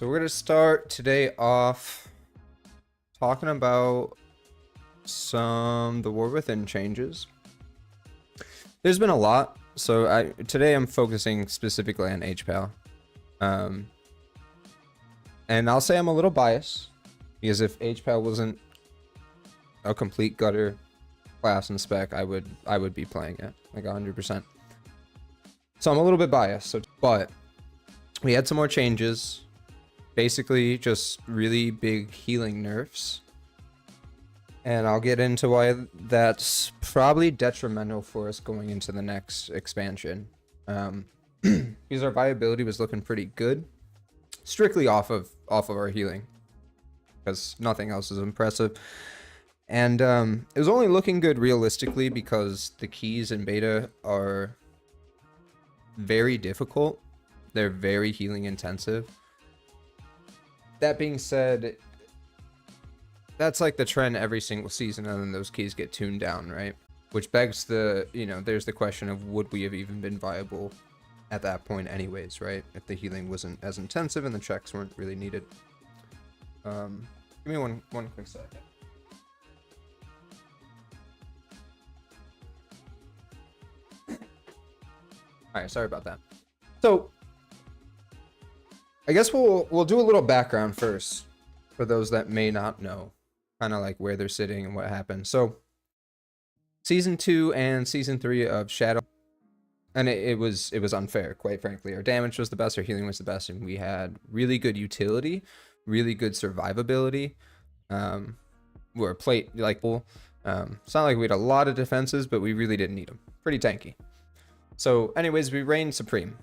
So we're going to start today off talking about the War Within changes. There's been a lot, so today I'm focusing specifically on HPAL. And I'll say I'm a little biased, because if HPAL wasn't a complete gutter class and spec, I would be playing it like 100%. So I'm a little bit biased, but we had some more changes. Basically just really big healing nerfs, and I'll get into why that's probably detrimental for us going into the next expansion, because our viability was looking pretty good strictly off of our healing, because nothing else is impressive. And it was only looking good realistically because the keys in beta are very difficult. They're very healing intensive. That being said, that's like the trend every single season, and then those keys get tuned down, right? Which begs there's the question of, would we have even been viable at that point anyways, right? If the healing wasn't as intensive and the checks weren't really needed. Give me one quick second. Alright, sorry about that. So I guess we'll do a little background first for those that may not know, kind of like where they're sitting and what happened. So season 2 and season 3 of Shadow, and it was unfair, quite frankly. Our damage was the best, our healing was the best, and we had really good utility, really good survivability. We're plate like it's not like we had a lot of defenses, but we really didn't need them. Pretty tanky. So anyways, we reigned supreme.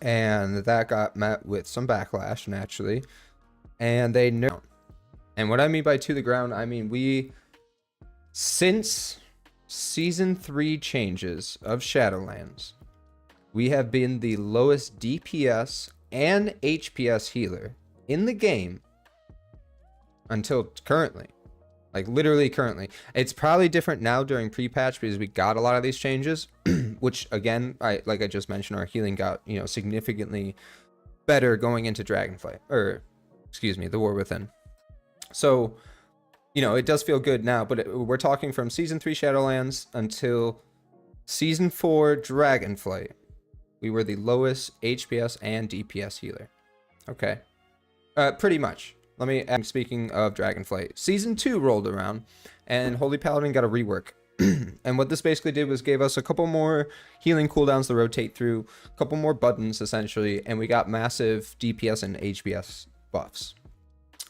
And that got met with some backlash, naturally. And they nerfed. And what I mean by to the ground, I mean since season 3 changes of Shadowlands, we have been the lowest DPS and HPS healer in the game until currently. Like literally currently. It's probably different now during pre-patch because we got a lot of these changes, which again, like I just mentioned, our healing got, significantly better going into Dragonflight, or excuse me, the War Within. So, it does feel good now, but we're talking from season 3 Shadowlands until season 4 Dragonflight. We were the lowest HPS and DPS healer. Okay. Pretty much. Speaking of Dragonflight, season 2 rolled around and Holy Paladin got a rework. And what this basically did was gave us a couple more healing cooldowns to rotate through, a couple more buttons essentially, and we got massive DPS and HPS buffs.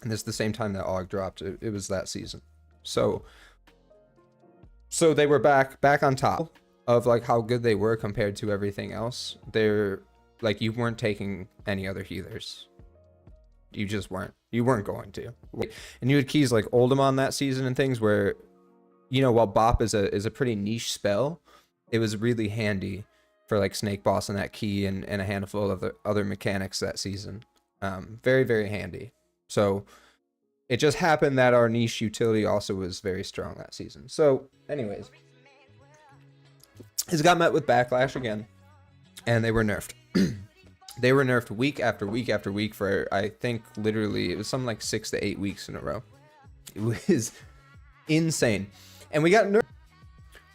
And this is the same time that AUG dropped. It was that season. So they were back on top of like how good they were compared to everything else. They're like, you weren't taking any other healers. You just weren't. You weren't going to. And you had keys like Oldemon that season and things where, while Bop is a pretty niche spell, it was really handy for like Snake Boss and that key and a handful of other mechanics that season. Very, very handy. So it just happened that our niche utility also was very strong that season. So anyways, it got met with backlash again, and they were nerfed. They were nerfed week after week after week for, I think, literally, it was something like 6 to 8 weeks in a row. It was insane. And we got nerfed.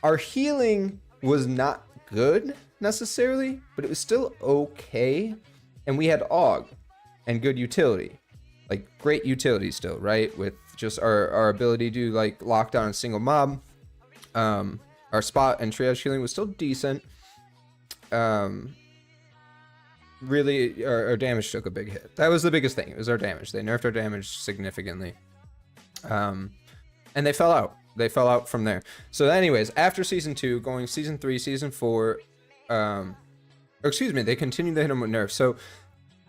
Our healing was not good, necessarily, but it was still okay. And we had AUG and good utility. Like, great utility still, right? With just our ability to, like, lock down a single mob. Our spot and triage healing was still decent. Really, our damage took a big hit. That was the biggest thing. It was our damage. They nerfed our damage significantly. And they fell out. They fell out from there. So anyways, after season 2, going season 3, season 4, they continued to hit them with nerfs. So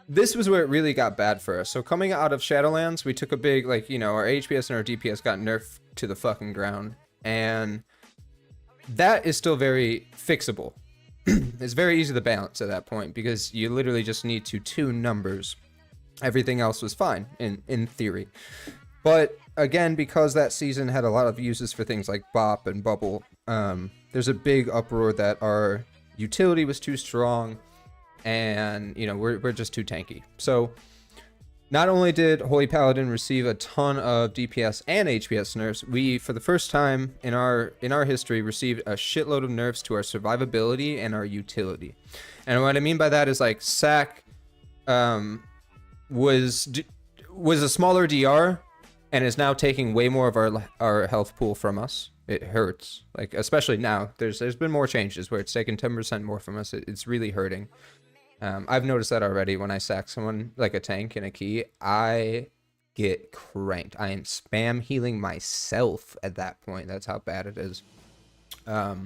this was where it really got bad for us. So coming out of Shadowlands, we took a big, our HPS and our DPS got nerfed to the fucking ground. And that is still very fixable. It's very easy to balance at that point because you literally just need to tune numbers. Everything else was fine in theory. But again, because that season had a lot of uses for things like Bop and Bubble, there's a big uproar that our utility was too strong and, we're just too tanky. So Not only did Holy Paladin receive a ton of DPS and HPS nerfs, we, for the first time in our history, received a shitload of nerfs to our survivability and our utility. And what I mean by that is like Sack was a smaller DR and is now taking way more of our health pool from us. It hurts, like especially now. There's been more changes where it's taken 10% more from us. It's really hurting. I've noticed that already when I sack someone like a tank and a key. I get cranked. I am spam healing myself at that point. That's how bad it is. But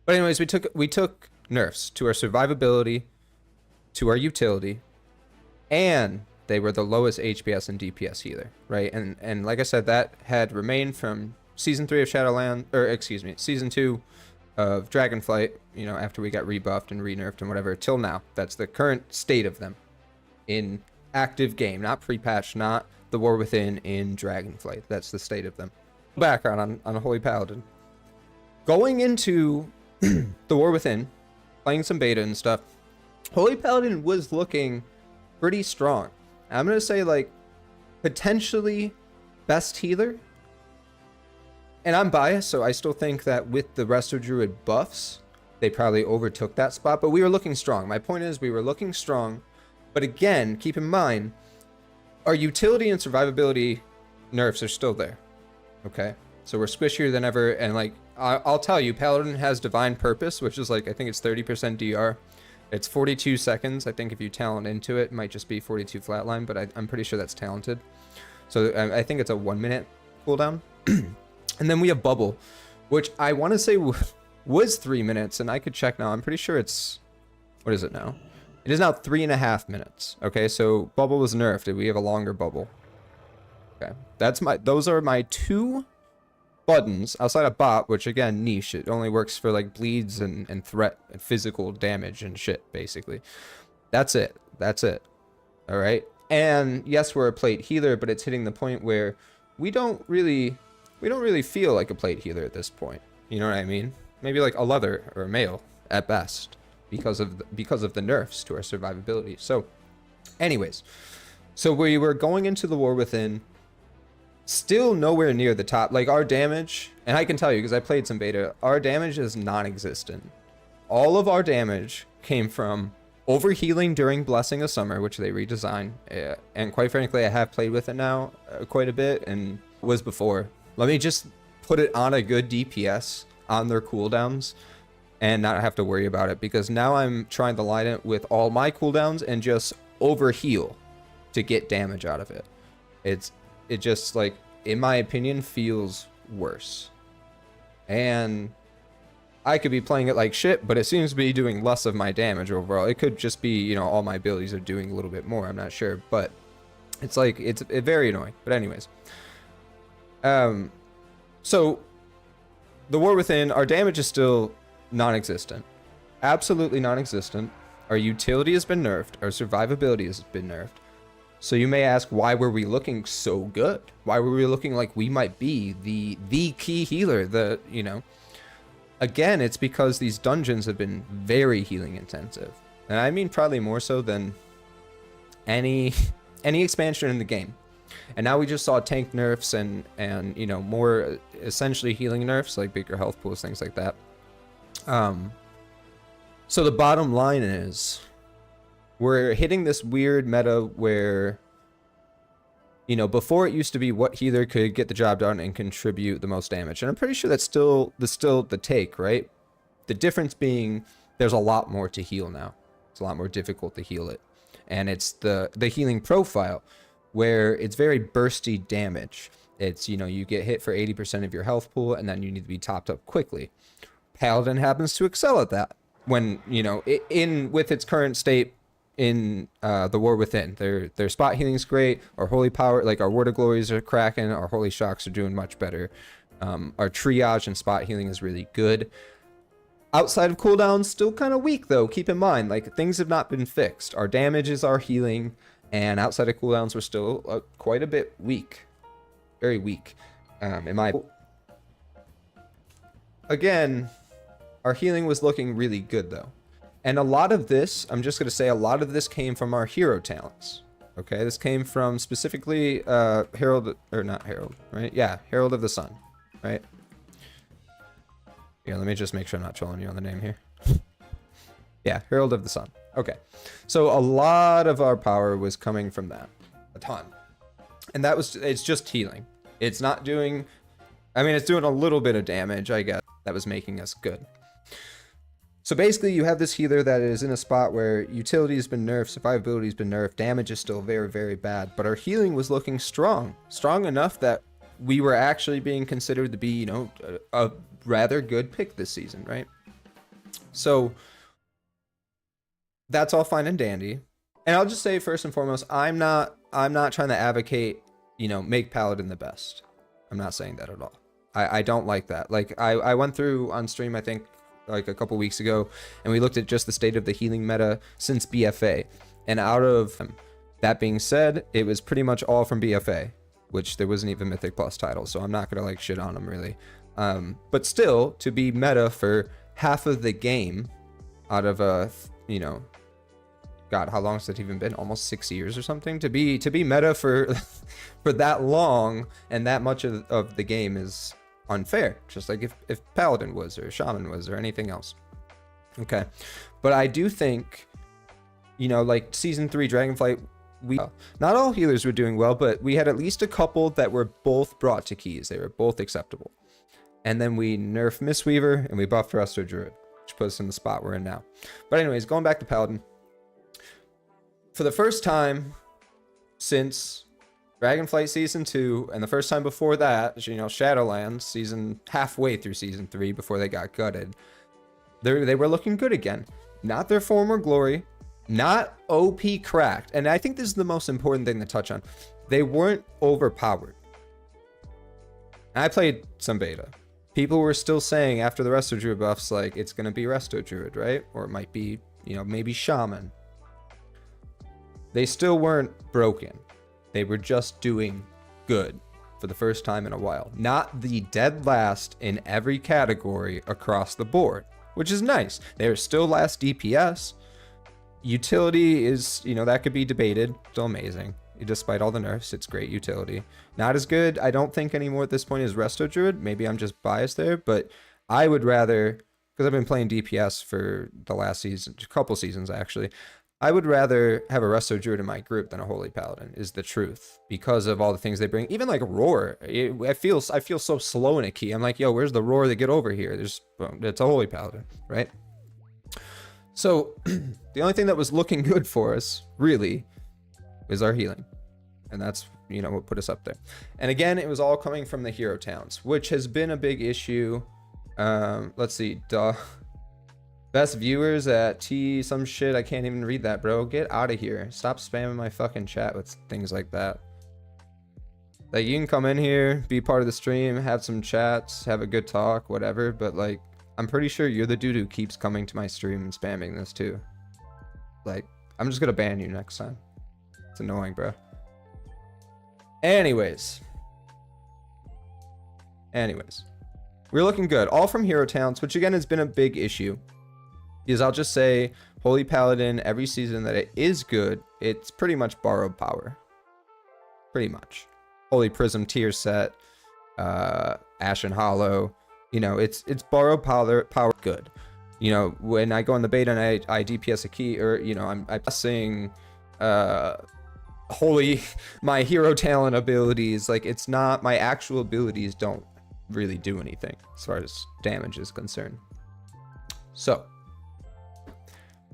anyways, we took nerfs to our survivability, to our utility, and they were the lowest HPS and DPS healer, right? And like I said, that had remained from season 3 of Shadowland, or excuse me, season 2 of Dragonflight, you know, after we got rebuffed and re-nerfed and whatever, till now. That's the current state of them in active game, not pre-patch, not the War Within in Dragonflight. That's the state of them. Background on Holy Paladin. Going into the War Within, playing some beta and stuff, Holy Paladin was looking pretty strong. I'm going to say, like, potentially best healer. And I'm biased, so I still think that with the Resto Druid buffs, they probably overtook that spot. But we were looking strong. My point is, we were looking strong. But again, keep in mind, our utility and survivability nerfs are still there. Okay? So we're squishier than ever. And, like, I'll tell you, Paladin has Divine Purpose, which is, like, I think it's 30% DR. It's 42 seconds. I think if you talent into it, it might just be 42 flatline, but I'm pretty sure that's talented. So I think it's a 1 minute cooldown. And then we have Bubble, which I want to say was 3 minutes, and I could check now. I'm pretty sure it's, what is it now? It is now 3.5 minutes. Okay, so Bubble was nerfed. We have a longer Bubble. Okay, those are my two buttons outside of Bot, which again, niche. It only works for like bleeds and threat and physical damage and shit, basically. That's it. That's it. All right. And yes, we're a plate healer, but it's hitting the point where we don't really feel like a plate healer at this point. You know what I mean? Maybe like a leather or a male at best because of the nerfs to our survivability. So anyways, so we were going into the War Within still nowhere near the top. Like our damage, and I can tell you because I played some beta, our damage is non-existent. All of our damage came from overhealing during Blessing of Summer, which they redesigned. And quite frankly, I have played with it now quite a bit and was before. Let me just put it on a good DPS on their cooldowns and not have to worry about it, because now I'm trying to line it with all my cooldowns and just overheal to get damage out of it. It just, like, in my opinion, feels worse. And I could be playing it like shit, but it seems to be doing less of my damage overall. It could just be, you know, all my abilities are doing a little bit more. I'm not sure, but it's like, it's very annoying. But anyways. So the War Within, our damage is still non-existent. Absolutely non-existent. Our utility has been nerfed. Our survivability has been nerfed. So you may ask, why were we looking so good? Why were we looking like we might be the key healer? You know, again, it's because these dungeons have been very healing intensive. And I mean probably more so than any expansion in the game. And now we just saw tank nerfs and you know, more essentially healing nerfs, like bigger health pools, things like that. So the bottom line is, we're hitting this weird meta where, you know, before it used to be what healer could get the job done and contribute the most damage. And I'm pretty sure that's still the take, right? The difference being there's a lot more to heal now. It's a lot more difficult to heal it. And it's the healing profile where it's very bursty damage. It's, you know, you get hit for 80% of your health pool and then you need to be topped up quickly. Paladin happens to excel at that when, you know, with its current state in the War Within. Their spot healing is great. Our holy power, like our Word of Glories are cracking. Our holy shocks are doing much better. Our triage and spot healing is really good. Outside of cooldowns, still kind of weak though. Keep in mind, like, things have not been fixed. Our damage is our healing, and outside of cooldowns, we're still quite a bit weak. Very weak. Again, our healing was looking really good though. And a lot of this, I'm just going to say, a lot of this came from our hero talents. Okay, this came from specifically Herald, or not Herald, right? Yeah, Herald of the Sun, right? Yeah, let me just make sure I'm not trolling you on the name here. Yeah, Herald of the Sun. Okay, so a lot of our power was coming from that, a ton, and that was, it's just healing. It's not doing, I mean, it's doing a little bit of damage, I guess, that was making us good. So basically, you have this healer that is in a spot where utility has been nerfed, survivability has been nerfed, damage is still very, very bad, but our healing was looking strong enough that we were actually being considered to be, you know, a rather good pick this season, right? So that's all fine and dandy. And I'll just say first and foremost, I'm not trying to advocate, you know, make Paladin the best. I'm not saying that at all. I don't like that. Like I went through on stream, I think, like a couple weeks ago, and we looked at just the state of the healing meta since BFA. And out of that being said, it was pretty much all from BFA, which there wasn't even Mythic Plus titles, so I'm not gonna like shit on them really. But still, to be meta for half of the game out of a, you know, God, how long has it even been? Almost 6 years or something. To be meta for for that long and that much of the game is unfair, just like if Paladin was, or Shaman was, or anything else. Okay, but I do think, you know, like season 3 Dragonflight, not all healers were doing well, but we had at least a couple that were both brought to keys. They were both acceptable. And then we nerfed Mistweaver and we buffed Resto Druid, which puts us in the spot we're in now. But anyways, going back to Paladin, for the first time since Dragonflight Season 2, and the first time before that, you know, Shadowlands season, halfway through Season 3 before they got gutted, they were looking good again. Not their former glory, not OP cracked. And I think this is the most important thing to touch on. They weren't overpowered. I played some beta. People were still saying after the Resto Druid buffs, like, it's going to be Resto Druid, right? Or it might be, you know, maybe Shaman. They still weren't broken. They were just doing good for the first time in a while. Not the dead last in every category across the board, which is nice. They're still last DPS. Utility is, you know, that could be debated. Still amazing. Despite all the nerfs, it's great utility. Not as good, I don't think, anymore at this point as Resto Druid. Maybe I'm just biased there, but I would rather, because I've been playing DPS for the last season, a couple seasons actually, I would rather have a Resto Druid in my group than a Holy Paladin, is the truth, because of all the things they bring. Even like Roar, I feel so slow in a key. I'm like, yo, where's the Roar to get over here? It's a Holy Paladin, right? So the only thing that was looking good for us, really, is our healing. And that's, you know, what put us up there. And again, it was all coming from the hero towns, which has been a big issue. Let's see, best viewers at T some shit. I can't even read that, bro. Get out of here. Stop spamming my fucking chat with things like that. Like, you can come in here, be part of the stream, have some chats, have a good talk, whatever, but like, I'm pretty sure you're the dude who keeps coming to my stream and spamming this too. Like, I'm just gonna ban you next time. It's annoying, bro. Anyways, we're looking good. All from hero towns, which again has been a big issue. Is I'll just say Holy Paladin, every season that it is good, it's pretty much borrowed power. Pretty much. Holy Prism tier set, Ashen Hollow, you know, it's borrowed power good. You know, when I go in the beta and I DPS a key, or, you know, I'm pressing holy, my hero talent abilities, like, it's not, my actual abilities don't really do anything as far as damage is concerned. So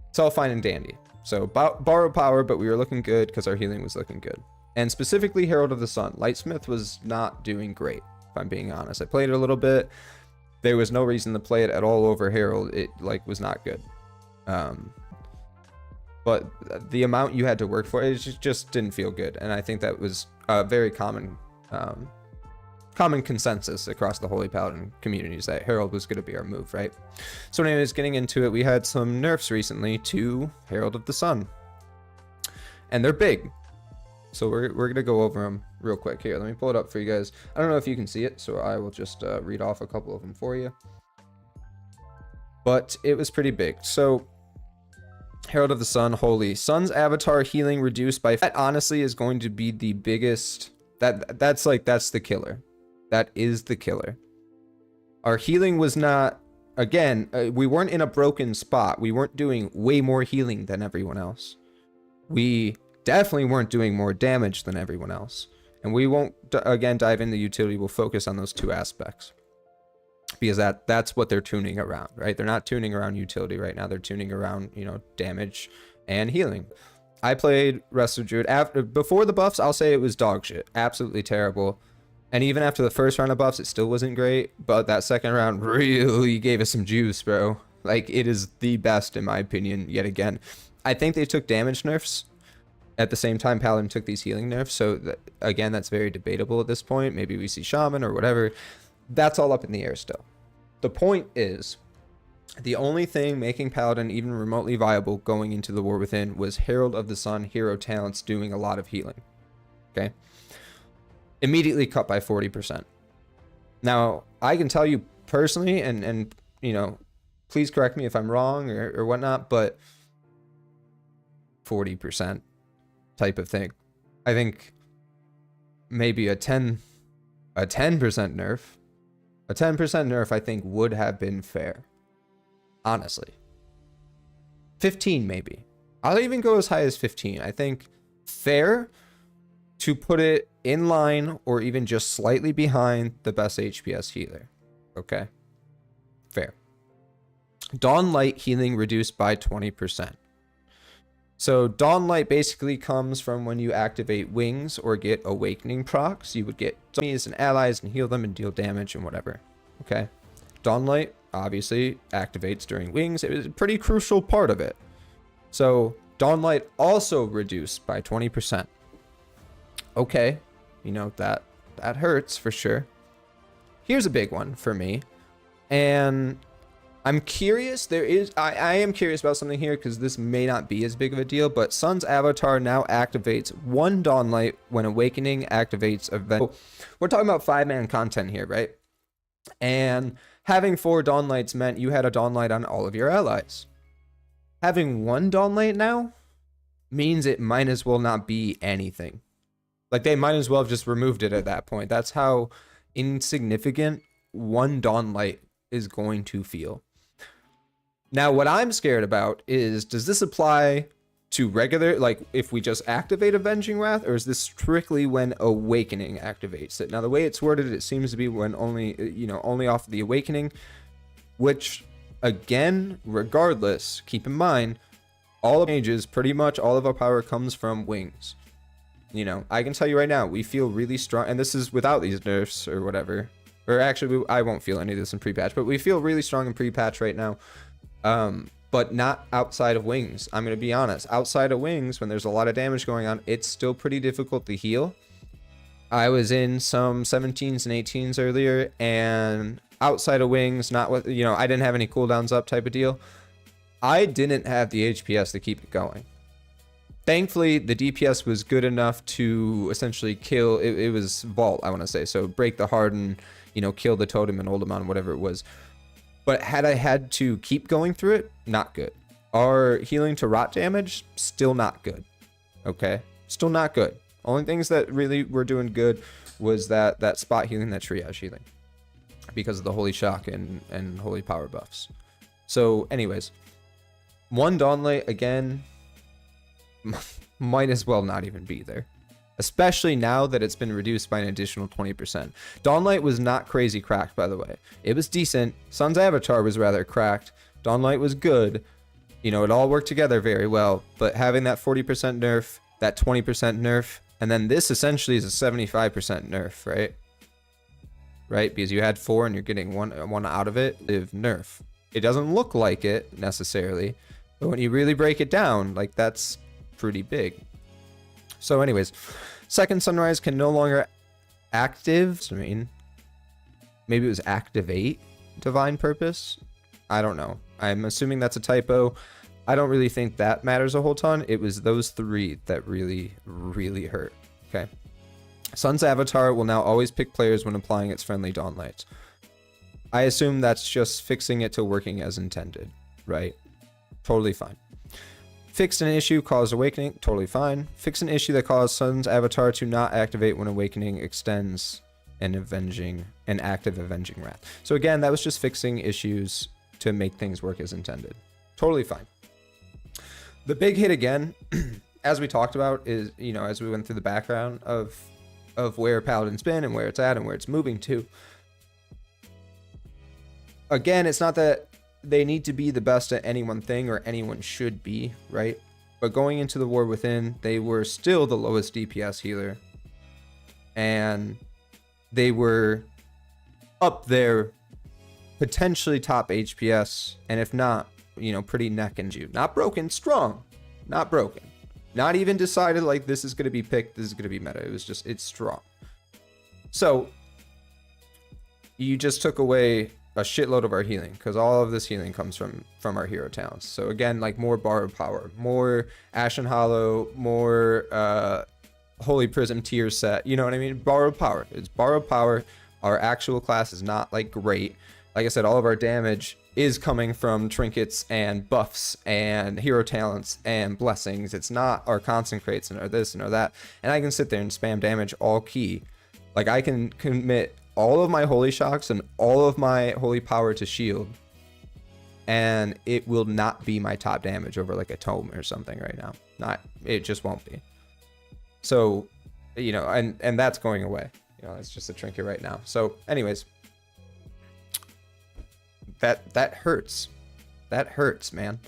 it's all fine and dandy. So borrow power, but we were looking good because our healing was looking good. And specifically Herald of the Sun, Lightsmith was not doing great, if I'm being honest. I played it a little bit. There was no reason to play it at all over Herald. It like was not good. But the amount you had to work for, it just didn't feel good. And I think that was a very common consensus across the Holy Paladin communities that Herald was going to be our move, right? So anyways, getting into it, we had some nerfs recently to Herald of the Sun. And they're big. So we're going to go over them real quick here. Let me pull it up for you guys. I don't know if you can see it, so I will just read off a couple of them for you. But it was pretty big. So Herald of the Sun, holy. Sun's avatar healing reduced by... That honestly is going to be the biggest... That's the killer. That is the killer. Our healing was not... Again, we weren't in a broken spot. We weren't doing way more healing than everyone else. We definitely weren't doing more damage than everyone else. And we won't, again, dive into utility. We'll focus on those two aspects. Because that's what they're tuning around, right? They're not tuning around utility right now. They're tuning around, you know, damage and healing. I played Wrestler Druid. Before the buffs, I'll say it was dog shit. Absolutely terrible. And even after the first round of buffs, it still wasn't great. But that second round really gave us some juice, bro. Like, it is the best, in my opinion, yet again. I think they took damage nerfs. At the same time, Paladin took these healing nerfs. So, again, that's very debatable at this point. Maybe we see Shaman or whatever. That's all up in the air still. The point is, the only thing making Paladin even remotely viable going into the War Within was Herald of the Sun hero talents doing a lot of healing. Okay? Immediately cut by 40%. Now, I can tell you personally, and you know, please correct me if I'm wrong or whatnot, but 40% type of thing. I think maybe a 10% nerf. A 10% nerf, I think, would have been fair. Honestly. 15, maybe. I'll even go as high as 15. I think fair to put it in line or even just slightly behind the best HPS healer. Okay? Fair. Dawn Light healing reduced by 20%. So Dawn Light basically comes from when you activate wings or get awakening procs. You would get enemies and allies and heal them and deal damage and whatever. Okay. Dawn Light obviously activates during wings. It was a pretty crucial part of it. So Dawn Light also reduced by 20%. Okay. You know, that hurts for sure. Here's a big one for me. And I'm curious, I am curious about something here because this may not be as big of a deal, but Sun's avatar now activates 1 Dawn Light when Awakening activates event. We're talking about 5-man content here, right? And having 4 Dawn Lights meant you had a Dawn Light on all of your allies. Having 1 Dawn Light now means it might as well not be anything. Like, they might as well have just removed it at that point. That's how insignificant 1 Dawn Light is going to feel. Now, what I'm scared about is, does this apply to regular, like if we just activate Avenging Wrath, or is this strictly when Awakening activates it? Now, the way it's worded, it seems to be when only, you know, only off the Awakening, which, again, regardless, keep in mind, all of mages, pretty much all of our power comes from wings. You know, I can tell you right now, we feel really strong, and this is without these nerfs or whatever. Or actually, I won't feel any of this in pre-patch, but we feel really strong in pre-patch right now. But not outside of wings. I'm going to be honest. Outside of wings, when there's a lot of damage going on, it's still pretty difficult to heal. I was in some 17s and 18s earlier, and outside of wings, not with, you know, I didn't have any cooldowns up type of deal. I didn't have the HPS to keep it going. Thankfully, the DPS was good enough to essentially kill, it was vault, I want to say. So break the harden, you know, kill the totem and hold them on, whatever it was. But had I had to keep going through it, not good. Our healing to rot damage, still not good. Okay? Still not good. Only things that really were doing good was that spot healing, that triage healing. Because of the Holy Shock and Holy Power buffs. So, anyways. 1 Dawn Light, again, might as well not even be there. Especially now that it's been reduced by an additional 20%. Dawn Light was not crazy cracked, by the way. It was decent. Sun's avatar was rather cracked. Dawn Light was good. You know, it all worked together very well. But having that 40% nerf, that 20% nerf, and then this essentially is a 75% nerf, right? Right? Because you had 4 and you're getting one out of it. Nerf. It doesn't look like it necessarily. But when you really break it down, like, that's pretty big. So anyways, Second Sunrise can no longer maybe it was activate Divine Purpose. I don't know. I'm assuming that's a typo. I don't really think that matters a whole ton. It was those 3 that really, really hurt. Okay. Sun's avatar will now always pick players when applying its friendly Dawn Lights. I assume that's just fixing it to working as intended, right? Totally fine. Fixed an issue, caused awakening, totally fine. Fixed an issue that caused Sun's avatar to not activate when awakening extends an active avenging wrath. So again, that was just fixing issues to make things work as intended. Totally fine. The big hit again, as we talked about, is, you know, as we went through the background of where Paladin's been and where it's at and where it's moving to. Again, it's not that they need to be the best at any one thing, or anyone should be, right? But going into the War Within, they were still the lowest DPS healer. And they were up there, potentially top HPS, and if not, you know, pretty neck and you. Not broken, strong. Not broken. Not even decided like this is going to be picked, this is going to be meta. It was just, it's strong. So, you just took away a shitload of our healing, because all of this healing comes from our hero talents. So again, like more borrowed power, more Ashen Hollow, more Holy Prism tier set, you know what I mean? Borrowed power. It's borrowed power. Our actual class is not like great. Like I said, all of our damage is coming from trinkets and buffs and hero talents and blessings. It's not our concentrates and our this and our that. And I can sit there and spam damage all key. Like I can commit all of my holy shocks and all of my holy power to shield, and it will not be my top damage over like a tome or something right now. It just won't be. So, you know, and that's going away. You know, it's just a trinket right now. So anyways, that hurts. That hurts, man.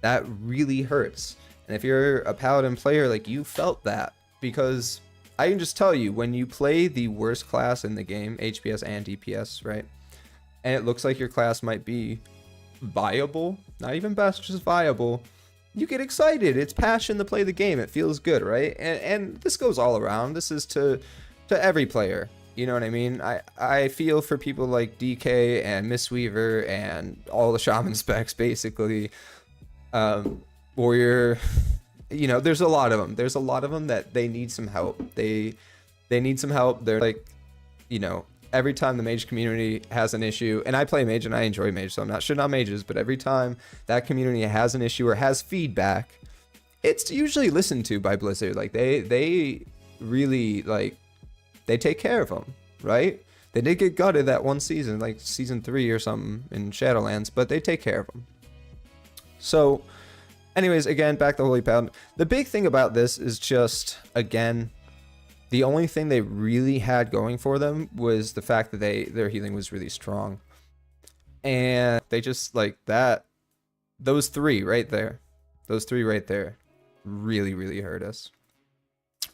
That really hurts. And if you're a Paladin player, like, you felt that, because I can just tell you, when you play the worst class in the game, HPS and DPS, right? And it looks like your class might be viable, not even best, just viable, you get excited. It's passion to play the game. It feels good, right? And this goes all around. This is to every player. You know what I mean? I feel for people like DK and Mistweaver and all the Shaman specs, basically. Warrior, you know, there's a lot of them. There's a lot of them that they need some help. They need some help. They're like, you know, every time the mage community has an issue, and I play mage and I enjoy mage, so I'm not shitting on mages, but every time that community has an issue or has feedback, it's usually listened to by Blizzard. Like they really, like, they take care of them, right? They did get gutted that one season, like season 3 or something in Shadowlands, but they take care of them. So anyways, again, back to Holy Paladin. The big thing about this is just, again, the only thing they really had going for them was the fact that their healing was really strong. And they just, like, those three right there really, really hurt us.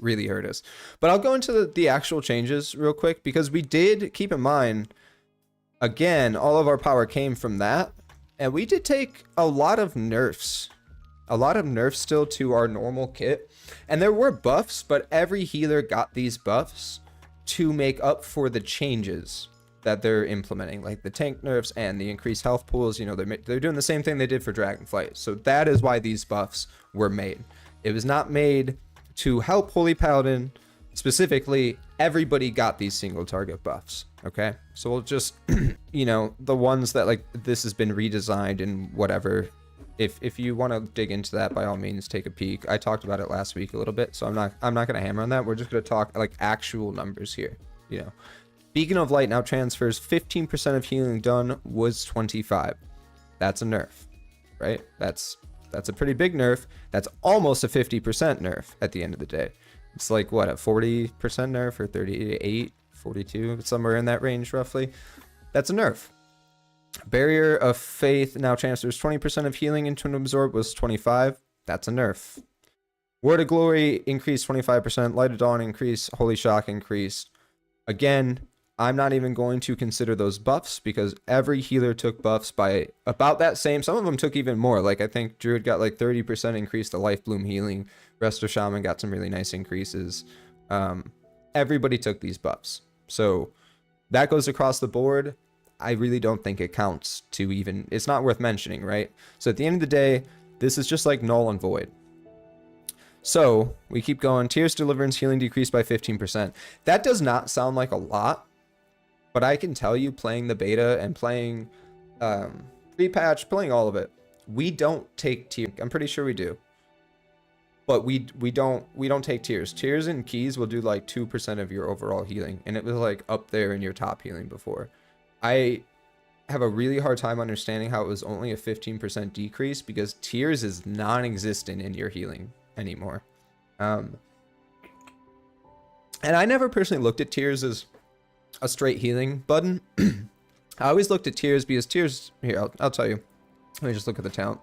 Really hurt us. But I'll go into the actual changes real quick, because we did keep in mind, again, all of our power came from that, and we did take a lot of nerfs. A lot of nerfs still to our normal kit. And there were buffs, but every healer got these buffs to make up for the changes that they're implementing, like the tank nerfs and the increased health pools. You know, they're doing the same thing they did for Dragonflight. So that is why these buffs were made. It was not made to help Holy Paladin specifically. Everybody got these single target buffs. Okay, so we'll just, you know, the ones that, like, this has been redesigned and whatever. If you want to dig into that, by all means, take a peek. I talked about it last week a little bit, so I'm not going to hammer on that. We're just going to talk like actual numbers here. You know, Beacon of Light now transfers 15% of healing done was 25. That's a nerf, right? That's a pretty big nerf. That's almost a 50% nerf at the end of the day. It's like, what, a 40% nerf, or 38, 42, somewhere in that range roughly. That's a nerf. Barrier of Faith now transfers 20% of healing into an absorb was 25. That's a nerf. Word of Glory increased 25%. Light of Dawn increased. Holy Shock increased. Again, I'm not even going to consider those buffs, because every healer took buffs by about that same. Some of them took even more. Like, I think Druid got like 30% increase to Life Bloom healing. Resto Shaman got some really nice increases. Everybody took these buffs. So that goes across the board. I really don't think it counts to even, it's not worth mentioning, right? So at the end of the day, this is just like null and void. So we keep going. Tears Deliverance healing decreased by 15%. That does not sound like a lot, but I can tell you, playing the beta and playing pre-patch, playing all of it, we don't take tier. I'm pretty sure we do. But we don't take tiers. Tiers and keys will do like 2% of your overall healing, and it was like up there in your top healing before. I have a really hard time understanding how it was only a 15% decrease, because tiers is non-existent in your healing anymore. And I never personally looked at tiers as a straight healing button. I always looked at tiers because tiers, here, I'll tell you. Let me just look at the talent.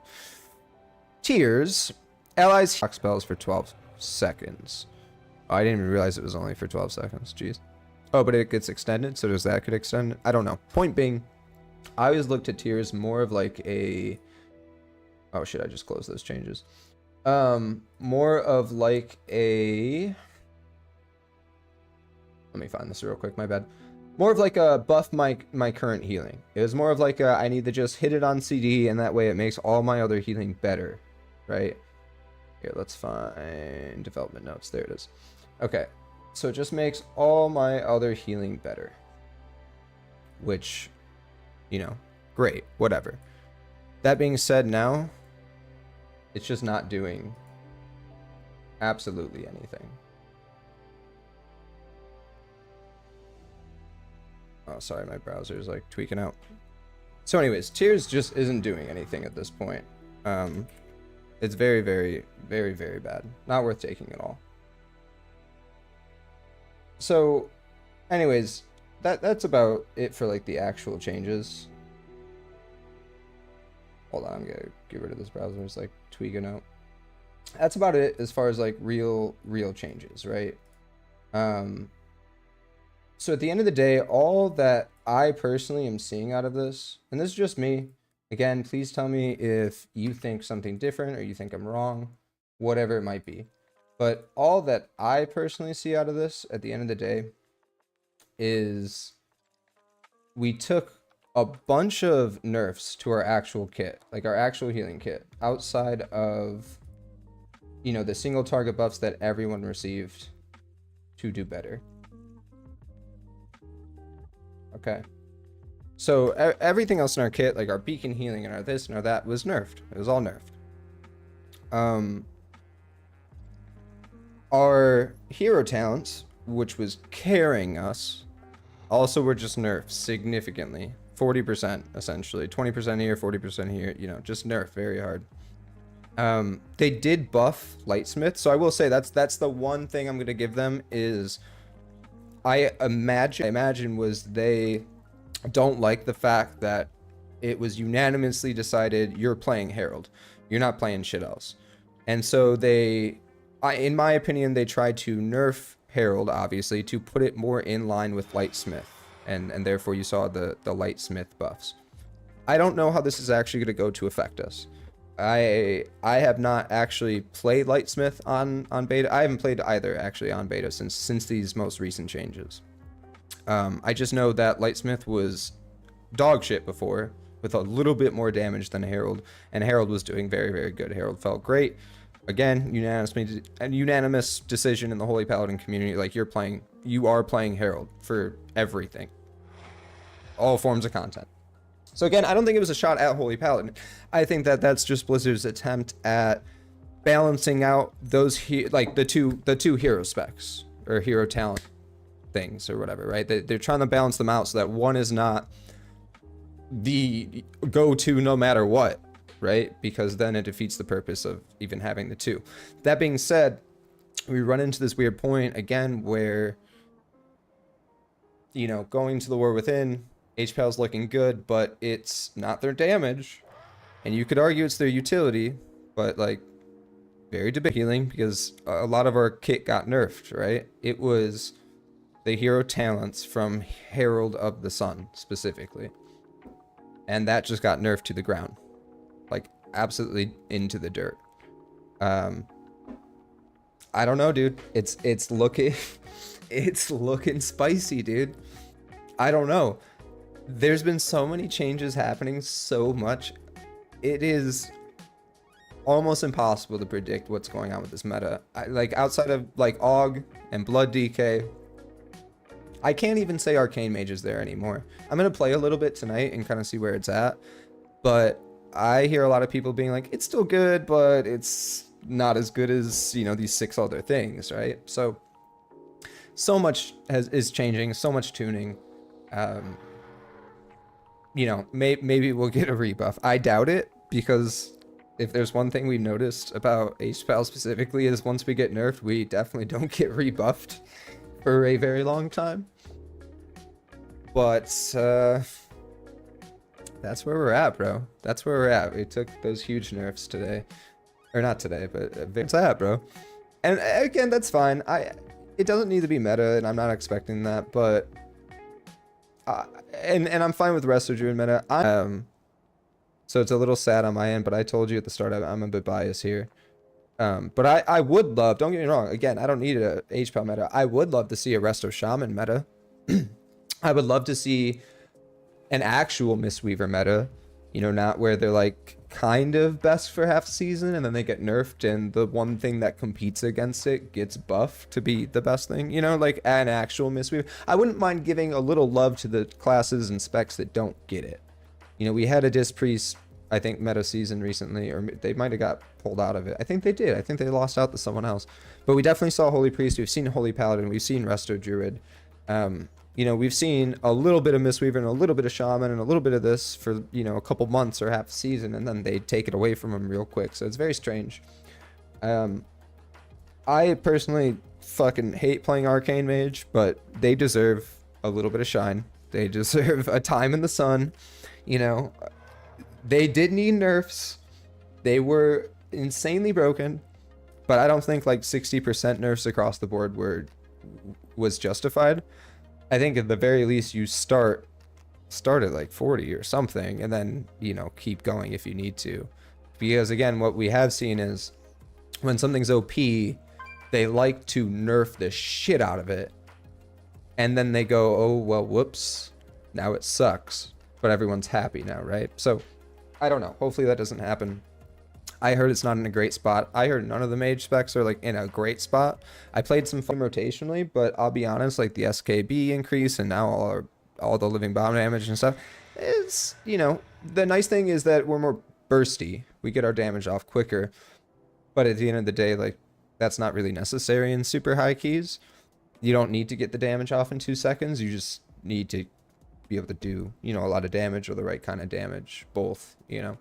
Tiers, allies proc spells for 12 seconds. Oh, I didn't even realize it was only for 12 seconds. Jeez. Oh, but it gets extended, so does that get extended? I don't know. Point being, I always looked at tiers more of like a... Oh shit, I just closed those changes. More of like a... Let me find this real quick, my bad. More of like a buff my current healing. It was more of like a, I need to just hit it on CD, and that way it makes all my other healing better, right? Here, let's find development notes. There it is. Okay, so it just makes all my other healing better. Which, you know, great, whatever. That being said, now, it's just not doing absolutely anything. Oh, sorry, my browser is like tweaking out. So anyways, tiers just isn't doing anything at this point. It's very, very, very, very bad. Not worth taking at all. So anyways, that's about it for like the actual changes. Hold on, I'm gonna get rid of this browser. It's like tweaking out. That's about it as far as like real changes, right? So at the end of the day, all that I personally am seeing out of this, and this is just me, again, please tell me if you think something different or you think I'm wrong, whatever it might be. But all that I personally see out of this at the end of the day is we took a bunch of nerfs to our actual kit, like our actual healing kit, outside of, you know, the single target buffs that everyone received to do better. Okay, so everything else in our kit, like our beacon healing and our this and our that, was nerfed. It was all nerfed. Our hero talents, which was carrying us, also were just nerfed significantly. 40% essentially, 20% here, 40% here, you know, just nerfed very hard. They did buff Lightsmith, so I will say that's the one thing I'm gonna give them is I imagine was they don't like the fact that it was unanimously decided you're playing Herald, you're not playing shit else, and so they, in my opinion, they tried to nerf Herald obviously to put it more in line with Lightsmith, and therefore you saw the Lightsmith buffs. I don't know how this is actually going to go to affect us. I have not actually played Lightsmith on beta. I haven't played either actually on beta since these most recent changes. I just know that Lightsmith was dog shit before, with a little bit more damage than Herald, and Herald was doing very, very good. Herald felt great. Again, unanimous decision in the Holy Paladin community. Like, you are playing Herald for everything, all forms of content. So again, I don't think it was a shot at Holy Paladin. I think that that's just Blizzard's attempt at balancing out those like the two hero specs or hero talent things or whatever, right? They're trying to balance them out so that one is not the go-to no matter what, right? Because then it defeats the purpose of even having the two. That being said, we run into this weird point again where, you know, going to the War Within, HPL's looking good, but it's not their damage, and you could argue it's their utility, but like very debatable healing because a lot of our kit got nerfed, right? It was the hero talents from Herald of the Sun specifically, and that just got nerfed to the ground, like absolutely into the dirt. I don't know, dude. It's looking it's looking spicy, dude. I don't know. There's been so many changes happening so much. It is almost impossible to predict what's going on with this meta. Like outside of like AUG and Blood DK, I can't even say Arcane Mage is there anymore. I'm going to play a little bit tonight and kind of see where it's at. But I hear a lot of people being like, it's still good, but it's not as good as, you know, these 6 other things, right? So much is changing, so much tuning. You know, maybe we'll get a rebuff. I doubt it, because if there's one thing we noticed about HPAL specifically is once we get nerfed, we definitely don't get rebuffed for a very long time. But that's where we're at, bro. That's where we're at. We took those huge nerfs today. Or not today, but it's at, bro. And again, that's fine. It doesn't need to be meta, and I'm not expecting that, but and I'm fine with Resto Druid meta. So it's a little sad on my end, but I told you at the start I'm a bit biased here. But I would love, don't get me wrong, again, I don't need a HPAL meta. I would love to see a Resto Shaman meta. I would love to see an actual Mistweaver meta, you know, not where they're like kind of best for half season and then they get nerfed and the one thing that competes against it gets buffed to be the best thing, you know, like an actual Mistweaver. I wouldn't mind giving a little love to the classes and specs that don't get it. You know, we had a Disc Priest, I think, meta season recently, or they might have got pulled out of it. I think they did. I think they lost out to someone else. But we definitely saw Holy Priest. We've seen Holy Paladin. We've seen Resto Druid. You know, we've seen a little bit of Mistweaver and a little bit of Shaman and a little bit of this for, you know, a couple months or half a season, and then they take it away from them real quick. So it's very strange. I personally fucking hate playing Arcane Mage, but they deserve a little bit of shine. They deserve a time in the sun. You know, they did need nerfs. They were insanely broken, but I don't think like 60% nerfs across the board was justified. I think at the very least you start at like 40 or something, and then, you know, keep going if you need to. Because again, what we have seen is when something's OP, they like to nerf the shit out of it, and then they go, oh well, whoops, now it sucks, but everyone's happy now, right? So I don't know, hopefully that doesn't happen. I heard it's not in a great spot. I heard none of the mage specs are like in a great spot. I played some fun rotationally, but I'll be honest, like the SKB increase and now all the living bomb damage and stuff is, you know, the nice thing is that we're more bursty. We get our damage off quicker, but at the end of the day, like, that's not really necessary in super high keys. You don't need to get the damage off in 2 seconds. You just need to be able to do, you know, a lot of damage or the right kind of damage, both, you know.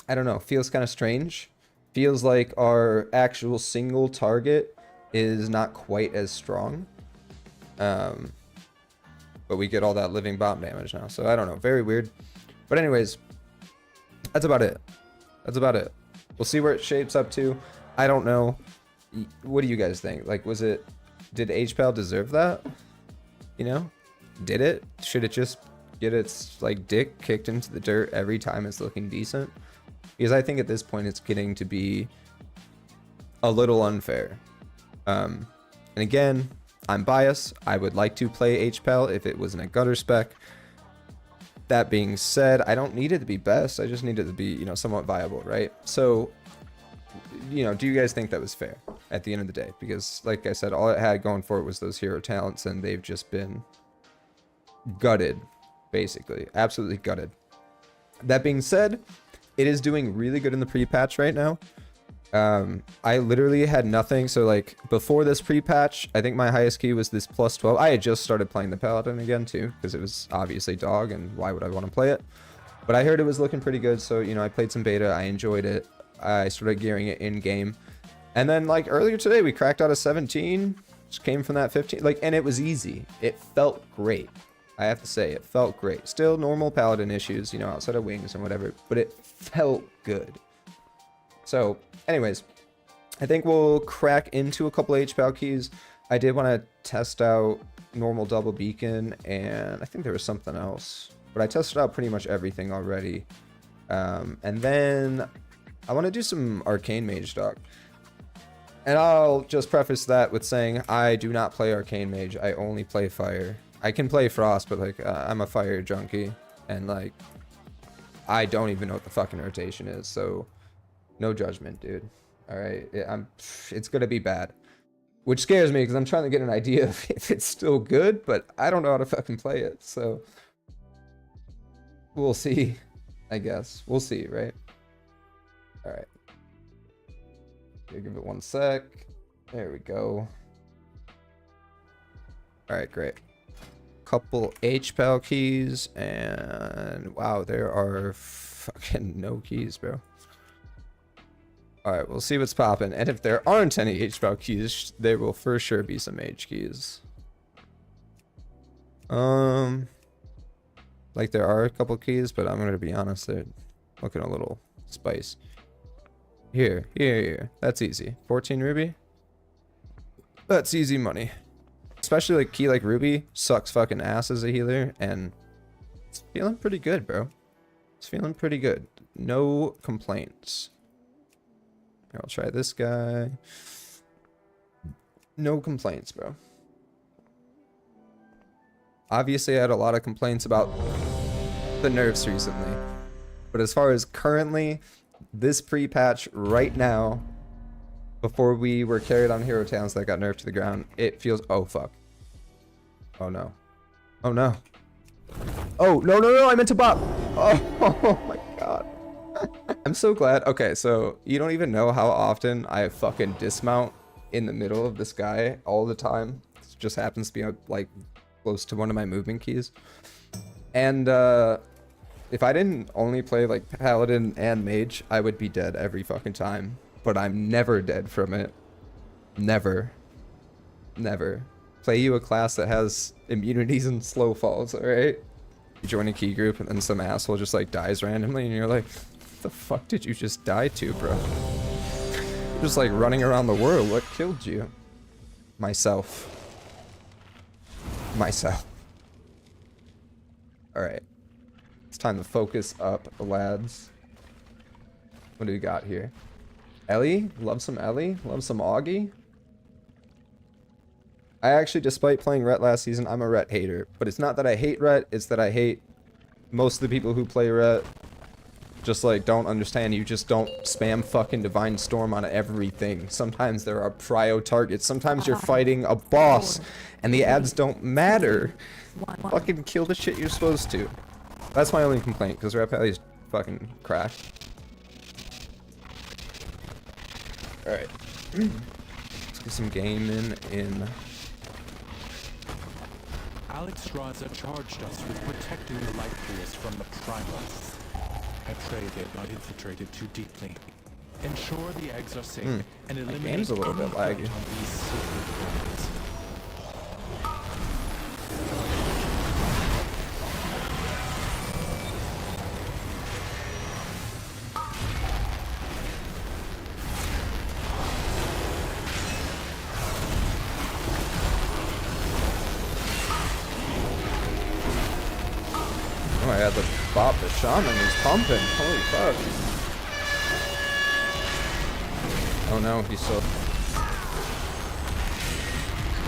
I don't know, feels kind of strange. Feels like our actual single target is not quite as strong. But we get all that living bomb damage now. So I don't know, very weird. But anyways, that's about it. That's about it. We'll see where it shapes up to. I don't know. What do you guys think? Like, did HPAL deserve that? You know? Did it? Should it just get its, like, dick kicked into the dirt every time it's looking decent? Because I think at this point it's getting to be a little unfair. And again, I'm biased. I would like to play HPAL if it was in a gutter spec. That being said, I don't need it to be best. I just need it to be, you know, somewhat viable, right? So, you know, do you guys think that was fair at the end of the day? Because, like I said, all it had going for it was those hero talents, and they've just been gutted, basically. Absolutely gutted. That being said, it is doing really good in the pre-patch right now. I literally had nothing. So like before this pre-patch, I think my highest key was this plus 12. I had just started playing the Paladin again too, because it was obviously dog, and why would I want to play it? But I heard it was looking pretty good. So, you know, I played some beta. I enjoyed it. I started gearing it in game. And then like earlier today, we cracked out a 17. Just came from that 15. Like, and it was easy. It felt great. I have to say, it felt great. Still normal Paladin issues, you know, outside of wings and whatever, but it felt good. So, anyways, I think we'll crack into a couple HPAL keys. I did want to test out normal double beacon, and I think there was something else, but I tested out pretty much everything already. And then I want to do some Arcane Mage Doc. And I'll just preface that with saying I do not play Arcane Mage. I only play Fire. I can play Frost, but like I'm a Fire junkie, and like I don't even know what the fucking rotation is, so no judgment, dude. All right, it's gonna be bad, which scares me because I'm trying to get an idea of if it's still good, but I don't know how to fucking play it, so we'll see. I guess. We'll see, right? Alright. Give it 1 sec. There we go. Alright, great. Couple HPAL keys, and wow, there are fucking no keys, bro. Alright, we'll see what's popping. And if there aren't any HPAL keys, there will for sure be some H keys. Like there are a couple keys, but I'm gonna be honest, they're looking a little spice. Here. That's easy. 14 ruby. That's easy money. Especially like key like ruby sucks fucking ass as a healer, and it's feeling pretty good, bro. It's feeling pretty good. No complaints. Here, I'll try this guy. No complaints, bro. Obviously, I had a lot of complaints about the nerfs recently. But as far as currently, this pre-patch right now, before we were carried on hero towns that got nerfed to the ground, it feels... Oh, fuck. Oh, no. Oh, no. Oh, no, I meant to bop. Oh my god. I'm so glad. Okay, so you don't even know how often I fucking dismount in the middle of the sky all the time. It just happens to be like close to one of my movement keys. And if I didn't only play like paladin and mage, I would be dead every fucking time. But I'm never dead from it. Never. Play you a class that has immunities and slow falls, alright? You join a key group and then some asshole just like dies randomly and you're like, what the fuck did you just die to, bro? You're just like running around the world. What killed you? Myself. Alright. It's time to focus up, lads. What do we got here? Ellie? Love some Ellie? Love some Augie? I actually, despite playing Ret last season, I'm a Ret hater. But it's not that I hate Ret, it's that I hate most of the people who play Ret. Just like, don't understand, you just don't spam fucking Divine Storm on everything. Sometimes there are prio targets. Sometimes you're fighting a boss and the ads don't matter. Fucking kill the shit you're supposed to. That's my only complaint, because Ret Pally's fucking crash. Alright. Let's get some game in. Alex Raza charged us with protecting the light force from the primals. I pray they've not infiltrated too deeply. Ensure the eggs are safe and eliminate game's a little bit laggy. on these sacred grounds. Oh, I had to bop the shaman. He's pumping. Holy fuck. Oh no, he's still...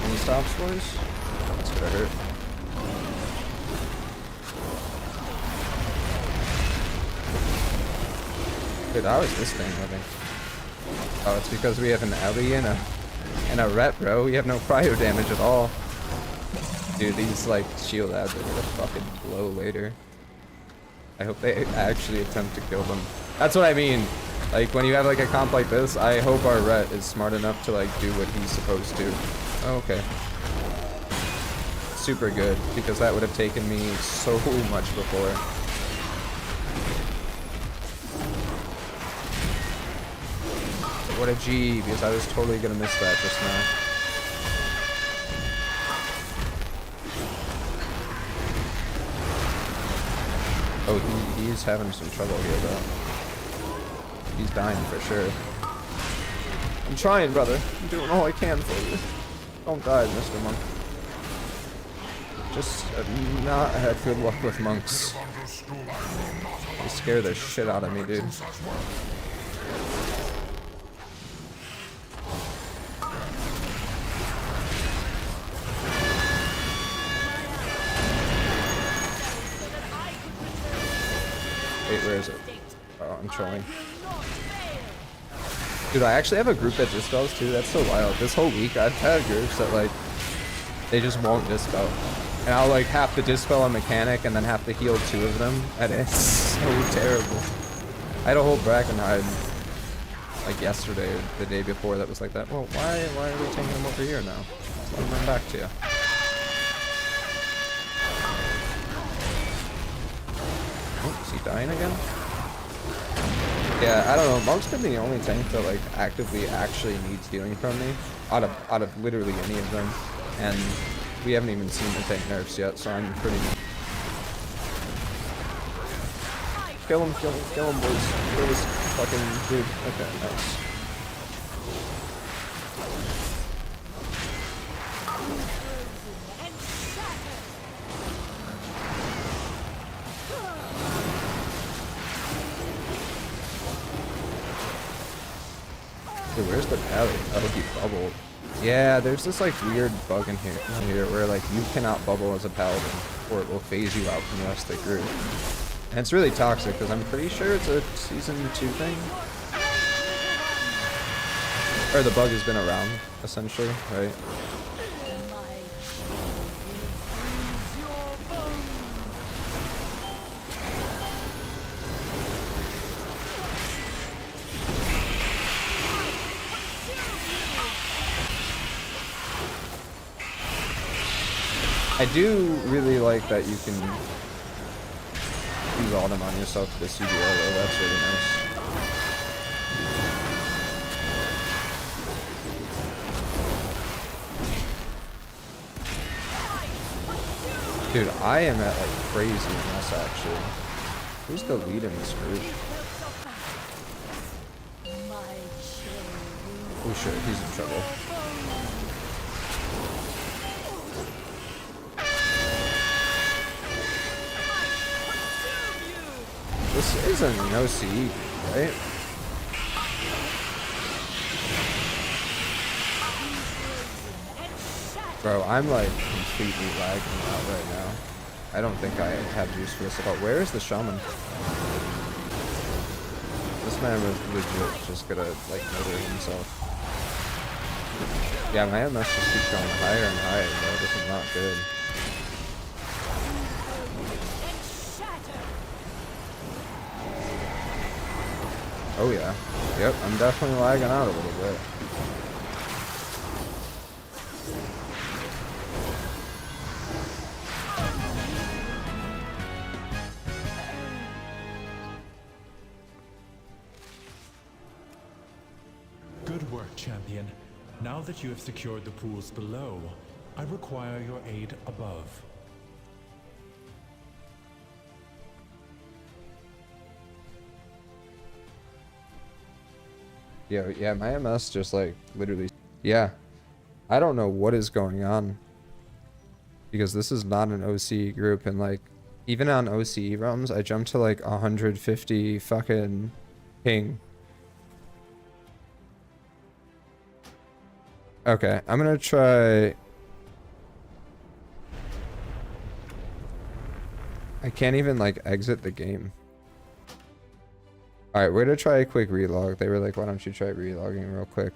Any stop scores? That's gonna hurt. Dude, how is this thing living? Oh, it's because we have an Ellie and a Ret, bro. We have no prio damage at all. Dude, these like shield ads are gonna fucking blow later. I hope they actually attempt to kill them. That's what I mean. Like when you have like a comp like this, I hope our Ret is smart enough to like do what he's supposed to. Oh, okay. Super good, because that would have taken me so much before. What a G, because I was totally gonna miss that just now. Oh, he's having some trouble here, though. He's dying for sure. I'm trying, brother. I'm doing all I can for you. Don't die, Mr. Monk. Just have not had good luck with monks. They scare the shit out of me, dude. Wait, where is it? Oh, I'm trolling. Dude, I actually have a group that dispels too. That's so wild. This whole week, I've had groups that like, they just won't dispel. And I'll like have to dispel a mechanic and then have to heal 2 of them. And it's so terrible. I had a whole Brackenhide like yesterday or the day before that was like that. Well, why are we taking them over here now? Let's let them run back to you. Oh, is he dying again? Yeah, I don't know. Monk's been the only tank that like actively actually needs healing from me out of literally any of them, and we haven't even seen the tank nerfs yet, so I'm pretty. Kill him, boys. Kill this fucking dude. Okay, nice. Dude, where's the belly? Oh, he bubbled. Yeah, there's this like weird bug in here where like you cannot bubble as a paladin, or it will phase you out from the rest of the group. And it's really toxic because I'm pretty sure it's a season 2 thing. Or the bug has been around, essentially, right? I do really like that you can use Autumn on yourself with the CDL though, that's really nice. Dude, I am at like crazy mess actually. Who's the lead in this group? Oh shit, he's in trouble. This isn't an OCE, right? Bro, I'm like completely lagging out right now. I don't think I have juice for this at all. Where is the shaman? This man was legit just gonna like murder himself. Yeah, my MS just keeps going higher and higher, bro. This is not good. Oh yeah. Yep, I'm definitely lagging out a little bit. Good work, champion. Now that you have secured the pools below, I require your aid above. Yeah, my MS just like literally. Yeah, I don't know what is going on because this is not an OCE group, and like even on OCE realms, I jumped to like 150 fucking ping. Okay, I'm gonna try. I can't even like exit the game. Alright, we're gonna try a quick relog. They were like, why don't you try relogging real quick?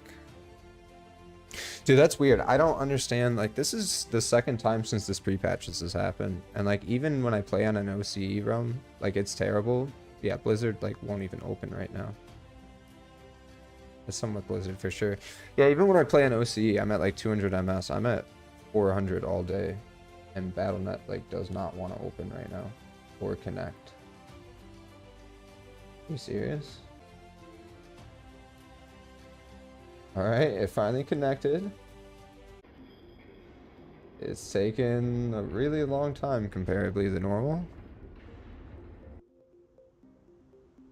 Dude, that's weird. I don't understand. Like, this is the second time since this pre-patch this has happened. And like, even when I play on an OCE realm, like it's terrible. Yeah, Blizzard like won't even open right now. It's somewhat Blizzard for sure. Yeah, even when I play on OCE, I'm at like 200 MS. I'm at 400 all day. And Battle.net like does not want to open right now. Or connect. Are you serious? Alright, it finally connected. It's taken a really long time comparably to normal.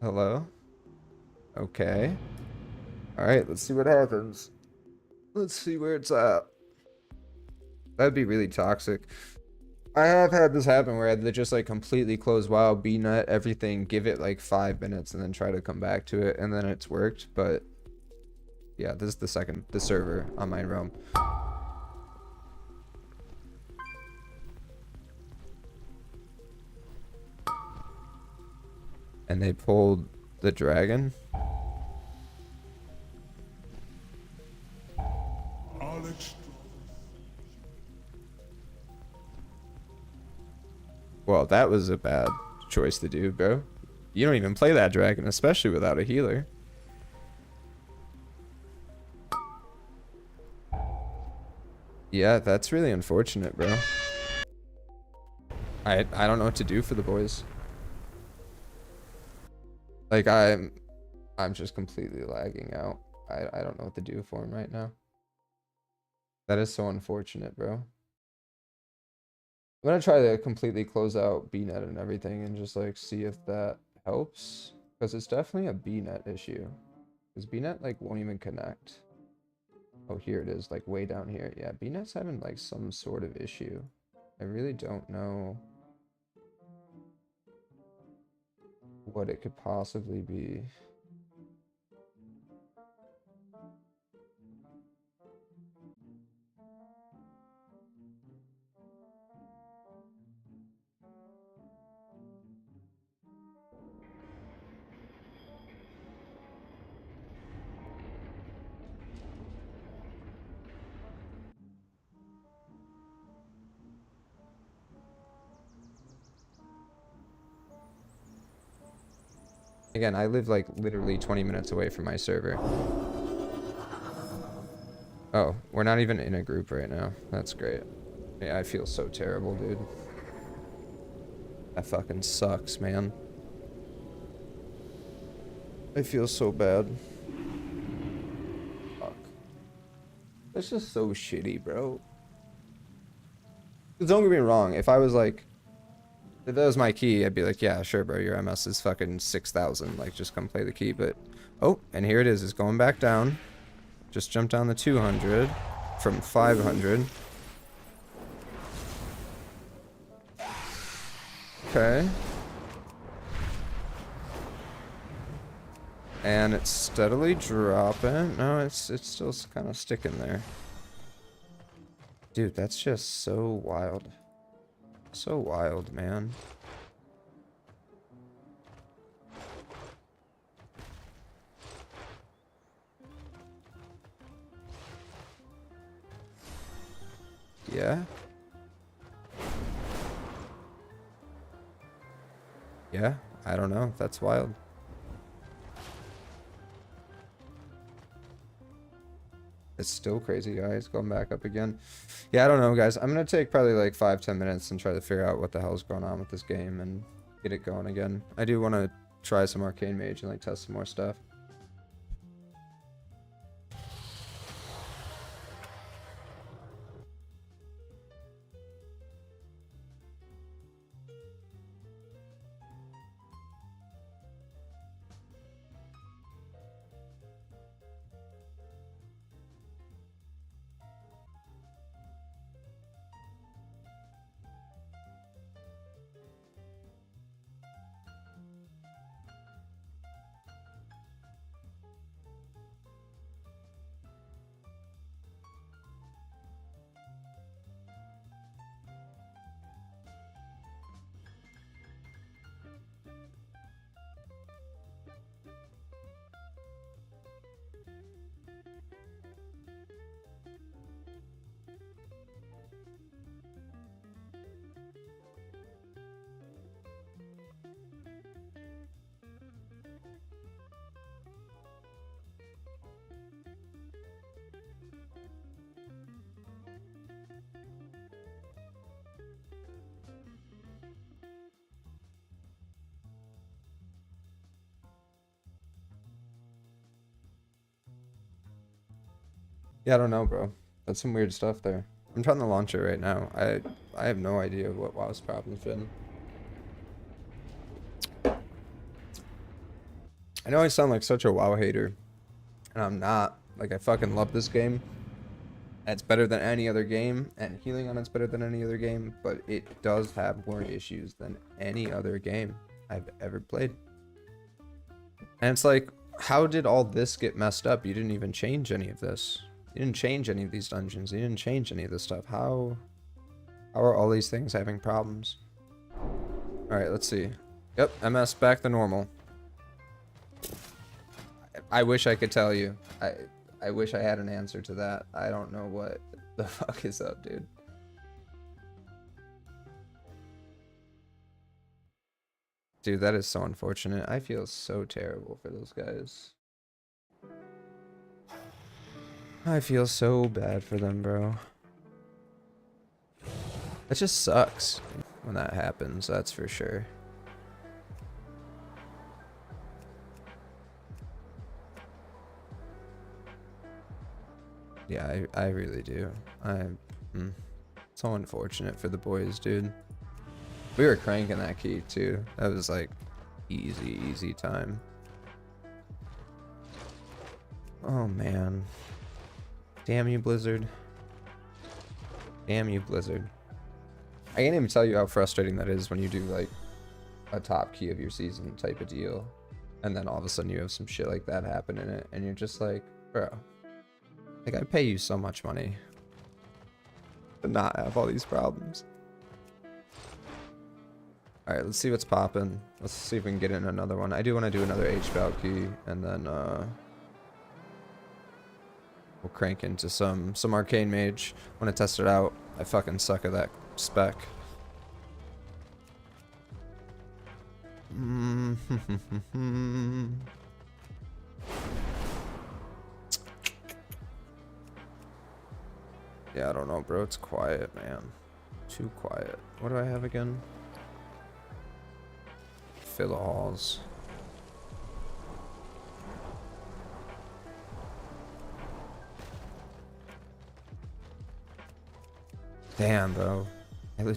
Hello? Okay. Alright, let's see what happens. Let's see where it's at. That'd be really toxic. I have had this happen where I had to just like completely close WoW, BNet, everything, give it like 5 minutes and then try to come back to it, and then it's worked. But yeah, this is the server on my realm. And they pulled the dragon. Well, that was a bad choice to do, bro. You don't even play that dragon, especially without a healer. Yeah, that's really unfortunate, bro. I don't know what to do for the boys. Like I'm just completely lagging out. I don't know what to do for him right now. That is so unfortunate, bro. I'm gonna try to completely close out BNet and everything and just like see if that helps. Because it's definitely a BNet issue. Because BNet like won't even connect. Oh, here it is, like way down here. Yeah, BNet's having like some sort of issue. I really don't know what it could possibly be. Again, I live like literally 20 minutes away from my server. Oh, we're not even in a group right now. That's great. Yeah, I feel so terrible, dude. That fucking sucks, man. I feel so bad. Fuck. That's just so shitty, bro. 'Cause don't get me wrong, if I was like, if that was my key, I'd be like, yeah, sure, bro, your MS is fucking 6,000. Like, just come play the key. But, oh, and here it is. It's going back down. Just jumped down the 200 from 500. Okay. And it's steadily dropping. No, it's still kind of sticking there. Dude, that's just so wild. So wild, man. Yeah. Yeah, I don't know. That's wild. It's still crazy, guys. Going back up again. Yeah, I don't know, guys. I'm going to take probably like 5-10 minutes and try to figure out what the hell's going on with this game and get it going again. I do want to try some Arcane Mage and like test some more stuff. Yeah, I don't know, bro. That's some weird stuff there. I'm trying to launch it right now. I have no idea what WoW's problem's been. I know I sound like such a WoW hater, and I'm not. Like, I fucking love this game. It's better than any other game, and healing on it's better than any other game, but it does have more issues than any other game I've ever played. And it's like, how did all this get messed up? You didn't even change any of this. You didn't change any of these dungeons. You didn't change any of this stuff. How are all these things having problems? Alright, let's see. Yep, MS back to normal. I wish I could tell you. I wish I had an answer to that. I don't know what the fuck is up, dude. Dude, that is so unfortunate. I feel so terrible for those guys. I feel so bad for them, bro. That just sucks when that happens, that's for sure. Yeah, I really do. So unfortunate for the boys, dude. We were cranking that key too. That was like easy time. Oh man. Damn you, Blizzard. Damn you, Blizzard. I can't even tell you how frustrating that is when you do like a top key of your season type of deal, and then all of a sudden you have some shit like that happen in it, and you're just like, bro, like I pay you so much money to not have all these problems. Alright, let's see what's popping. Let's see if we can get in another one. I do want to do another H-Val key, and then we'll crank into some Arcane Mage. Want to test it out. I fucking suck at that spec. Yeah, I don't know, bro. It's quiet, man. Too quiet. What do I have again? Fill the halls. Damn, bro. I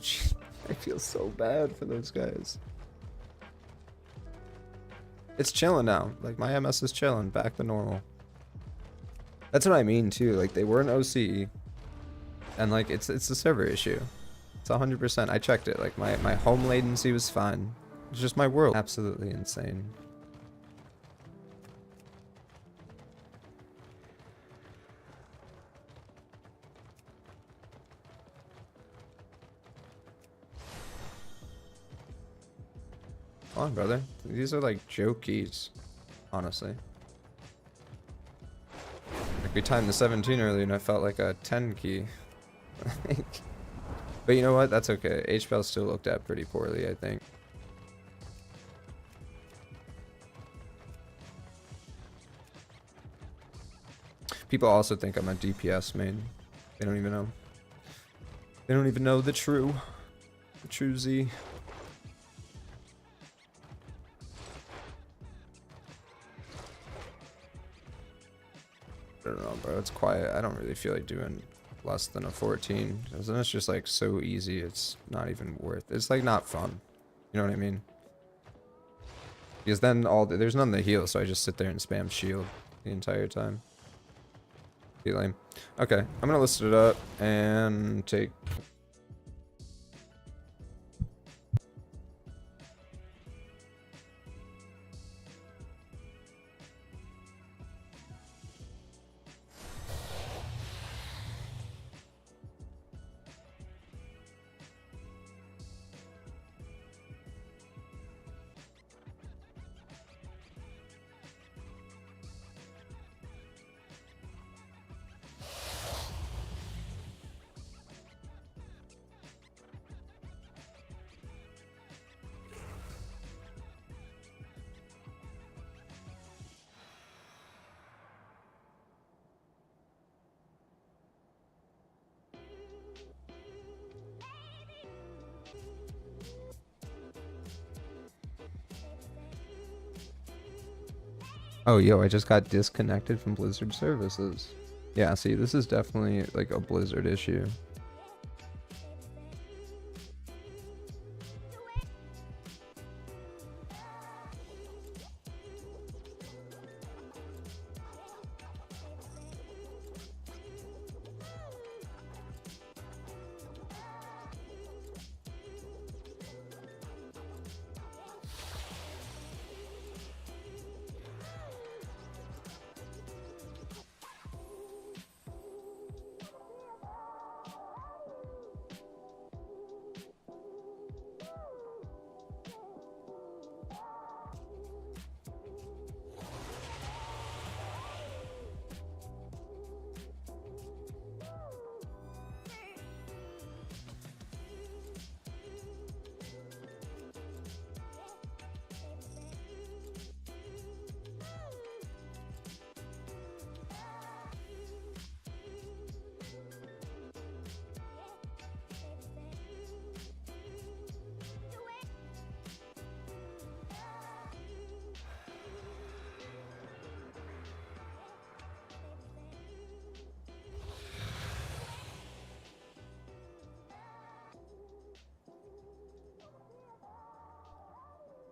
feel so bad for those guys. It's chilling now. Like, my MS is chilling. Back to normal. That's what I mean, too. Like, they were an OCE. And, like, it's a server issue. It's 100%. I checked it. Like, my home latency was fine. It's just my world. Absolutely insane. Come on, brother. These are like joke keys, honestly. Like we timed the 17 earlier and I felt like a 10 key. But you know what? That's okay. HPL still looked at pretty poorly, I think. People also think I'm a DPS main. They don't even know. They don't even know the true Z. I don't know, bro. It's quiet. I don't really feel like doing less than a 14. Because then it's just like so easy. It's not even worth. It's like not fun. You know what I mean? Because then there's none to heal, so I just sit there and spam shield the entire time. Be lame. Okay, I'm gonna list it up and take. Oh, yo, I just got disconnected from Blizzard services. Yeah, see, this is definitely like a Blizzard issue.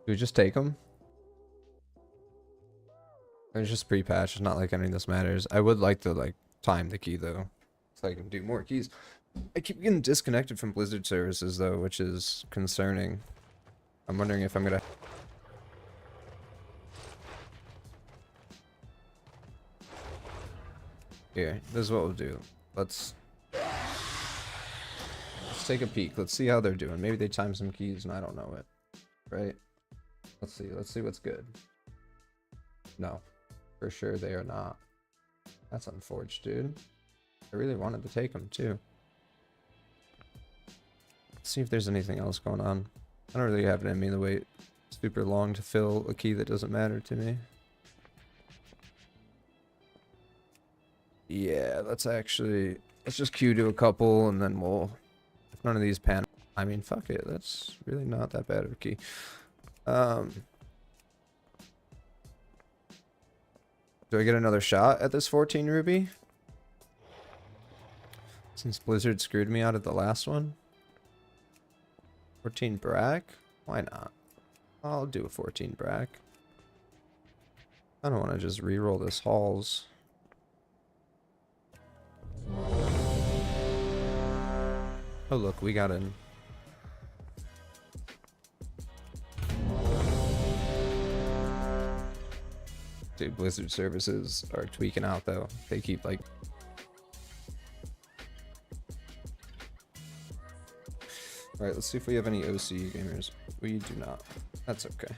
Do we just take them? It's just pre-patch. It's not like any of this matters. I would like to like time the key though, so I can do more keys. I keep getting disconnected from Blizzard services though, which is concerning. I'm wondering if I'm gonna. Here, this is what we'll do. Let's take a peek. Let's see how they're doing. Maybe they time some keys and I don't know it. Right? Let's see. Let's see what's good. No. For sure they are not. That's unfortunate, dude. I really wanted to take them too. Let's see if there's anything else going on. I don't really have it in me to wait super long to fill a key that doesn't matter to me. Yeah, let's just queue to a couple and then we'll, if none of these pan, I mean, fuck it, that's really not that bad of a key. Do I get another shot at this 14 ruby? Since Blizzard screwed me out of the last one. 14 brack? Why not? I'll do a 14 brack. I don't want to just re-roll this halls. Oh look, we got in. Dude, Blizzard services are tweaking out though. They keep like... Alright, let's see if we have any OC gamers. We do not. That's okay.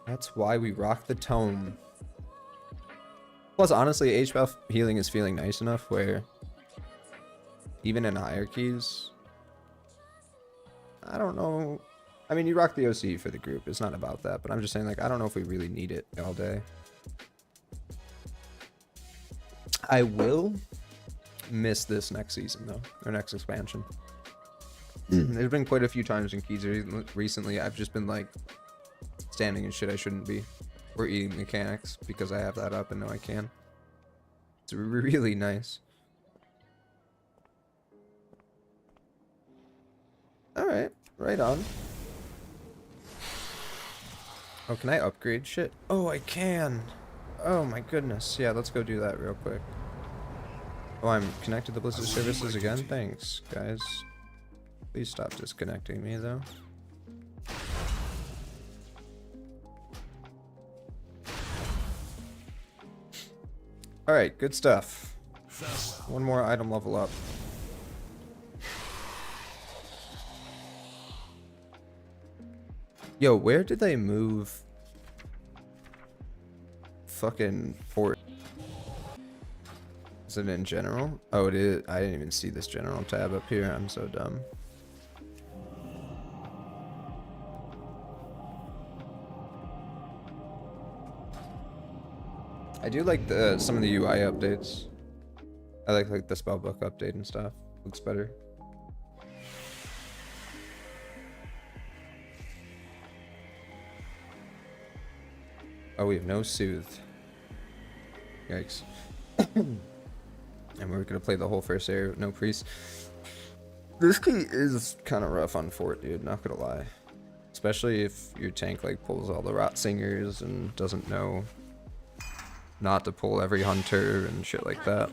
That's why we rock the tome. Plus, honestly, HBuff healing is feeling nice enough where even in higher keys, I don't know. I mean, you rock the OC for the group. It's not about that, but I'm just saying, like, I don't know if we really need it all day. I will miss this next season, though, or next expansion. There's been quite a few times in keys recently I've just been, like, standing in shit I shouldn't be, or eating mechanics because I have that up and know I can. It's really nice. Alright, right on. Oh, can I upgrade shit? Oh, I can. Oh my goodness. Yeah, let's go do that real quick. Oh, I'm connected to Blizzard services again? Thanks, guys. Please stop disconnecting me, though. Alright, good stuff. One more item level up. Yo, where did they move fucking fort? Is it in general? Oh, it is. I didn't even see this general tab up here. I'm so dumb. I do like some of the UI updates. I like the spellbook update and stuff. Looks better. Oh, we have no soothe. Yikes. And we're gonna play the whole first area with no priest. This key is kind of rough on fort, dude, not gonna lie. Especially if your tank like pulls all the rot singers and doesn't know not to pull every hunter and shit like that.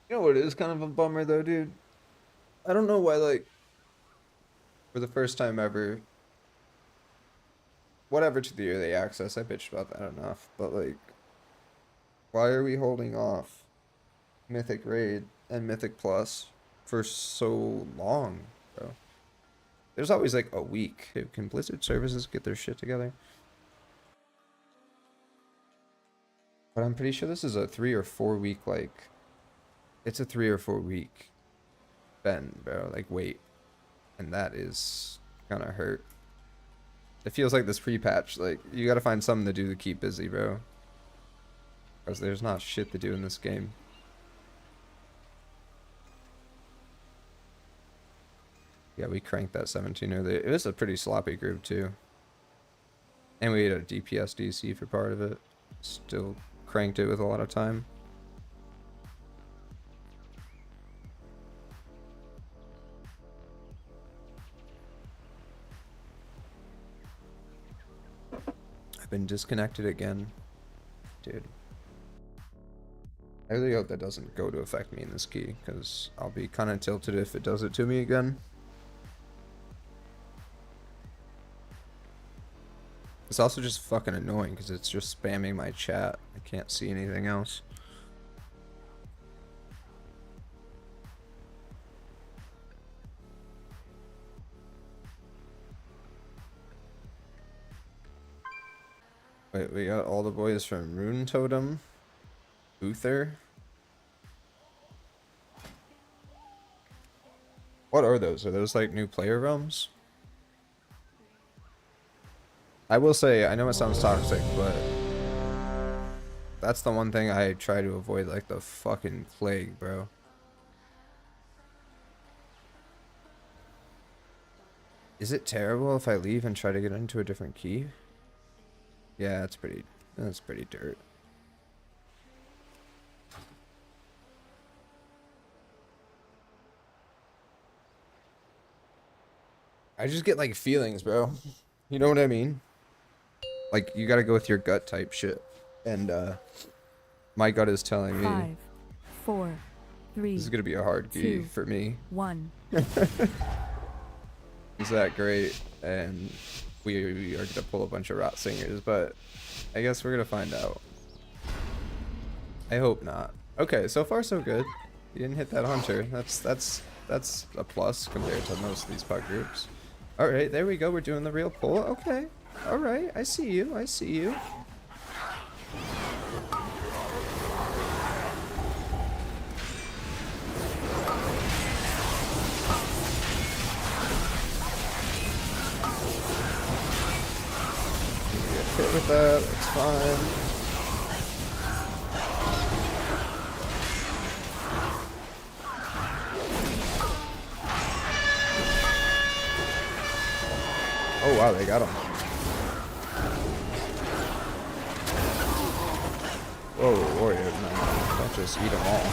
You know what is kind of a bummer though, dude? I don't know why, like, for the first time ever, whatever to the early access, I bitched about that enough, but like, why are we holding off Mythic Raid and Mythic Plus for so long, bro? There's always like a week. Dude, can Blizzard services get their shit together? But I'm pretty sure this is a 3 or 4 week, like, it's a 3 or 4 week bend, bro. Like, wait. And that is gonna hurt. It feels like this pre-patch, like, you gotta find something to do to keep busy, bro. Because there's not shit to do in this game. Yeah, we cranked that 17 earlier. It was a pretty sloppy group, too. And we had a DPS DC for part of it. Still cranked it with a lot of time. I've been disconnected again. Dude. I really hope that doesn't go to affect me in this key, because I'll be kind of tilted if it does it to me again. It's also just fucking annoying because it's just spamming my chat. I can't see anything else. Wait, we got all the boys from Rune Totem. Uther. What are those? Are those like new player realms? I will say, I know it sounds toxic, but that's the one thing I try to avoid like the fucking plague, bro. Is it terrible if I leave and try to get into a different key? Yeah, that's pretty dirt. I just get like feelings, bro. You know what I mean? Like you gotta go with your gut type shit. And my gut is telling me 5, 4, 3. This is gonna be a hard key for me. 1. Is that great? And we are gonna pull a bunch of rot singers, but I guess we're gonna find out. I hope not. Okay, so far so good. You didn't hit that hunter. That's a plus compared to most of these puck groups. All right, there we go. We're doing the real pull. Okay. All right. I see you. I see you. Get hit with that. That's fine. Oh wow, they got him. Whoa, warrior, no, don't just eat them all.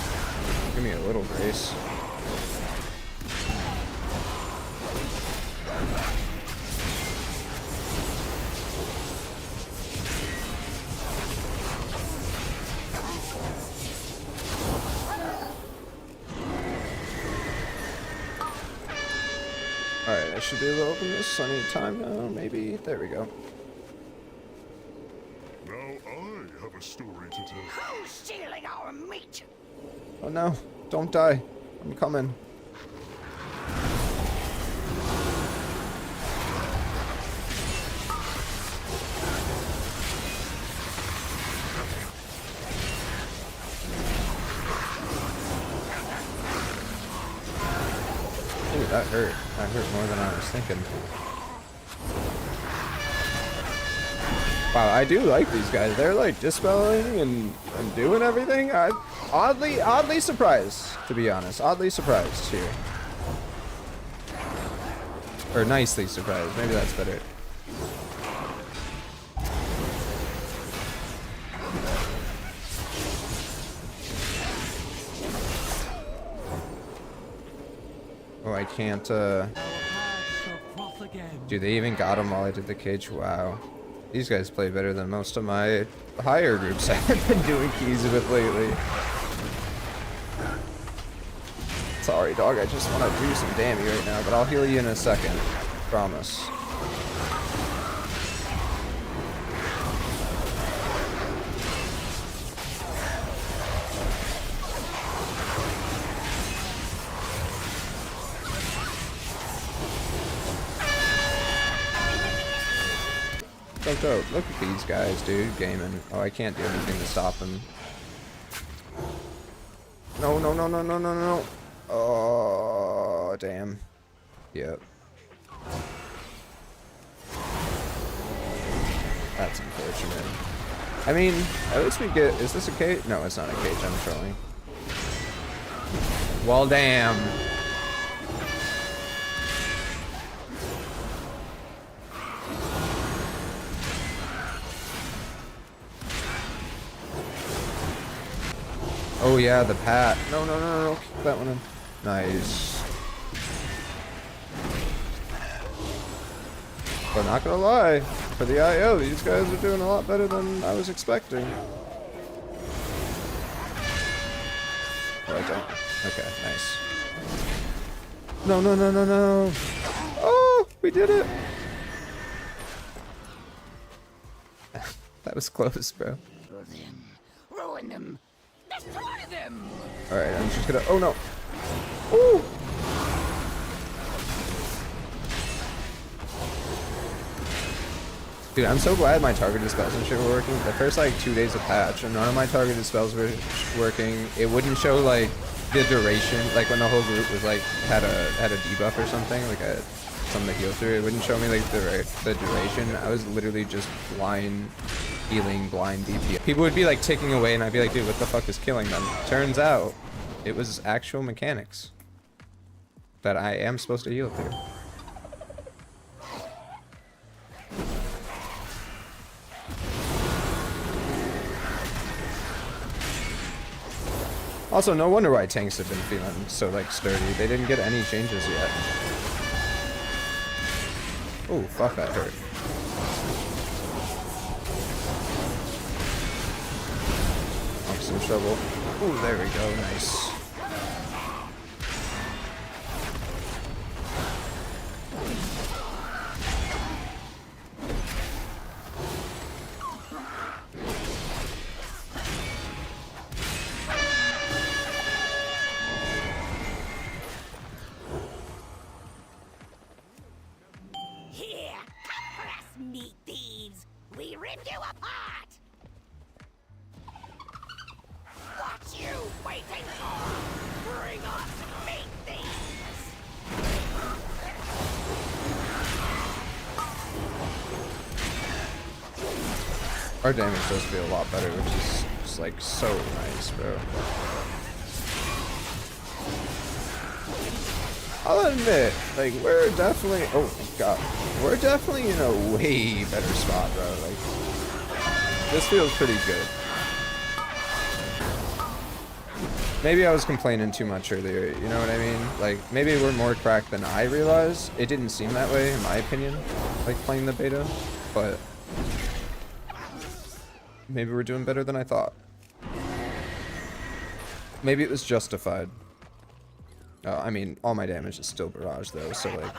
Give me a little grace. Alright, I should be able to open this any time now, maybe. There we go. Now I have a story to tell. Who's stealing our meat? Oh no, don't die. I'm coming. Ooh, that hurt. That hurt more than I was thinking. Wow, I do like these guys. They're like dispelling and doing everything. I'm oddly surprised, to be honest. Oddly surprised here. Or nicely surprised. Maybe that's better. Oh, I can't, Dude, they even got him while I did the cage. Wow. These guys play better than most of my higher groups I've been doing keys with lately. Sorry, dog. I just want to do some damage right now, but I'll heal you in a second. Promise. So dope. Look at these guys, dude, gaming. Oh, I can't do anything to stop them. No, no, no, no, no, no, no. Oh, damn. Yep. That's unfortunate. I mean, at least we get... Is this a cage? No, it's not a cage. I'm trolling. Well, damn. Oh yeah, the pat. No, no, no, no, keep that one in. Nice. But not gonna lie, for the IO, these guys are doing a lot better than I was expecting. Oh, I don't. Okay, nice. No, no, no, no, no. Oh, we did it. That was close, bro. Kill them. Ruin them. Destroy them. Alright, I'm just gonna. Oh no. Ooh. Dude, I'm so glad my targeted spells and shit were working. The first like 2 days of patch, and none of my targeted spells were working. It wouldn't show like the duration, like when the whole group was like had a debuff or something, like something to heal through. It wouldn't show me like the duration. I was literally just blind healing, blind DP. People would be like ticking away, and I'd be like, dude, what the fuck is killing them? Turns out, it was actual mechanics that I am supposed to heal through. Also, no wonder why tanks have been feeling so like sturdy. They didn't get any changes yet. Oh, fuck, that hurt. I'm some trouble. Oh, there we go, nice. Here, come for us, meat thieves. We rip you apart. What you waiting for? Bring us meat thieves. Our damage does feel a lot better, which is just like so nice, bro. I'll admit, like, we're definitely, oh my god, we're definitely in a way better spot, bro. Like, this feels pretty good. Maybe I was complaining too much earlier, you know what I mean? Like, maybe we're more cracked than I realized. It didn't seem that way, in my opinion, like playing the beta, but maybe we're doing better than I thought. Maybe it was justified. I mean, all my damage is still barrage though, so like...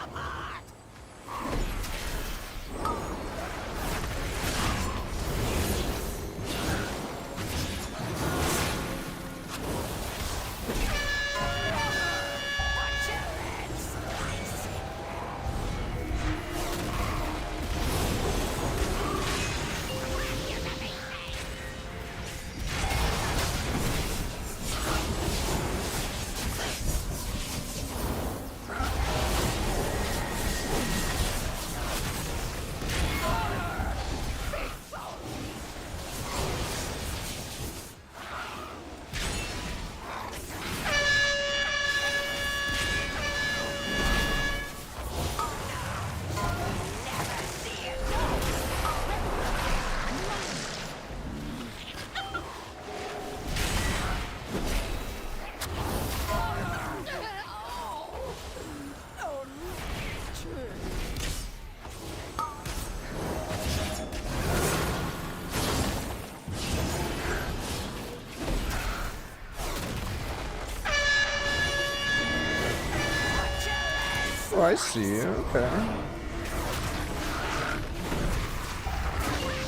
Oh, I see. Okay.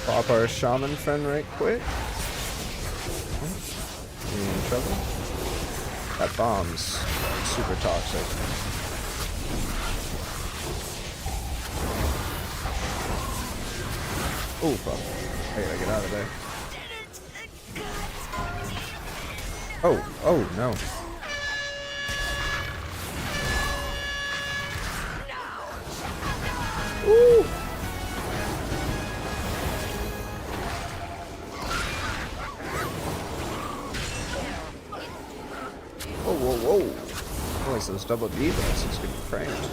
Pop our shaman friend right quick. You in trouble? That bomb's super toxic. Oh, fuck. I gotta get out of there. Oh, no. Ooh. Whoa, whoa, whoa. Boy, so those double debuffs is getting cranked.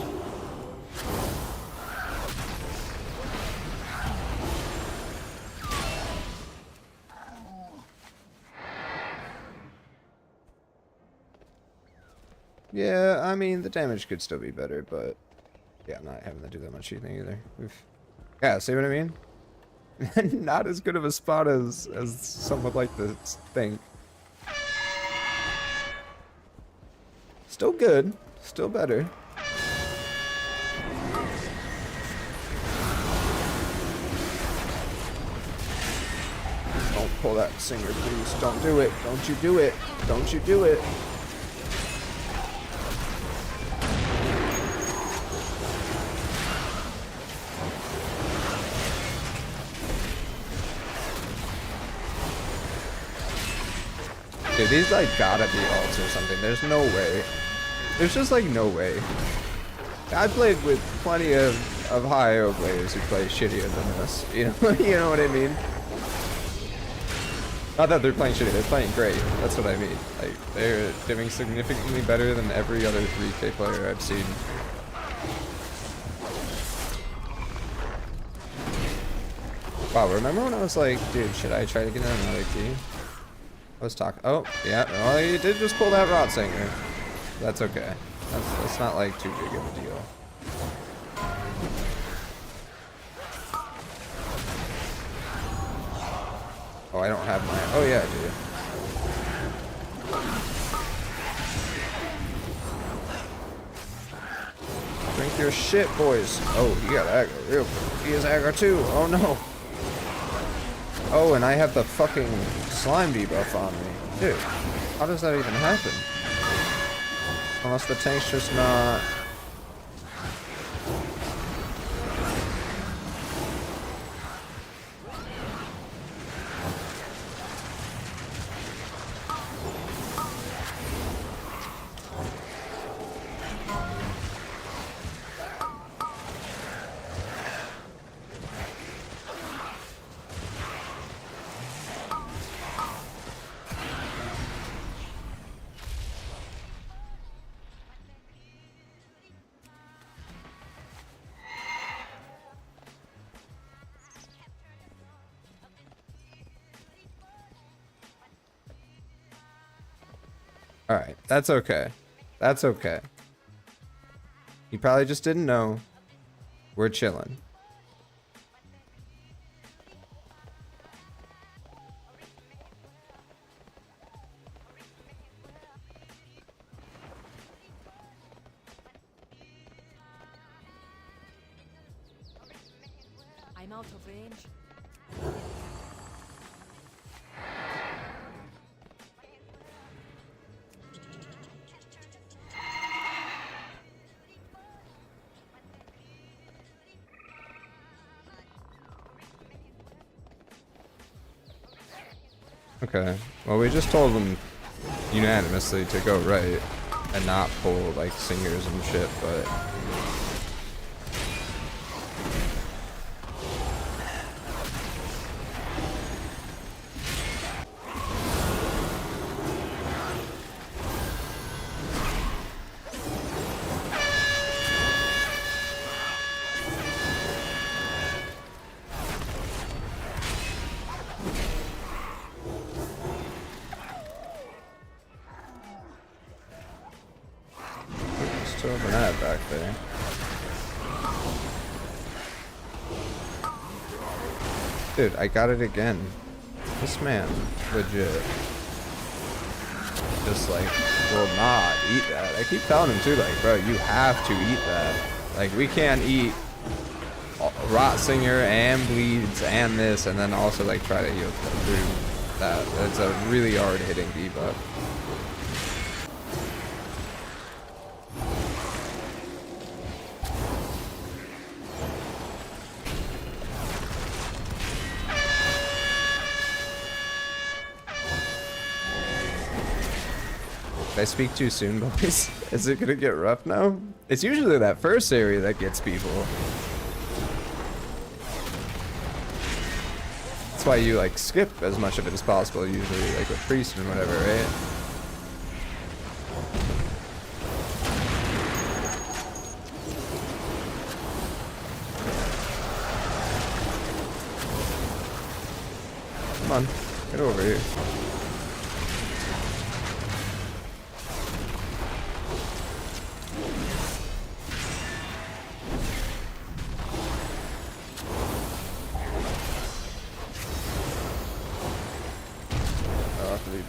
Yeah, I mean, the damage could still be better, but yeah, I'm not having to do that much healing either. Oof. Yeah, see what I mean? Not as good of a spot as some would like to think. Still good. Still better. Don't pull that singer, please. Don't do it. Don't you do it. Don't you do it. Dude, these like gotta be alts or something. There's no way. There's just like no way. I played with plenty of high IO players who play shittier than this. You know, you know what I mean? Not that they're playing shitty, they're playing great. That's what I mean. Like, they're doing significantly better than every other 3K player I've seen. Wow, remember when I was like, dude, should I try to get another key? I was talking. Oh, yeah. Well, you did just pull that rot singer. That's okay. That's not like too big of a deal. Oh, I don't have my. Oh yeah, I do. Drink your shit, boys. Oh, he got aggro real quick. He is aggro too. Oh no. Oh, and I have the fucking slime debuff on me. Dude, how does that even happen? Unless the tank's just not... Alright, that's okay. That's okay. You probably just didn't know. We're chilling. I'm out of range. Okay. Well, we just told them unanimously to go right and not pull like singers and shit, but still have an ad back there. Dude, I got it again. This man, legit, just like will not eat that. I keep telling him too, like, bro, you have to eat that. Like, we can't eat Rot Singer and Bleeds and this, and then also like try to heal through that. It's a really hard hitting debuff. Did I speak too soon, boys? Is it gonna get rough now? It's usually that first area that gets people. That's why you like skip as much of it as possible usually, like with Priest and whatever, right? Come on, get over here.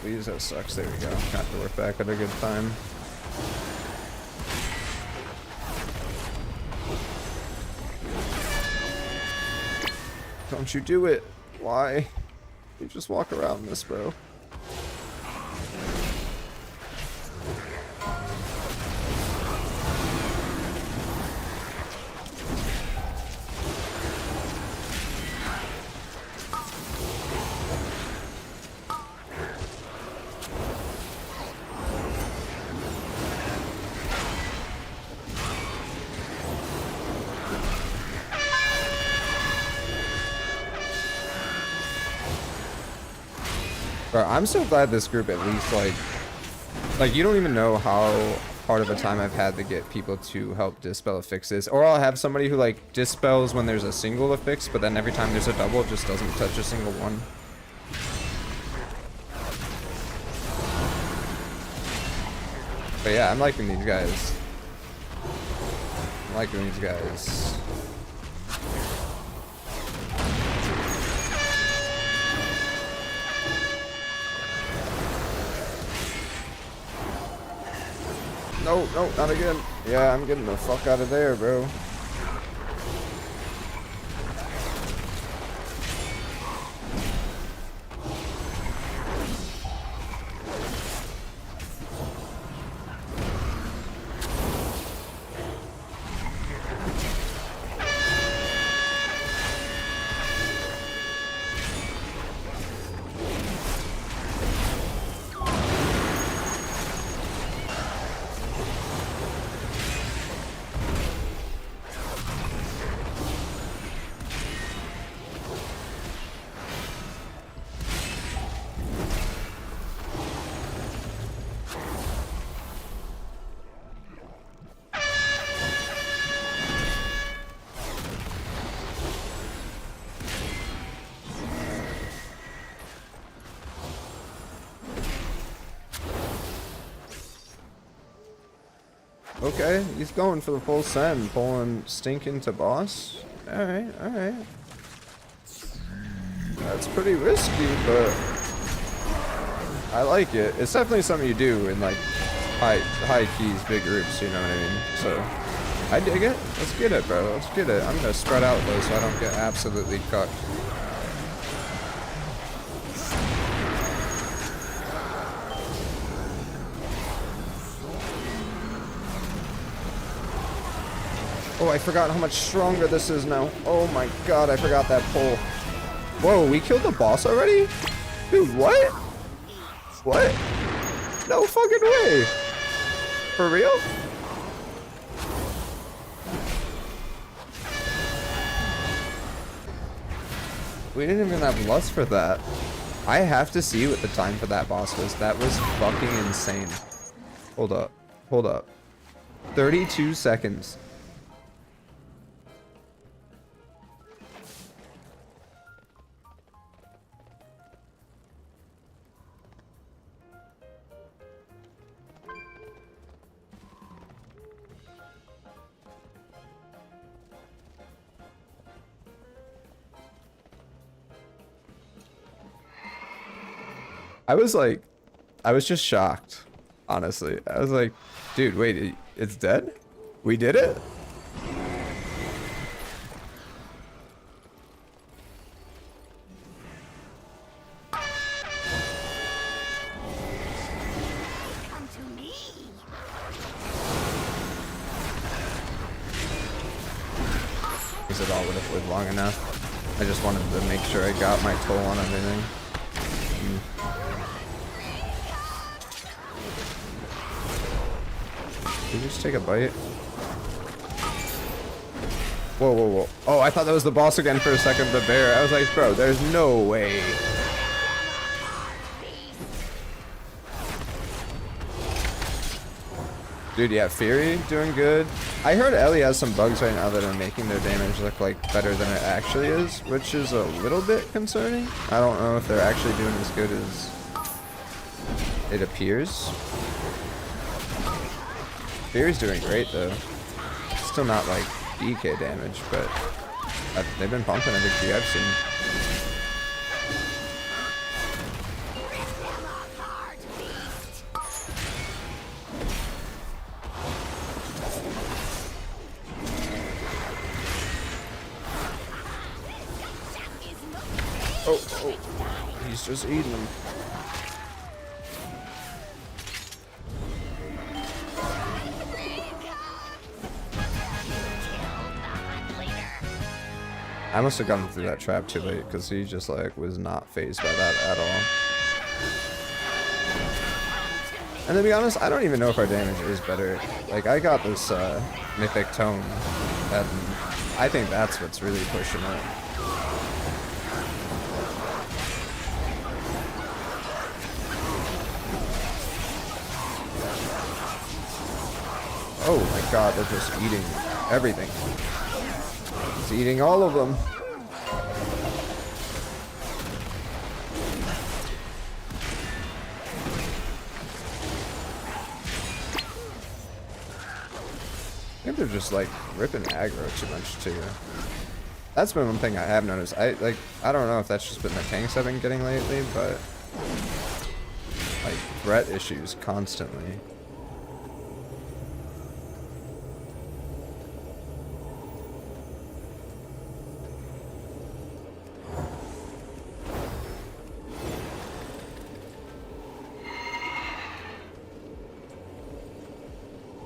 please. That sucks. There we go. Got to work back at a good time. Don't you do it. Why? You just walk around this, bro. Bro, I'm so glad this group at least, like you don't even know how hard of a time I've had to get people to help dispel affixes. Or I'll have somebody who, like, dispels when there's a single affix, but then every time there's a double, it just doesn't touch a single one. But yeah, I'm liking these guys. I'm liking these guys. No, no, not again. Yeah, I'm getting the fuck out of there, bro. Okay, he's going for the full send, pulling Stinkin' to boss. Alright, alright. That's pretty risky, but I like it. It's definitely something you do in, like, high keys, big groups, you know what I mean? So, I dig it. Let's get it, bro. Let's get it. I'm gonna spread out, though, so I don't get absolutely cucked. Oh, I forgot how much stronger this is now. Oh my god, I forgot that pull. Whoa, we killed the boss already? Dude, what? What? No fucking way. For real? We didn't even have lust for that. I have to see what the time for that boss was. That was fucking insane. Hold up. Hold up. 32 seconds. I was just shocked, honestly. I was like, dude, wait, it's dead? We did it? Come to me. Is it all would have lived long enough? I just wanted to make sure I got my toll on everything. Did you just take a bite? Whoa, whoa, whoa. Oh, I thought that was the boss again for a second, the bear. I was like, bro, there's no way. Dude, yeah, Fury doing good. I heard Ellie has some bugs right now that are making their damage look like better than it actually is, which is a little bit concerning. I don't know if they're actually doing as good as it appears. Fury's doing great though. Still not like DK damage, but they've been pumping every G I've seen. he's just eating them. I must have gotten through that trap too late because he just like was not phased by that at all. And to be honest, I don't even know if our damage is better. Like I got this mythic tome, and I think that's what's really pushing it. Oh my god, they're just eating everything. He's eating all of them. I think they're just like ripping aggro too much too. That's been one thing I have noticed. I don't know if that's just been the tanks I've been getting lately, but like threat issues constantly.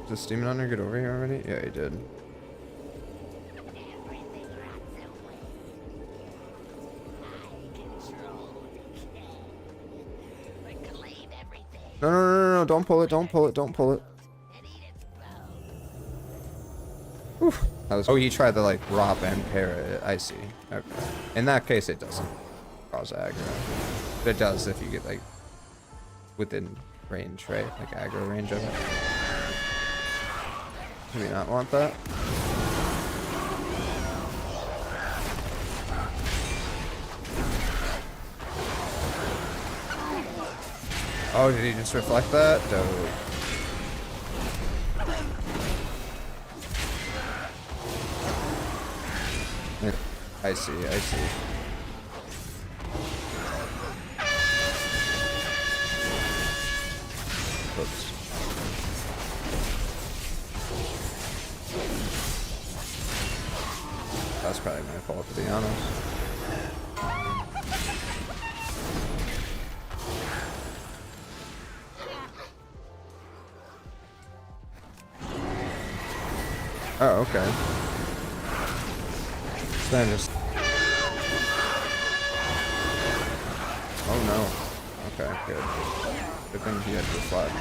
Did Steaming Hunter get over here already? Yeah, he did. No, don't pull it, don't pull it, don't pull it. Whew. That was, oh, he tried to like drop and parry it. I see. Okay. In that case, it doesn't cause aggro. But it does if you get like within range, right? Like aggro range of it. Do we not want that? Oh, did he just reflect that? Dope. I see, I see. Oops. That's probably my fault, to be honest. Oh, okay. So then just... Oh no. Okay, good. Good thing he had to reflect.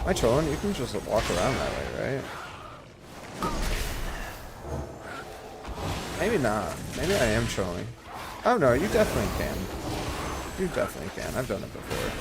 Am I trolling? You can just walk around that way, right? Maybe not. Maybe I am trolling. Oh no, you definitely can. You definitely can. I've done it before.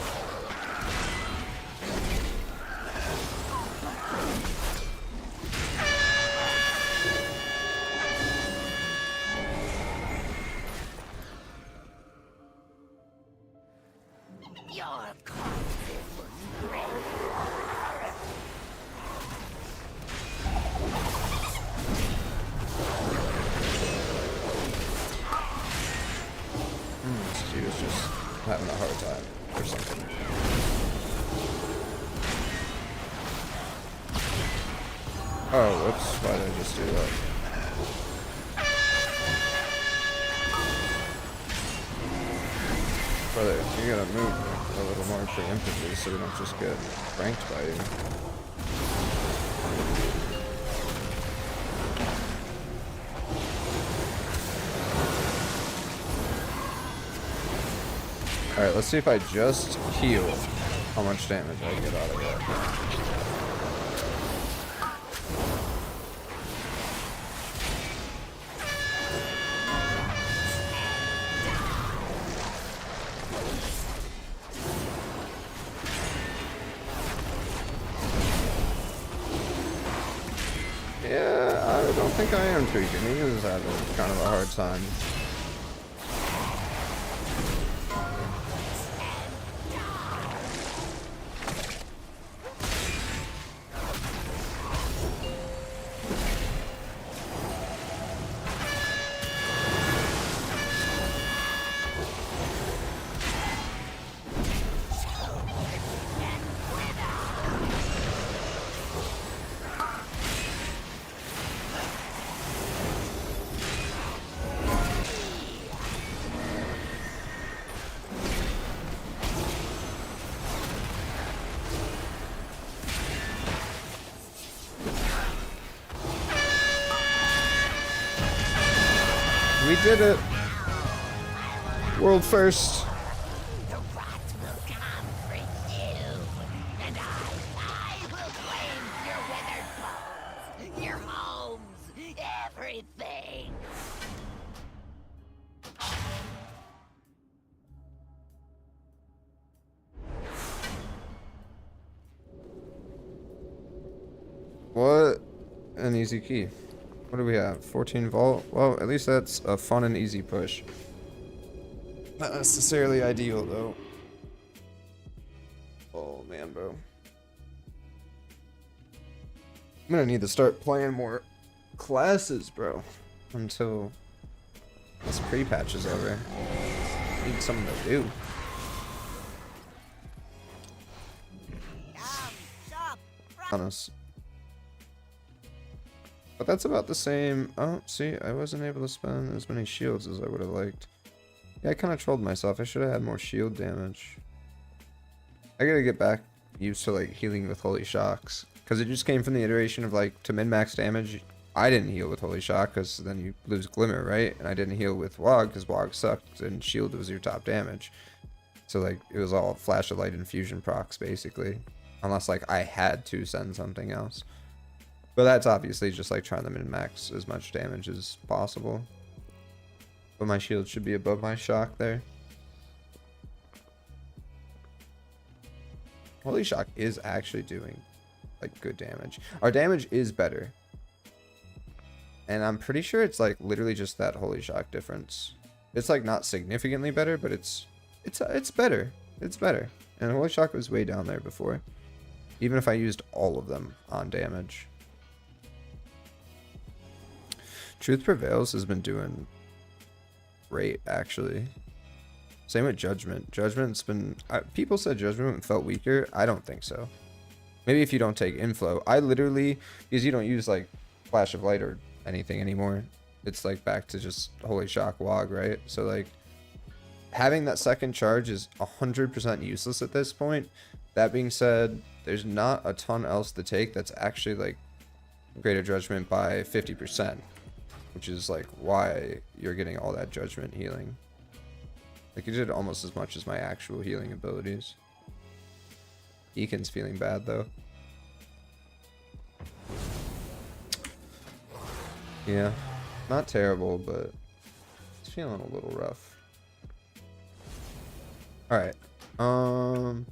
He was just having a hard time or something. Oh, whoops. Why did I just do that? Brother, you gotta move a little more preemptively so we don't just get pranked by you. Alright, let's see if I just heal how much damage I get out of that. Yeah, I don't think I am tweaking. He is having kind of a hard time. We did it. World first. The rots will come for you. And I will claim your withered bones, your homes, everything. What an easy key. What do we have? 14 vault? Well, at least that's a fun and easy push. Not necessarily ideal, though. Oh, man, bro. I'm gonna need to start playing more classes, bro. Until this pre-patch is over. Need something to do. Honest. But that's about the same. Oh, see, I wasn't able to spend as many shields as I would have liked. Yeah, I kind of trolled myself. I should have had more shield damage. I gotta get back used to like healing with holy shocks, because it just came from the iteration of like to min-max damage. I didn't heal with holy shock because then you lose glimmer, right? And I didn't heal with wog because wog sucked and shield was your top damage. So like it was all flash of light infusion procs basically, unless like I had to send something else. But that's obviously just like trying to min-max as much damage as possible. But my shield should be above my shock there. Holy shock is actually doing like good damage. Our damage is better. And I'm pretty sure it's like literally just that holy shock difference. It's like not significantly better, but it's better. It's better. And holy shock was way down there before. Even if I used all of them on damage. Truth Prevails has been doing great, actually. Same with Judgment. Judgment's been... people said Judgment felt weaker. I don't think so. Maybe if you don't take Inflow. I literally... Because you don't use, like, Flash of Light or anything anymore. It's, like, back to just Holy Shock Wog, right? So, like, having that second charge is 100% useless at this point. That being said, there's not a ton else to take that's actually, like, Greater Judgment by 50%. Which is like why you're getting all that judgment healing. Like you did almost as much as my actual healing abilities. Eakin's feeling bad though. Yeah, not terrible, but it's feeling a little rough. Alright. I'm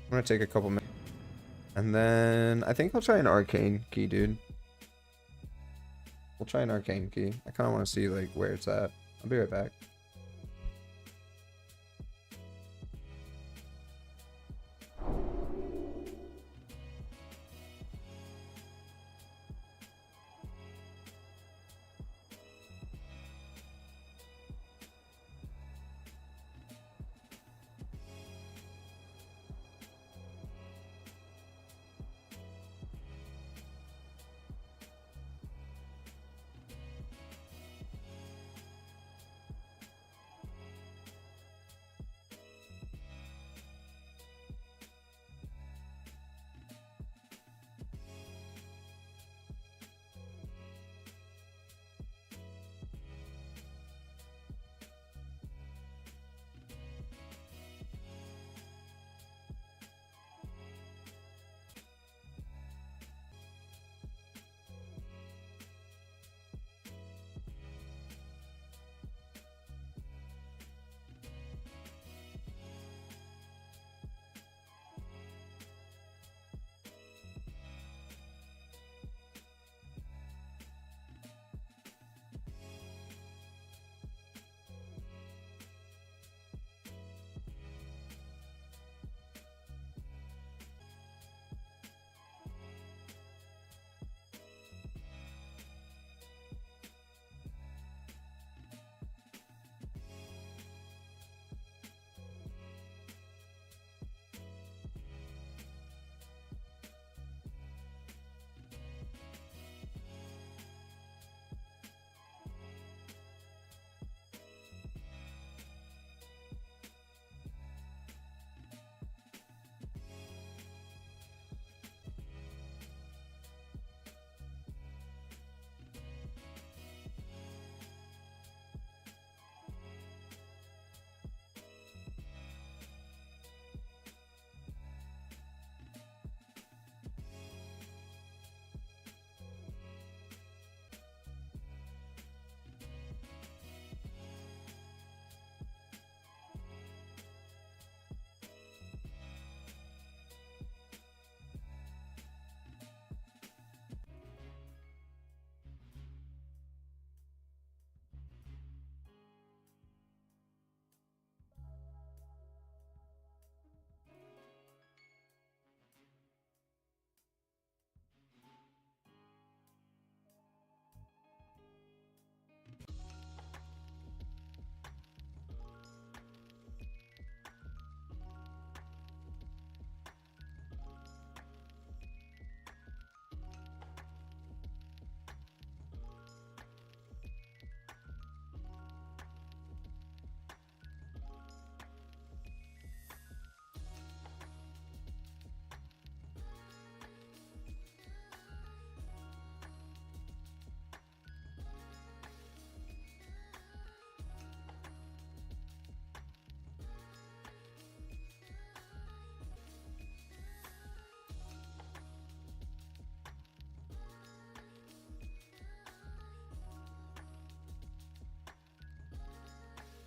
gonna take a couple minutes. And then I think I'll try an arcane key, dude. We'll try an arcane key. I kind of want to see like where it's at. I'll be right back.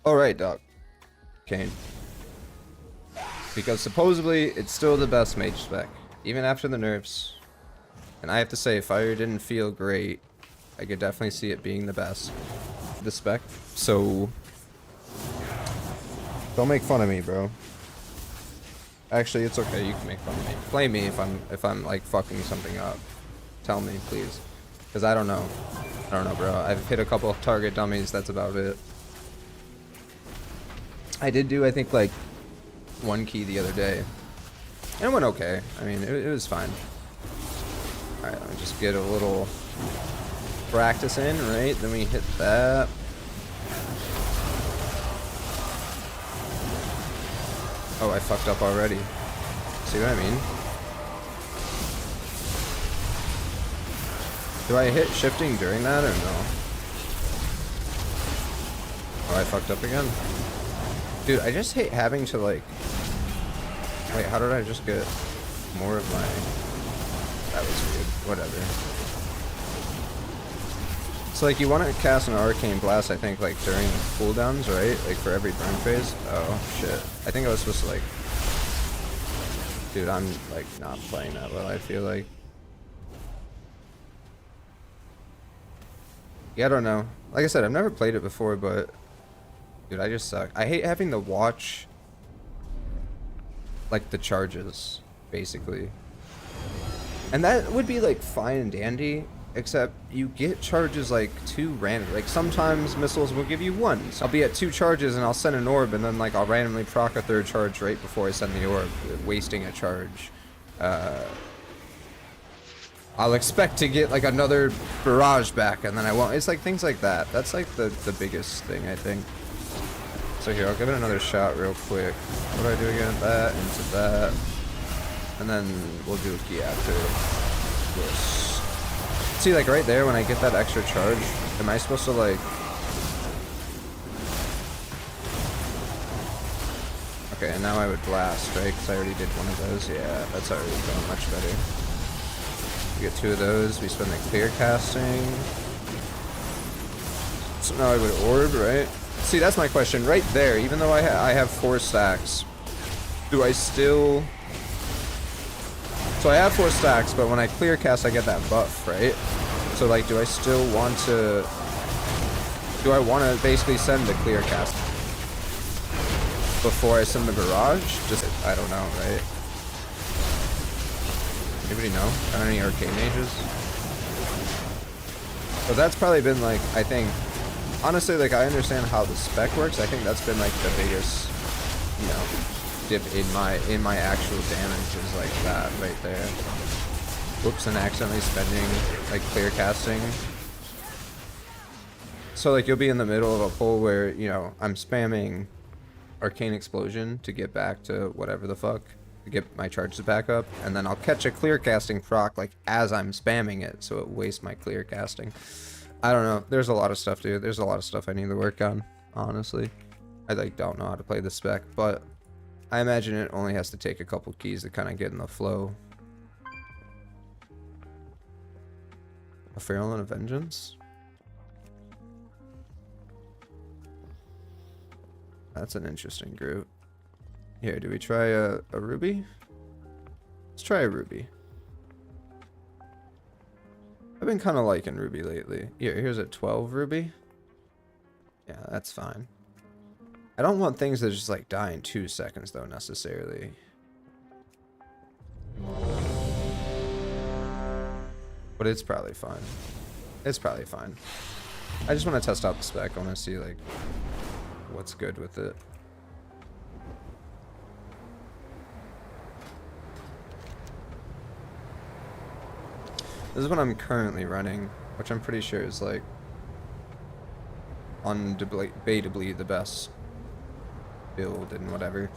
Alright, Doc. Kane. Because supposedly it's still the best mage spec, even after the nerfs. And I have to say, fire didn't feel great. I could definitely see it being the best. The spec. So don't make fun of me, bro. Actually, it's okay. You can make fun of me. Blame me if I'm like fucking something up. Tell me, please, because I don't know. I don't know, bro. I've hit a couple of target dummies. That's about it. I did do, I think, like 1 key the other day, and it went okay. I mean, it was fine. All right, let me just get a little practice in, right? Then we hit that. Oh, I fucked up already. See what I mean? Do I hit shifting during that or no? Oh, I fucked up again. Dude, I just hate having to like... Wait, how did I just get more of my... That was weird. Whatever. So like you want to cast an arcane blast, I think, like during cooldowns, right? Like for every burn phase. Oh shit. I think I was supposed to like... Dude, I'm like not playing that well, I feel like. Yeah, I don't know. Like I said, I've never played it before, but dude, I just suck. I hate having to watch like the charges, basically. And that would be like fine and dandy, except you get charges like too random. Like sometimes missiles will give you 1. So I'll be at 2 charges and I'll send an orb, and then like I'll randomly proc a 3rd charge right before I send the orb, wasting a charge. I'll expect to get like another barrage back, and then I won't. It's like things like that. That's like the biggest thing, I think. So here, I'll give it another shot real quick. What do I do again? That into that, and then we'll do a key after this. See, like right there, when I get that extra charge, am I supposed to like... Okay, and now I would blast, right? Because I already did one of those. Yeah, that's already going much better. We get 2 of those. We spend the clear casting. So now I would orb, right? See, that's my question right there. Even though I have 4 stacks, do I still... So I have 4 stacks, but when I clear cast, I get that buff, right? So like, do I still want to... Do I want to basically send the clear cast before I send the barrage? Just, I don't know, right? Anybody know? Got any arcane mages? But that's probably been like, I think, honestly, like I understand how the spec works. I think that's been like the biggest, you know, dip in my actual damage is like that right there. Whoops, and accidentally spending like clear casting. So like you'll be in the middle of a pull where, you know, I'm spamming arcane explosion to get back to whatever the fuck, to get my charges back up, and then I'll catch a clear casting proc like as I'm spamming it, so it wastes my clear casting. I don't know. There's a lot of stuff, dude. There's a lot of stuff I need to work on, honestly. I like don't know how to play the spec, but I imagine it only has to take a couple keys to kind of get in the flow. A Feral and a Vengeance? That's an interesting group. Here, do we try a Ruby? Let's try a Ruby. I've been kind of liking Ruby lately. Here's a 12 Ruby. Yeah, that's fine. I don't want things that just like die in 2 seconds though, necessarily. But it's probably fine. It's probably fine. I just want to test out the spec. I want to see like what's good with it. This is what I'm currently running, which I'm pretty sure is like undebatably the best build and whatever.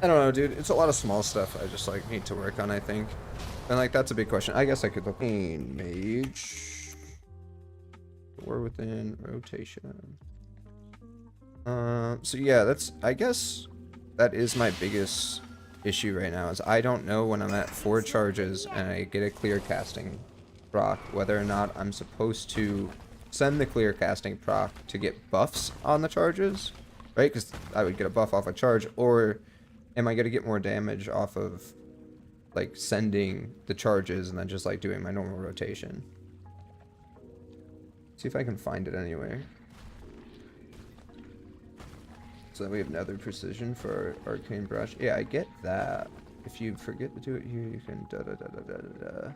I don't know, dude. It's a lot of small stuff I just like need to work on, I think. And like that's a big question. I guess I could look in mage. War within rotation. So yeah, that's, I guess that is my biggest issue right now, is I don't know when I'm at 4 charges and I get a clear casting proc whether or not I'm supposed to send the clear casting proc to get buffs on the charges, right? Because I would get a buff off a charge, or am I going to get more damage off of like sending the charges and then just like doing my normal rotation? See if I can find it anywhere. So then we have nether precision for our arcane brush. Yeah, I get that. If you forget to do it here, you can da da da da da da da.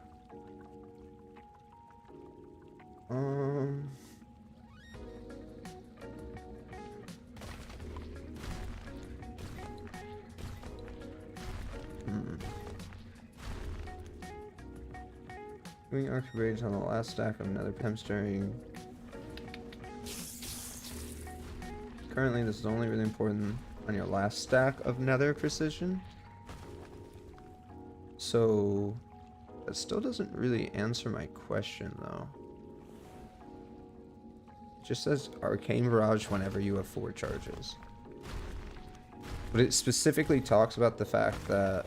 Doing arc rage on the last stack of nether hamstring. Currently, this is only really important on your last stack of nether precision. So that still doesn't really answer my question, though. It just says arcane barrage whenever you have 4 charges. But it specifically talks about the fact that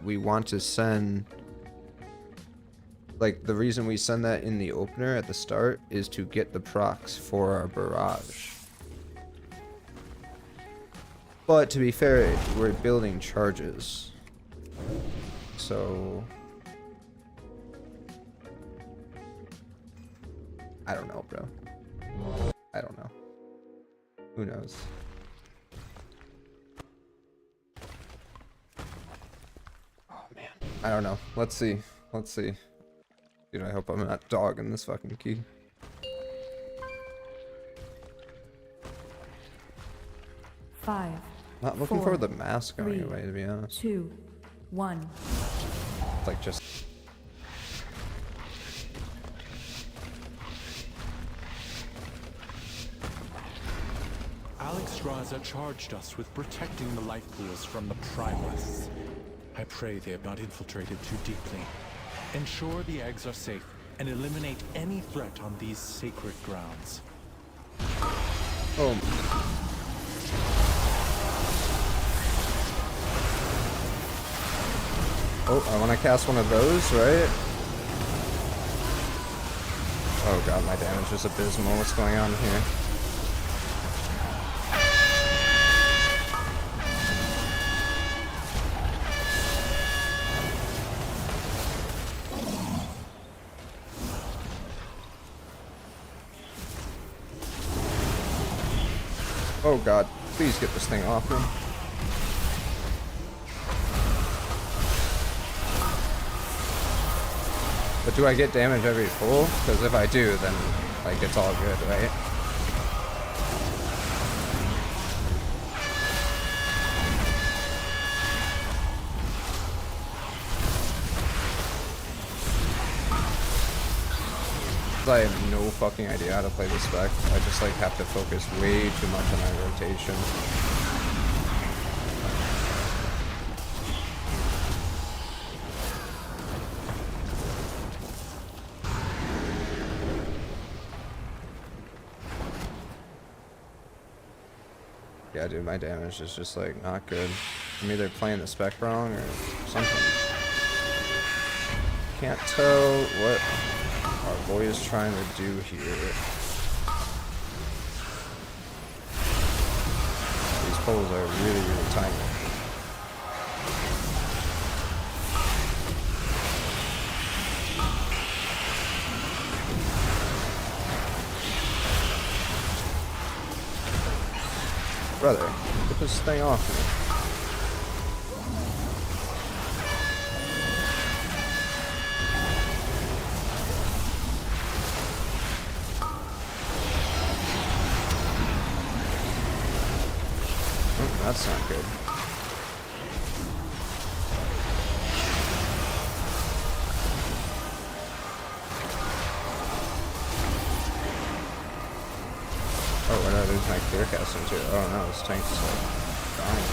we want to send, like, the reason we send that in the opener at the start is to get the procs for our barrage. But to be fair, we're building charges, so I don't know, bro. I don't know. Who knows? Oh man, I don't know. Let's see. Let's see. Dude, I hope I'm not dogging this fucking key. Five. Not looking Four, for the mask going 3, away, to be honest. 2, 1. It's like just. Alexstrasza charged us with protecting the life pools from the primalists. I pray they have not infiltrated too deeply. Ensure the eggs are safe and eliminate any threat on these sacred grounds. Oh. Oh, I want to cast one of those, right? Oh god, my damage is abysmal. What's going on here? Oh god, please get this thing off me. But do I get damage every pull? Because if I do, then like it's all good, right? I have no fucking idea how to play this spec. I just like have to focus way too much on my rotation. Yeah, dude, my damage is just like not good. I'm either playing the spec wrong or something. Can't tell what our boy is trying to do here. These poles are really, really tiny. Brother, get this thing off me. That's not good. Oh, where did I lose my clear casting too? Oh no, this tank's like dying.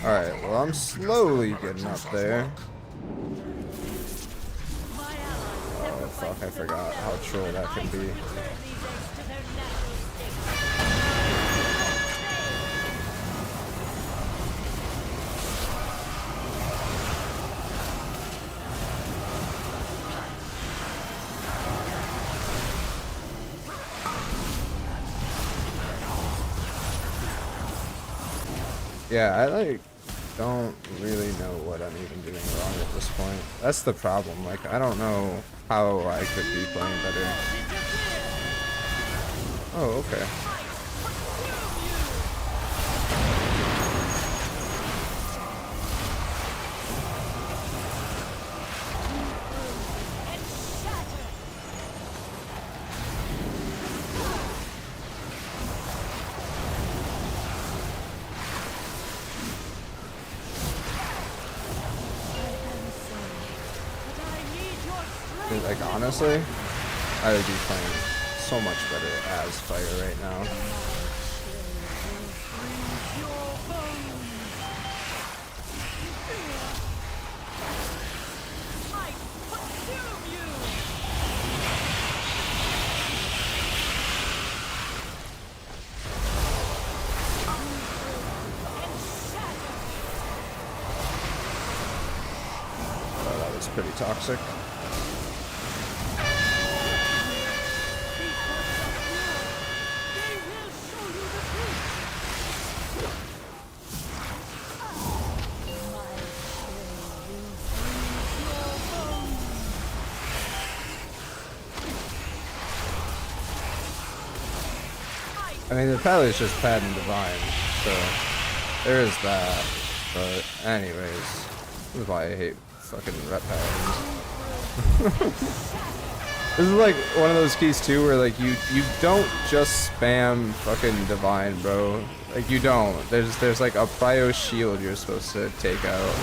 Alright, well, I'm slowly getting up there. Oh, fuck, I forgot how troll that can be. Yeah, I like don't really know what I'm even doing wrong at this point. That's the problem. Like, I don't know how I could be playing better. Oh, okay. Dude, like, honestly, I would be playing so much better as Fire right now. Oh, that was pretty toxic. I mean, the Pally is just Pad and Divine, so there is that. But anyways, this is why I hate fucking rep paladins. This is like one of those keys too, where like you don't just spam fucking Divine, bro. Like you don't. There's like a prio shield you're supposed to take out.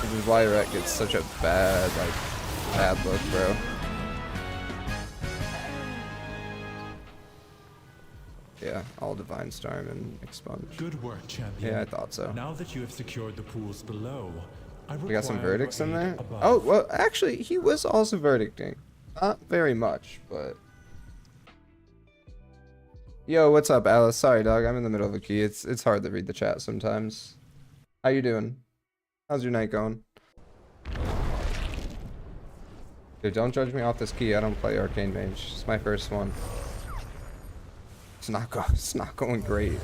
Which is why Ret gets such a bad look, bro. Yeah, all Divine Storm and Expunge. Good work, champion. Yeah, I thought so. Now that you have secured the pools below, We got some verdicts in there? Above. Oh, well, actually, he was also verdicting. Not very much, but... Yo, what's up, Alice? Sorry, dog, I'm in the middle of a key. It's hard to read the chat sometimes. How you doing? How's your night going? Dude, don't judge me off this key. I don't play Arcane Mage. It's my first one. It's not going great.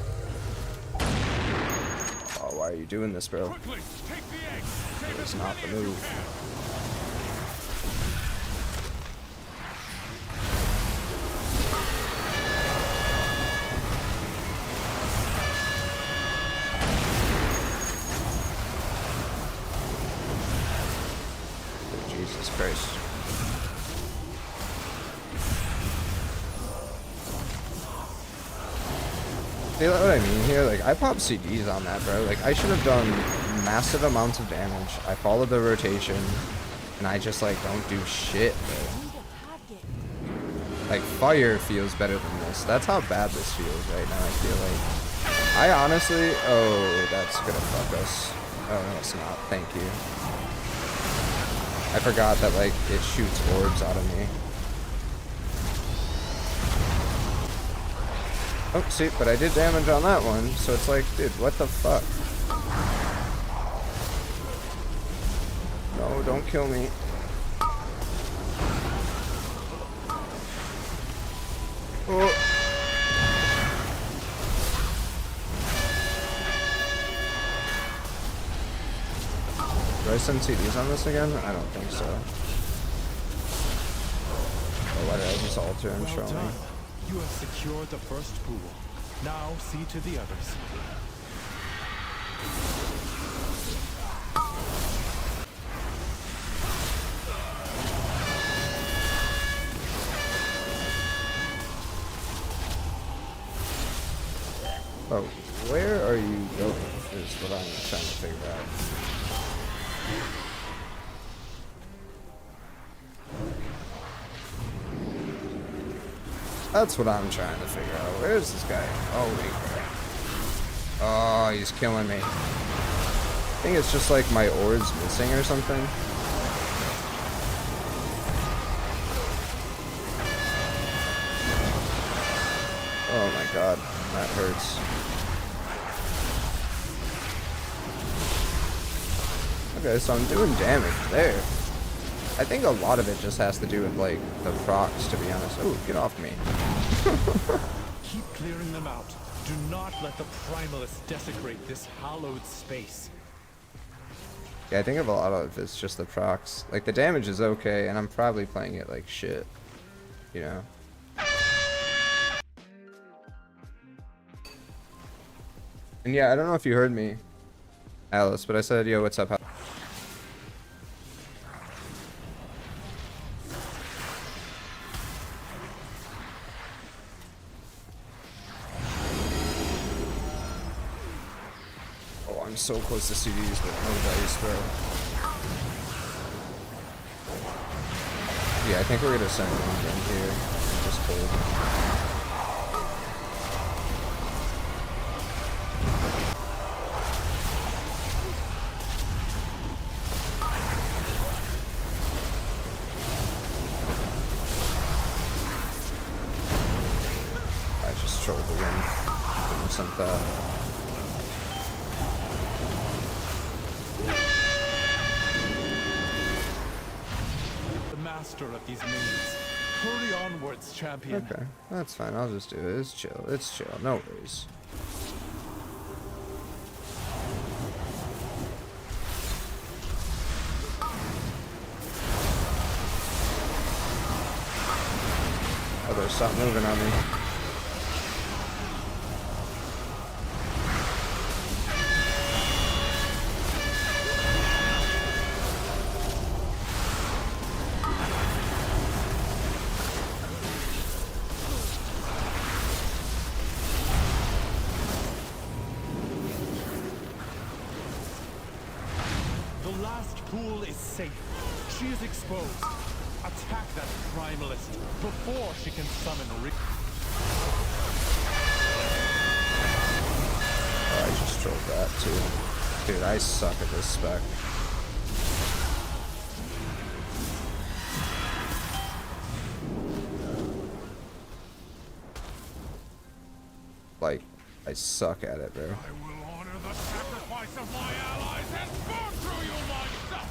Oh, why are you doing this, bro? It's not the move. Oh, Jesus Christ. See what I mean here? Like, I pop CDs on that, bro. Like, I should have done massive amounts of damage. I followed the rotation, and I just, like, don't do shit, bro. Like, Fire feels better than this. That's how bad this feels right now, I feel like. I honestly... Oh, that's gonna fuck us. Oh, no, it's not. Thank you. I forgot that, like, it shoots orbs out of me. Oh, see, but I did damage on that one, so it's like, dude, what the fuck? No, don't kill me. Oh. Do I send CDs on this again? I don't think so. Oh, why did I just alter and show me? You have secured the first pool. Now see to the others. Oh, where are you going is what I'm trying to figure out. That's what I'm trying to figure out. Where's this guy? Oh, wait. Oh, he's killing me. I think it's just like my orb's missing or something. Oh my god, that hurts. Okay, so I'm doing damage there. I think a lot of it just has to do with like the procs, to be honest. Oh, get off me. Keep clearing them out. Do not let the Primalists desecrate this hallowed space. Yeah, I think of a lot of it's just the procs. Like the damage is okay, and I'm probably playing it like shit. You know? And yeah, I don't know if you heard me, Alice, but I said, yo, what's up? Oh, I'm so close to CDs, but no dice, bro. Yeah, I think we're gonna send one in here. Just hold. I just trolled the wind. Didn't send that. The master of these minions. Hurry onwards, champion. Okay, that's fine. I'll just do it. It's chill. It's chill. No worries. Oh, there's something moving on me. The last pool is safe. She is exposed. Attack that Primalist before she can summon Rick. Oh, I just trolled that too. Dude, I suck at this spec. Like, I suck at it, bro. I will honor the sacrifice of my allies and burn through you myself!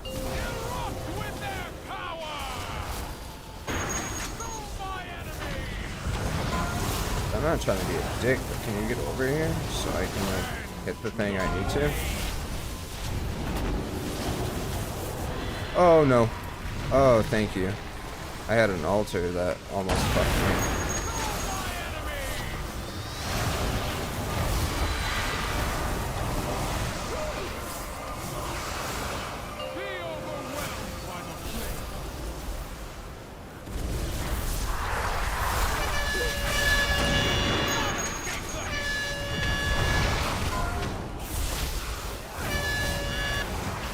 Erupt with their power! Through my enemy! I'm not trying to be a dick, but can you get over here so I can like hit the thing I need to? Oh no. Oh, thank you. I had an altar that almost fucked me.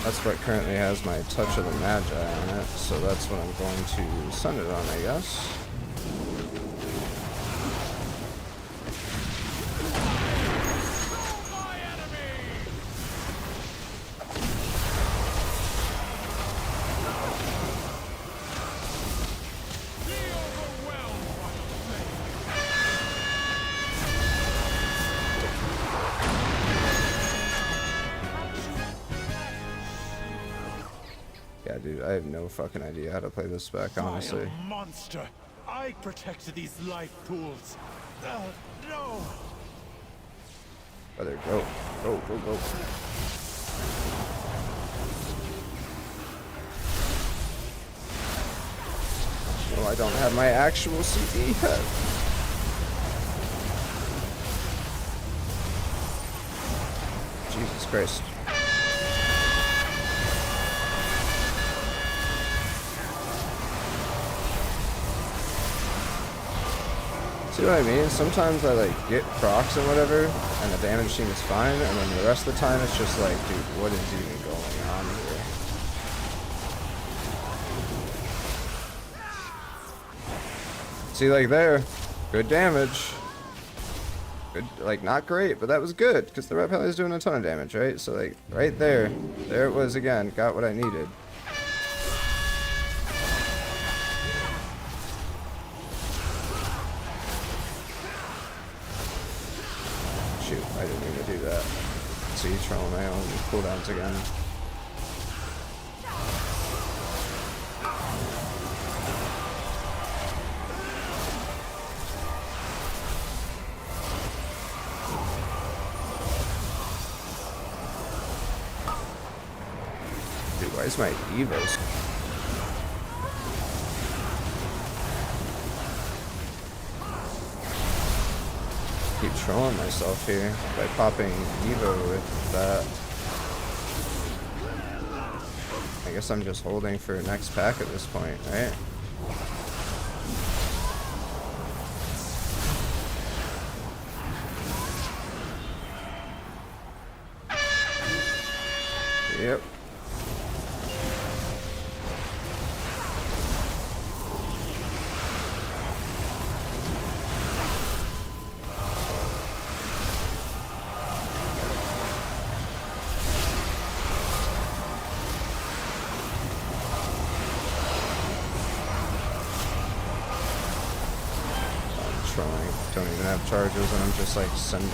That's what currently has my Touch of the Magi on it, so that's what I'm going to send it on, I guess. Yeah, dude, I have no fucking idea how to play this spec, honestly. Vile monster! I protect these life pools. No! Better go. Go, go, go. No, I don't have my actual CD yet. Jesus Christ. See what I mean? Sometimes I like get procs and whatever, and the damage seems fine, and then the rest of the time it's just like, dude, what is even going on here? See, like there, good damage. Good, like, not great, but that was good, because the repelli is doing a ton of damage, right? So, like, right there. There it was again. Got what I needed. Shoot, I didn't mean to do that. See, trolling my own cooldowns again. Dude, why is my Evo's? Keep trolling myself here by popping Evo with that. I guess I'm just holding for next pack at this point, right? Yep. Don't even have charges, and I'm just like sending.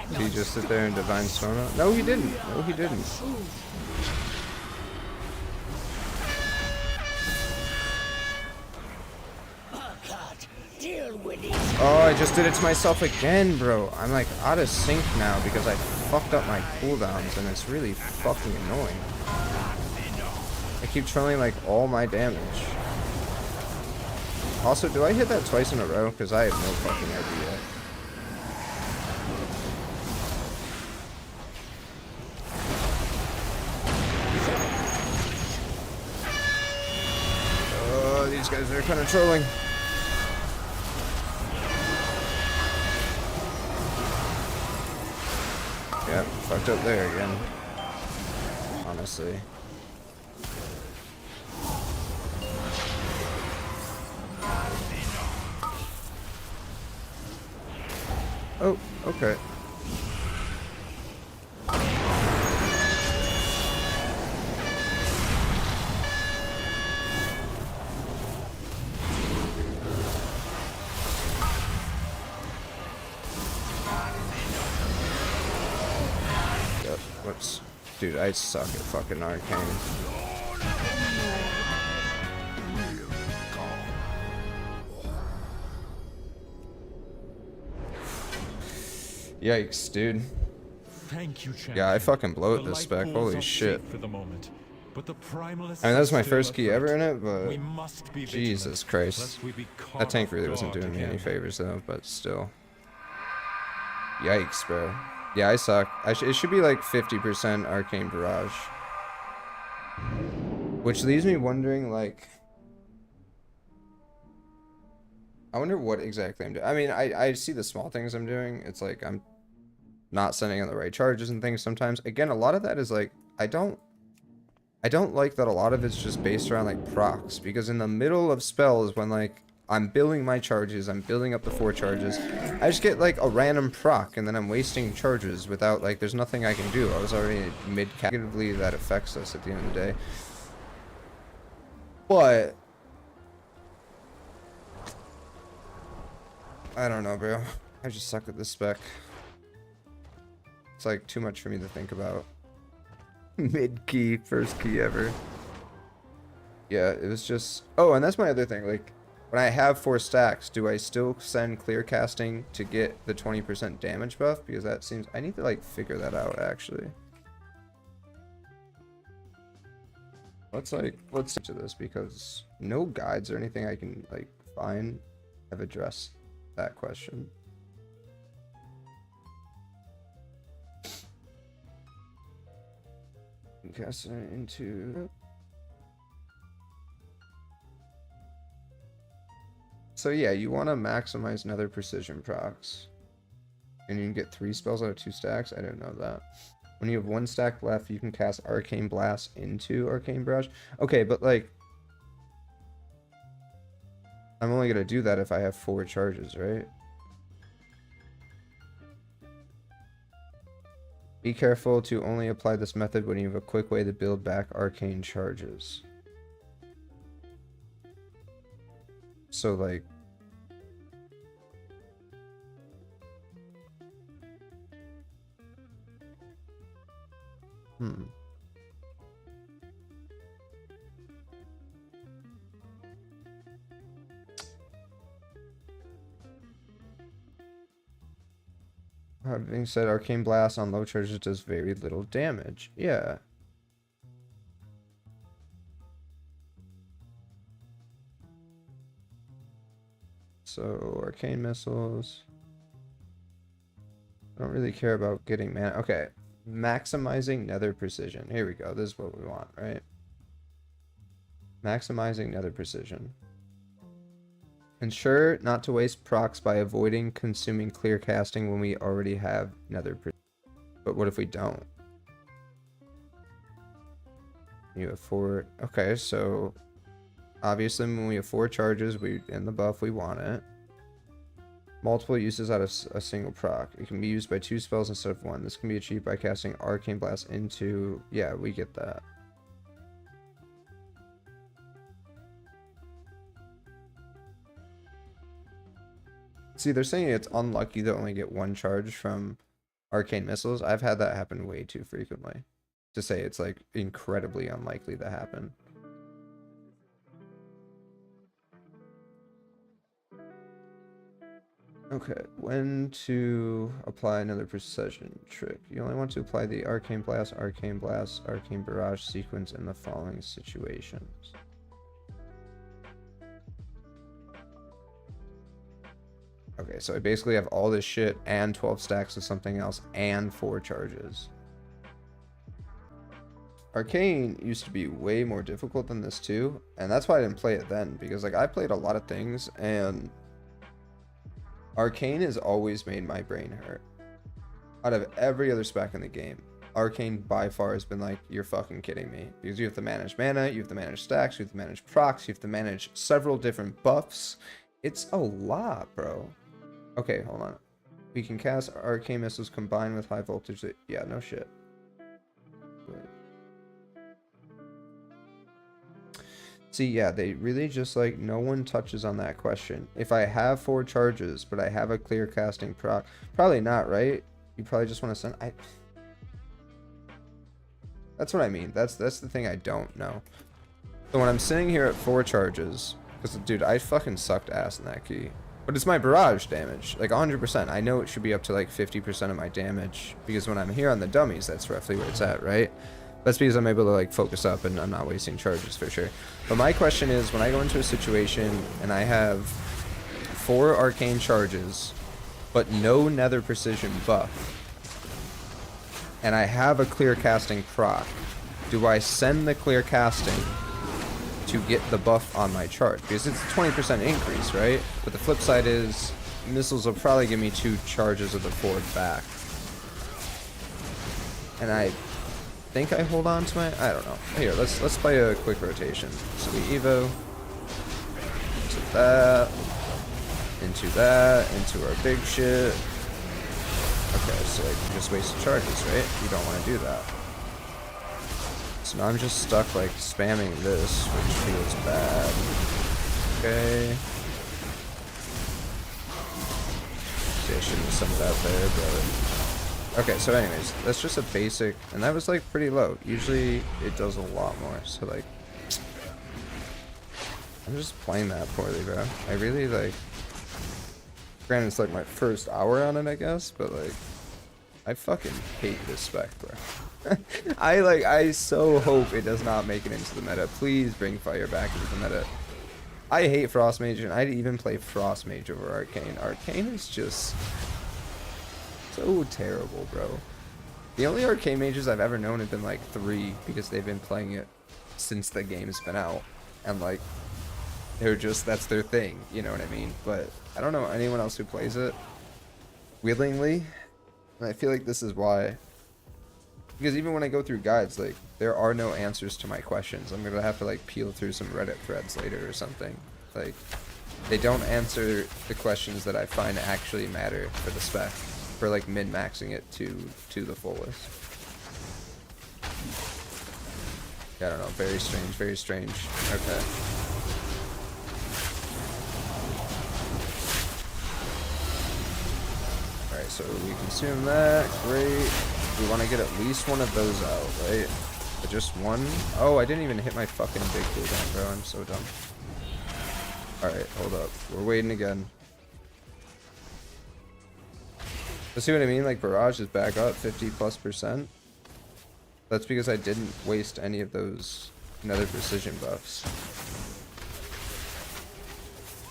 Did he just sit there and divine Sona? No, he didn't. No, he didn't. Oh, I just did it to myself again, bro. I'm like out of sync now because I fucked up my cooldowns, and it's really fucking annoying. I keep trolling like all my damage. Also, do I hit that twice in a row? Because I have no fucking idea. Oh, these guys are kind of trolling. Yep, fucked up there again. Honestly. Oh, okay. Yep, whoops. Dude, I suck at fucking arcane. Yikes, dude. Thank you, champion. Yeah, I fucking blow at this spec. Holy shit. For the moment, but the I mean, that was my first key ever in it, but Jesus Christ. That tank really wasn't doing me any favors, though, but still. Yikes, bro. Yeah, I suck. It should be like 50% Arcane Barrage. Which leaves me wondering, like... I wonder what exactly I'm doing. I mean, I see the small things I'm doing. It's like I'm not sending on the right charges and things sometimes. Again, a lot of that is like, I don't like that a lot of it's just based around like procs, because in the middle of spells when like I'm building my charges, I'm building up the 4 charges, I just get like a random proc and then I'm wasting charges without like, there's nothing I can do. I was already mid-cap. Negatively, that affects us at the end of the day. But I don't know, bro. I just suck at this spec. It's like too much for me to think about. Mid-key, first key ever. Yeah, it was just... Oh, and that's my other thing. Like, when I have 4 stacks, do I still send clear casting to get the 20% damage buff? Because that seems... I need to, like, figure that out, actually. Let's stick to this, because no guides or anything I can, like, find have addressed that question. cast it into... So yeah, you want to maximize Nether Precision procs. And you can get 3 spells out of 2 stacks? I didn't know that. When you have 1 stack left, you can cast Arcane Blast into Arcane Barrage. Okay, but like... I'm only going to do that if I have 4 charges, right? Be careful to only apply this method when you have a quick way to build back arcane charges. So like... That being said, Arcane Blast on low charges does very little damage. Yeah. So, Arcane Missiles. I don't really care about getting mana. Okay. Maximizing Nether Precision. Here we go. This is what we want, right? Maximizing Nether Precision. Ensure not to waste procs by avoiding consuming clear casting when we already have Nether Precision. But what if we don't? You have 4. Okay, so obviously when we have 4 charges, we in the buff, we want it. Multiple uses out of a single proc. It can be used by 2 spells instead of 1. This can be achieved by casting Arcane Blast into... Yeah, we get that. See, they're saying it's unlucky to only get 1 charge from Arcane Missiles. I've had that happen way too frequently. To say it's like incredibly unlikely to happen. Okay, when to apply another precision trick. You only want to apply the Arcane Blast, Arcane Barrage sequence in the following situations. Okay, so I basically have all this shit and 12 stacks of something else and 4 charges. Arcane used to be way more difficult than this too, and that's why I didn't play it then, because like I played a lot of things and Arcane has always made my brain hurt. Out of every other spec in the game, Arcane by far has been like, you're fucking kidding me. Because you have to manage mana, you have to manage stacks, you have to manage procs, you have to manage several different buffs. It's a lot, bro. Okay, hold on. We can cast Arcane Missiles combined with high voltage. Yeah, no shit. Wait. See, yeah, they really just like, no one touches on that question. If I have 4 charges, but I have a clear casting proc, probably not, right? You probably just want to send... That's what I mean. That's the thing I don't know. So when I'm sitting here at 4 charges, because dude, I fucking sucked ass in that key. But it's my barrage damage, like 100%. I know it should be up to like 50% of my damage, because when I'm here on the dummies, that's roughly where it's at, right? That's because I'm able to like focus up and I'm not wasting charges for sure. But my question is, when I go into a situation and I have 4 arcane charges, but no nether precision buff, and I have a clear casting proc, do I send the clear casting to get the buff on my charge? Because it's a 20% increase, right? But the flip side is missiles will probably give me 2 charges of the forward back. And I think I hold on to my... I don't know. Here, let's play a quick rotation. So we evo into our big shit. Okay, so like, you just wasted charges, right? You don't want to do that. So now I'm just stuck like spamming this, which feels bad. Okay. See, I shouldn't have sent that there, but... Okay, so anyways, that's just a basic, and that was like pretty low. Usually it does a lot more, so like... I'm just playing that poorly, bro. I really like... Granted, it's like my first hour on it, I guess, but like... I fucking hate this spec, bro. I so hope it does not make it into the meta. Please bring fire back into the meta. I hate Frost Mage, and I'd even play Frost Mage over Arcane. Arcane is just so terrible, bro. The only arcane mages I've ever known have been like 3 because they've been playing it since the game's been out. And like, they're just, that's their thing, you know what I mean? But I don't know anyone else who plays it willingly. And I feel like this is why. Because even when I go through guides, like, there are no answers to my questions. I'm gonna have to like peel through some Reddit threads later or something. Like, they don't answer the questions that I find actually matter for the spec. For like min-maxing it to the fullest. I don't know, very strange, very strange. Okay. Alright, so we consume that, great. We want to get at least one of those out, right? But just one? Oh, I didn't even hit my fucking big cooldown, bro, I'm so dumb. Alright, hold up. We're waiting again. You see what I mean? Like, Barrage is back up 50+%. That's because I didn't waste any of those nether precision buffs.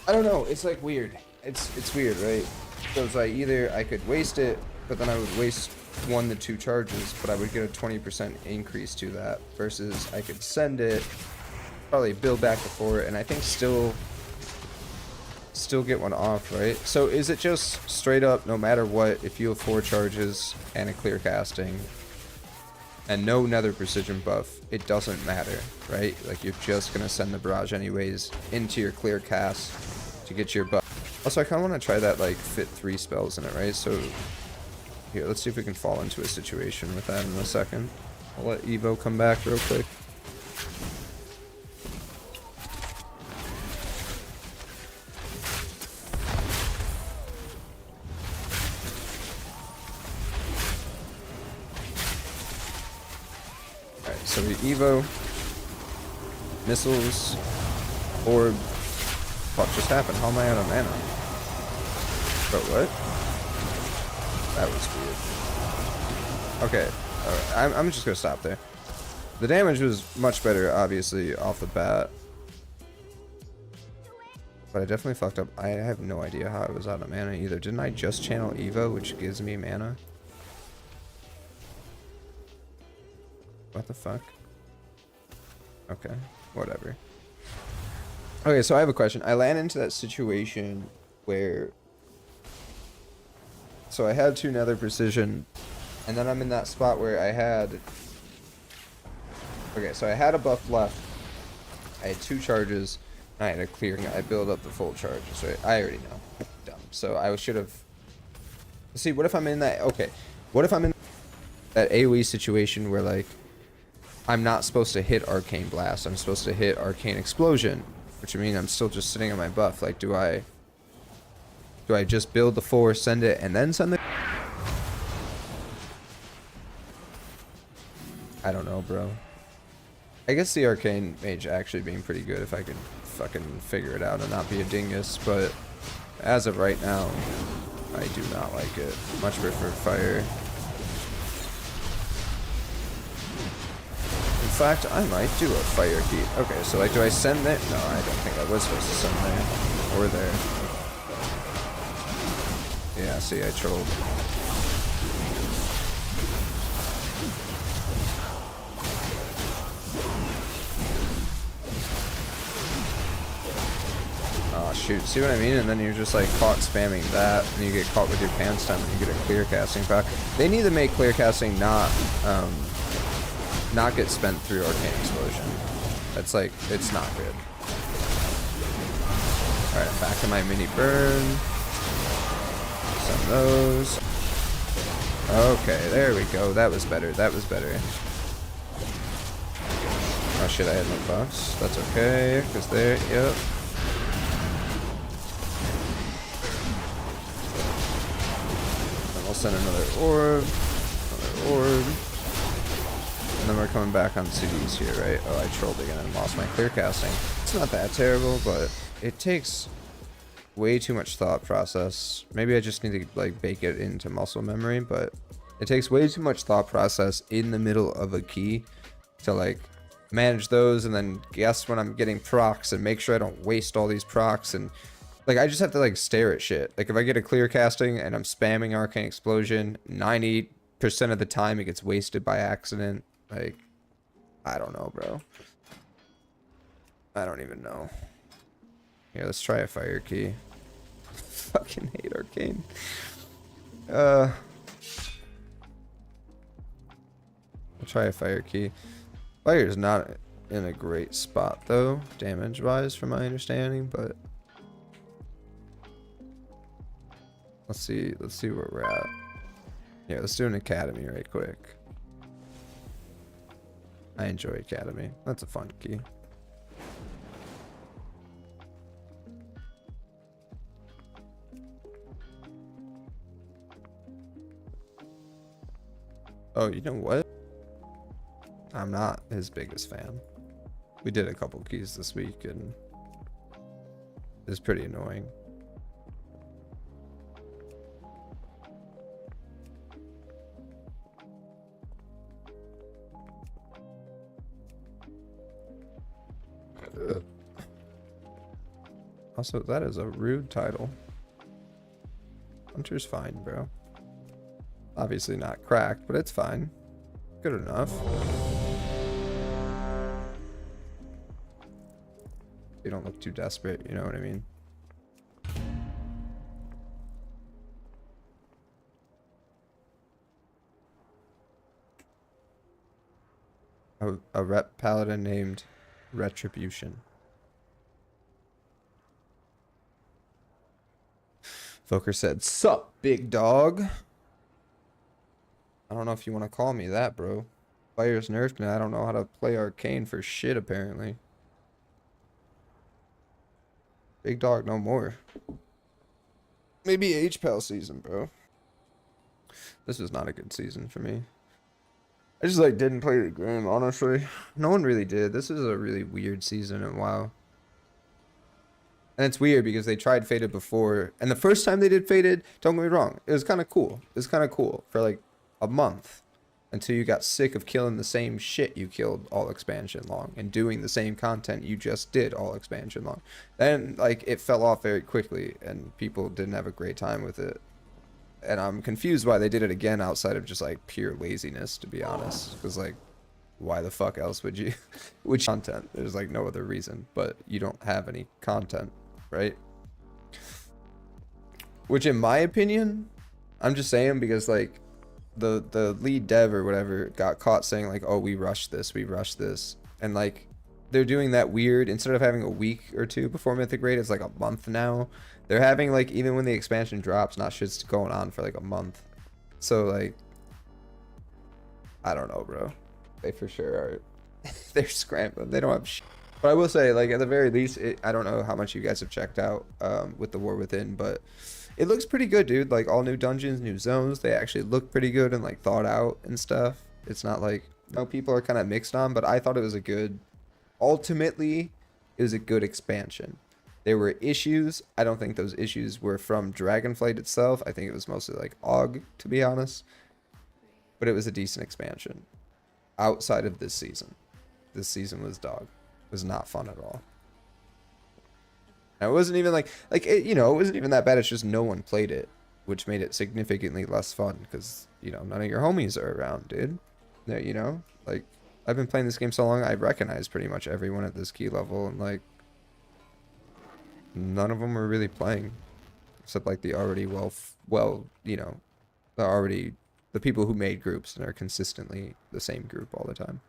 I don't know, it's like weird. It's weird, right? So it's like either I could waste it, but then I would waste 1 to 2 charges, but I would get a 20% increase to that, versus I could send it, probably build back before it, and I think still get one off, right? So is it just straight up, no matter what, if you have 4 charges and a clear casting and no nether precision buff, it doesn't matter, right? Like, you're just gonna send the barrage anyways into your clear cast to get your buff. Also, I kind of want to try that, like, fit 3 spells in it, right? So here, let's see if we can fall into a situation with that in a second. I'll let Evo come back real quick. So we Evo, missiles, orb. What just happened? How am I out of mana? But what? That was weird. Okay, I'm just gonna stop there. The damage was much better, obviously, off the bat. But I definitely fucked up. I have no idea how I was out of mana either. Didn't I just channel Evo, which gives me mana? What the fuck? Okay, whatever. Okay, so I have a question. I land into that situation where... So I had 2 nether precision, and then I'm in that spot where I had... Okay, so I had a buff left. I had 2 charges, and I had a clear... I build up the full charges, right? I already know. Dumb. So I should have... See, what if I'm in that... Okay, what if I'm in that AoE situation where, like, I'm not supposed to hit Arcane Blast. I'm supposed to hit Arcane Explosion, which I mean I'm still just sitting on my buff. Like, do I just build the 4, send it, and then send the... I don't know, bro. I guess the Arcane Mage actually being pretty good if I could fucking figure it out and not be a dingus, but as of right now, I do not like it. Much prefer fire. In fact, I might do a fire key. Okay, so like, do I send there? No, I don't think I was supposed to send there. Or there. Yeah, see, I trolled. Oh, shoot. See what I mean? And then you're just, like, caught spamming that, and you get caught with your pants down, and you get a clear casting back. They need to make clear casting not get spent through Arcane Explosion. That's like, it's not good. Alright, back to my mini burn. Some of those. Okay, there we go. That was better. That was better. Oh shit, I had no buffs. That's okay, because there, yep. And we'll send another orb. Another orb. And then we're coming back on CDs here, right? Oh, I trolled again and lost my clear casting. It's not that terrible, but it takes way too much thought process. Maybe I just need to, like, bake it into muscle memory, but it takes way too much thought process in the middle of a key to, like, manage those and then guess when I'm getting procs and make sure I don't waste all these procs. And, like, I just have to, like, stare at shit. Like, if I get a clear casting and I'm spamming Arcane Explosion 90% percent of the time it gets wasted by accident. Like, I don't know, bro. I don't even know. Here, let's try a fire key. Fucking hate arcane. I'll try a fire key. Fire is not in a great spot though, damage wise from my understanding, but let's see where we're at. Yeah, let's do an academy right quick. I enjoy academy. That's a fun key. Oh, you know what? I'm not his biggest fan. We did a couple keys this week and it's pretty annoying. Also, that is a rude title. Hunter's fine, bro. Obviously not cracked, but it's fine. Good enough. You don't look too desperate, you know what I mean? A rep paladin named Retribution. Foker said, "Sup, big dog?" I don't know if you want to call me that, bro. Fire's nerfed and I don't know how to play arcane for shit, apparently. Big dog no more. Maybe H-Pal season, bro. This was not a good season for me. I just like didn't play the game, honestly. No one really did. This is a really weird season in WoW. And it's weird because they tried Fated before. And the first time they did Fated, don't get me wrong, it was kind of cool. It was kind of cool for like a month. Until you got sick of killing the same shit you killed all expansion long. And doing the same content you just did all expansion long. Then like it fell off very quickly. And people didn't have a great time with it. And I'm confused why they did it again outside of just like pure laziness, to be honest. Because like, why the fuck else would you content? There's like no other reason, but you don't have any content, right? Which in my opinion, I'm just saying because like the lead dev or whatever got caught saying like, oh, we rushed this, and like they're doing that weird, instead of having a week or two before mythic raid, it's like a month now. They're having like, even when the expansion drops, not shit's going on for like a month. So like, I don't know, bro. They for sure are. They're scrambling. They don't have shit. But I will say, like, at the very least, I don't know how much you guys have checked out with the War Within, but it looks pretty good, dude. Like, all new dungeons, new zones, they actually look pretty good and like thought out and stuff. It's not like, you know, people are kind of mixed on, but I thought it was a good, ultimately it was a good expansion. There were issues. I don't think those issues were from Dragonflight itself. I think it was mostly like AUG, to be honest. But it was a decent expansion. Outside of this season. This season was dog. It was not fun at all. And it wasn't even like it, you know, it wasn't even that bad. It's just no one played it, which made it significantly less fun because, you know, none of your homies are around, dude. You know, like, I've been playing this game so long, I recognize pretty much everyone at this key level, and like, none of them are really playing, except like the already well, you know, the people who made groups and are consistently the same group all the time.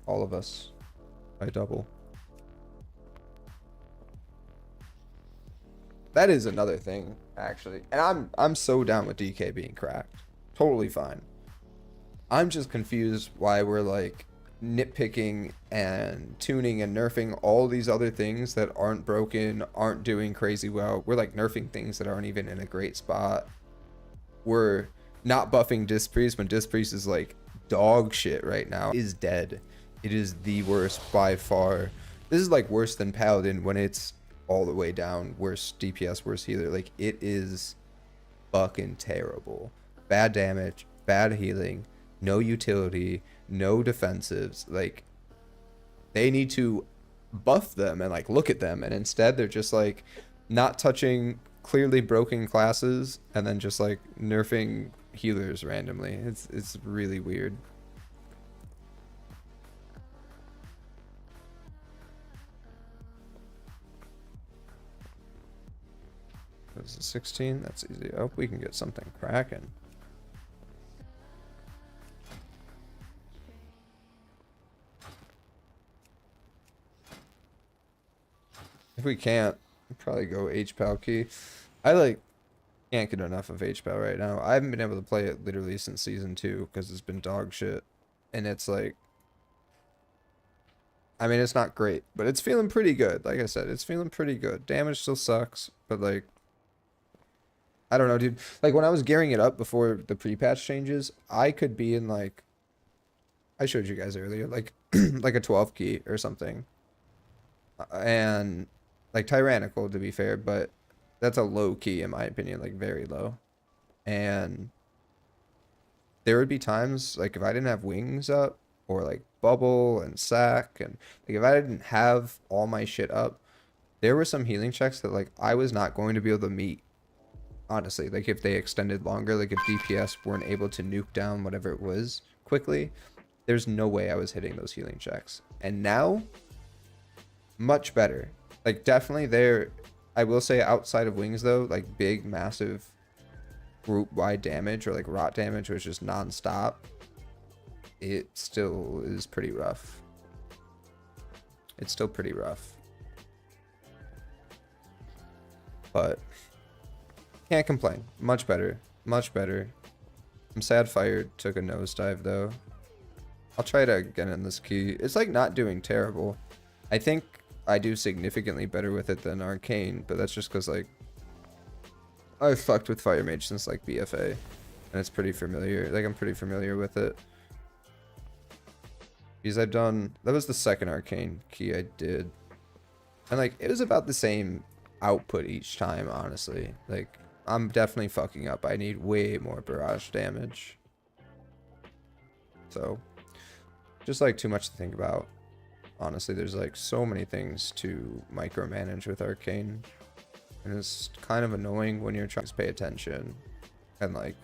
All of us by double. That is another thing, actually. And I'm so down with DK being cracked. Totally fine. I'm just confused why we're like nitpicking and tuning and nerfing all these other things that aren't broken, aren't doing crazy well. We're like nerfing things that aren't even in a great spot. We're not buffing Disc Priest when Disc Priest is like dog shit right now. It is dead. It is the worst by far. This is like worse than Paladin when it's all the way down. Worse DPS, worse healer. Like, it is fucking terrible. Bad damage, bad healing, no utility, no defensives. Like, they need to buff them and like look at them, and instead they're just like not touching clearly broken classes and then just like nerfing healers randomly. It's really weird. That's a 16. That's easy. I hope we can get something cracking. If we can't, we'll probably go H-Pal key. I like can't get enough of H-Pal right now. I haven't been able to play it literally since season 2 because it's been dog shit. And it's like, I mean, it's not great, but it's feeling pretty good. Like I said, it's feeling pretty good. Damage still sucks, but like, I don't know, dude. Like when I was gearing it up before the pre-patch changes, I could be in like, I showed you guys earlier, like like a 12 key or something. And like tyrannical to be fair, but that's a low key in my opinion, like very low. And there would be times like if I didn't have wings up or like bubble and sack, and like if I didn't have all my shit up, there were some healing checks that like I was not going to be able to meet. Honestly, like if they extended longer, like if DPS weren't able to nuke down whatever it was quickly, there's no way I was hitting those healing checks. And now, much better. Like definitely there, I will say outside of wings though, like big, massive group wide damage or like rot damage, which is non-stop, it still is pretty rough. It's still pretty rough. But can't complain. Much better. Much better. I'm sad fire took a nosedive though. I'll try to again in this key. It's like not doing terrible. I think I do significantly better with it than arcane, but that's just because like I've fucked with fire mage since like BFA, and it's pretty familiar. Like I'm pretty familiar with it because I've done, that was the second arcane key I did, and like it was about the same output each time. Honestly, like I'm definitely fucking up. I need way more barrage damage, so just like too much to think about. Honestly, there's like so many things to micromanage with arcane, and it's kind of annoying when you're trying to pay attention. And like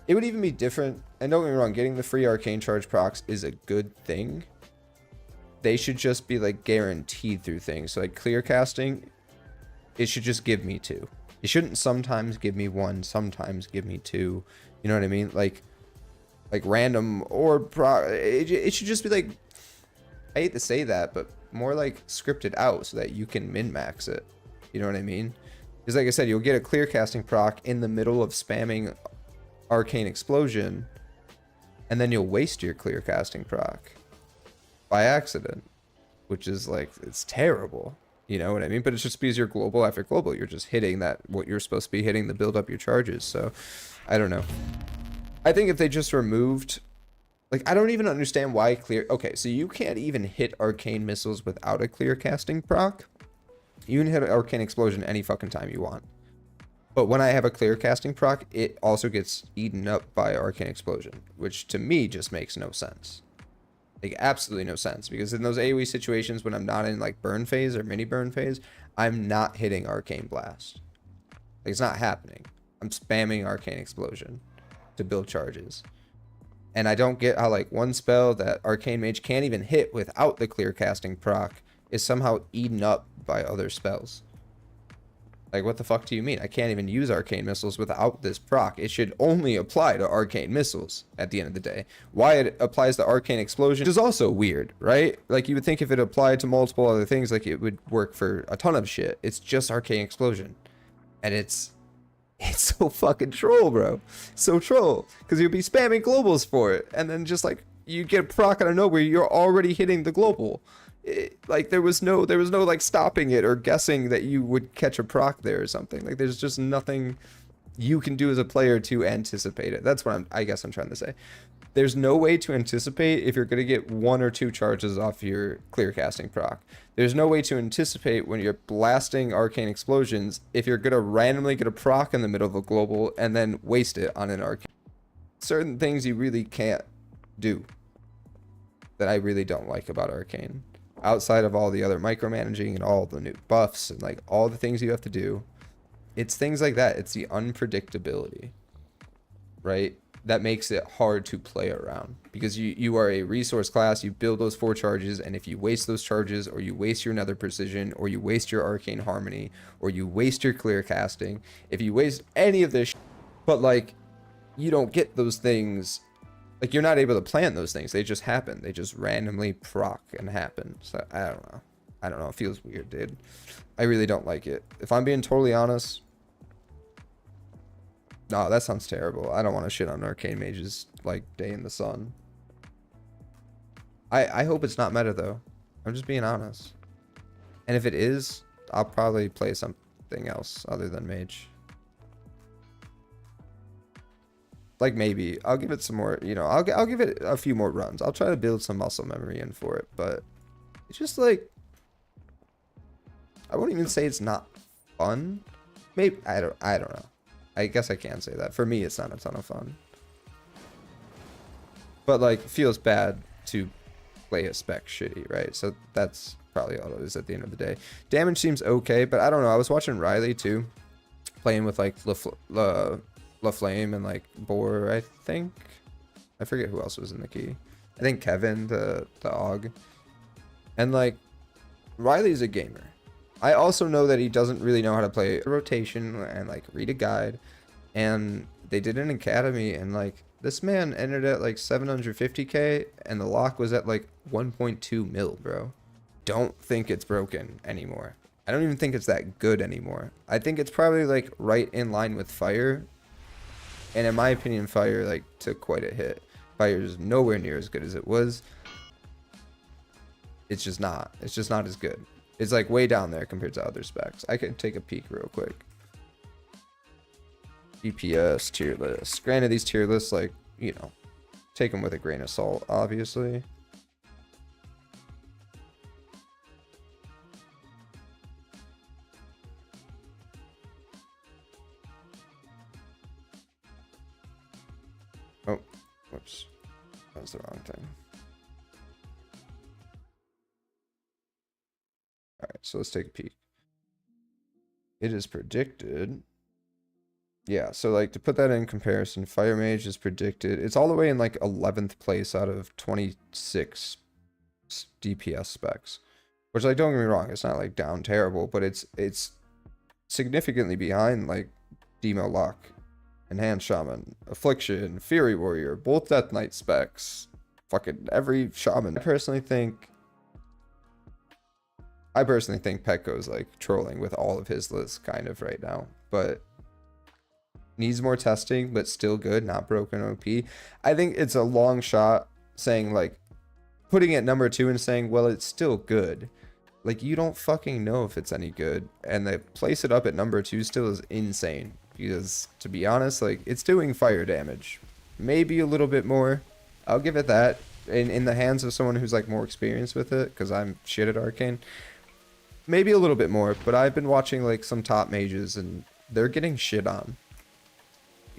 it would even be different, and don't get me wrong, getting the free arcane charge procs is a good thing. They should just be like guaranteed through things. So like clear casting, it should just give me 2. It shouldn't sometimes give me 1, sometimes give me 2. You know what I mean? Like random or it should just be like, I hate to say that, but more like scripted out so that you can min-max it. You know what I mean? Because like I said, you'll get a clear casting proc in the middle of spamming arcane explosion, and then you'll waste your clear casting proc by accident, which is like, it's terrible. You know what I mean? But it's just because you're global after global, you're just hitting that, what you're supposed to be hitting to build up your charges. So I don't know. I think if they just removed, like, I don't even understand why clear. Okay, so you can't even hit arcane missiles without a clear casting proc. You can hit an arcane explosion any fucking time you want. But when I have a clear casting proc, it also gets eaten up by arcane explosion, which to me just makes no sense. Like absolutely no sense, because in those AoE situations when I'm not in like burn phase or mini burn phase, I'm not hitting arcane blast. Like it's not happening. I'm spamming arcane explosion to build charges. And I don't get how like one spell that arcane mage can't even hit without the clear casting proc is somehow eaten up by other spells. Like what the fuck do you mean? I can't even use arcane missiles without this proc. It should only apply to arcane missiles at the end of the day. Why it applies to arcane explosion is also weird, right? Like you would think if it applied to multiple other things, like it would work for a ton of shit. It's just arcane explosion. And it's so fucking troll, bro. So troll. Because you'd be spamming globals for it. And then just like you get a proc out of nowhere, you're already hitting the global. Like there was no like stopping it or guessing that you would catch a proc there or something. Like there's just nothing you can do as a player to anticipate it. That's what I guess I'm trying to say. There's no way to anticipate if you're going to get 1 or 2 charges off your clear casting proc. There's no way to anticipate when you're blasting arcane explosions if you're going to randomly get a proc in the middle of a global and then waste it on an arcane. Certain things you really can't do that I really don't like about arcane. Outside of all the other micromanaging and all the new buffs and like all the things you have to do, it's things like that. It's the unpredictability, right? That makes it hard to play around, because you are a resource class. You build those 4 charges, and if you waste those charges, or you waste your nether precision, or you waste your arcane harmony, or you waste your clear casting, if you waste any of this but like you don't get those things, like you're not able to plan those things. They just happen. They just randomly proc and happen. So I don't know. It feels weird, dude. I really don't like it. If I'm being totally honest, no, that sounds terrible. I don't want to shit on arcane mages like day in the sun. I hope it's not meta though. I'm just being honest. And if it is, I'll probably play something else other than mage. Like maybe I'll give it some more, you know, I'll give it a few more runs. I'll try to build some muscle memory in for it, but it's just like, I won't even say it's not fun. Maybe I don't know. I guess I can say that. For me, it's not a ton of fun. But like, feels bad to play a spec shitty, right? So that's probably all it is at the end of the day. Damage seems okay, but I don't know. I was watching Riley too, playing with like LaFlame and like Boar, I think. I forget who else was in the key. I think Kevin, the AUG. And like, Riley's a gamer. I also know that he doesn't really know how to play a rotation and like read a guide. And they did an academy, and like this man entered at like 750k and the lock was at like 1.2 mil, bro. Don't think it's broken anymore. I don't even think it's that good anymore. I think it's probably like right in line with Fire. And in my opinion, Fire like took quite a hit. Fire is nowhere near as good as it was. It's just not. It's just not as good. It's like way down there compared to other specs. I could take a peek real quick. DPS tier list. Granted, these tier lists, like, you know, take them with a grain of salt, obviously. Oh, whoops. That was the wrong thing. Alright, so let's take a peek. It is predicted. Yeah, so like to put that in comparison, Fire Mage is predicted. It's all the way in like 11th place out of 26 DPS specs. Which, like, don't get me wrong, it's not like down terrible, but it's significantly behind like Demo Lock, Enhanced Shaman, Affliction, Fury Warrior, both Death Knight specs. Fucking every shaman. I personally think Petco's like trolling with all of his lists kind of right now, but needs more testing, but still good, not broken OP. I think it's a long shot saying like putting it number 2 and saying, well, it's still good. Like, you don't fucking know if it's any good, and they place it up at number 2 still is insane, because to be honest, like, it's doing fire damage, maybe a little bit more. I'll give it that in the hands of someone who's like more experienced with it, because I'm shit at arcane. Maybe a little bit more, but I've been watching like some top mages and they're getting shit on.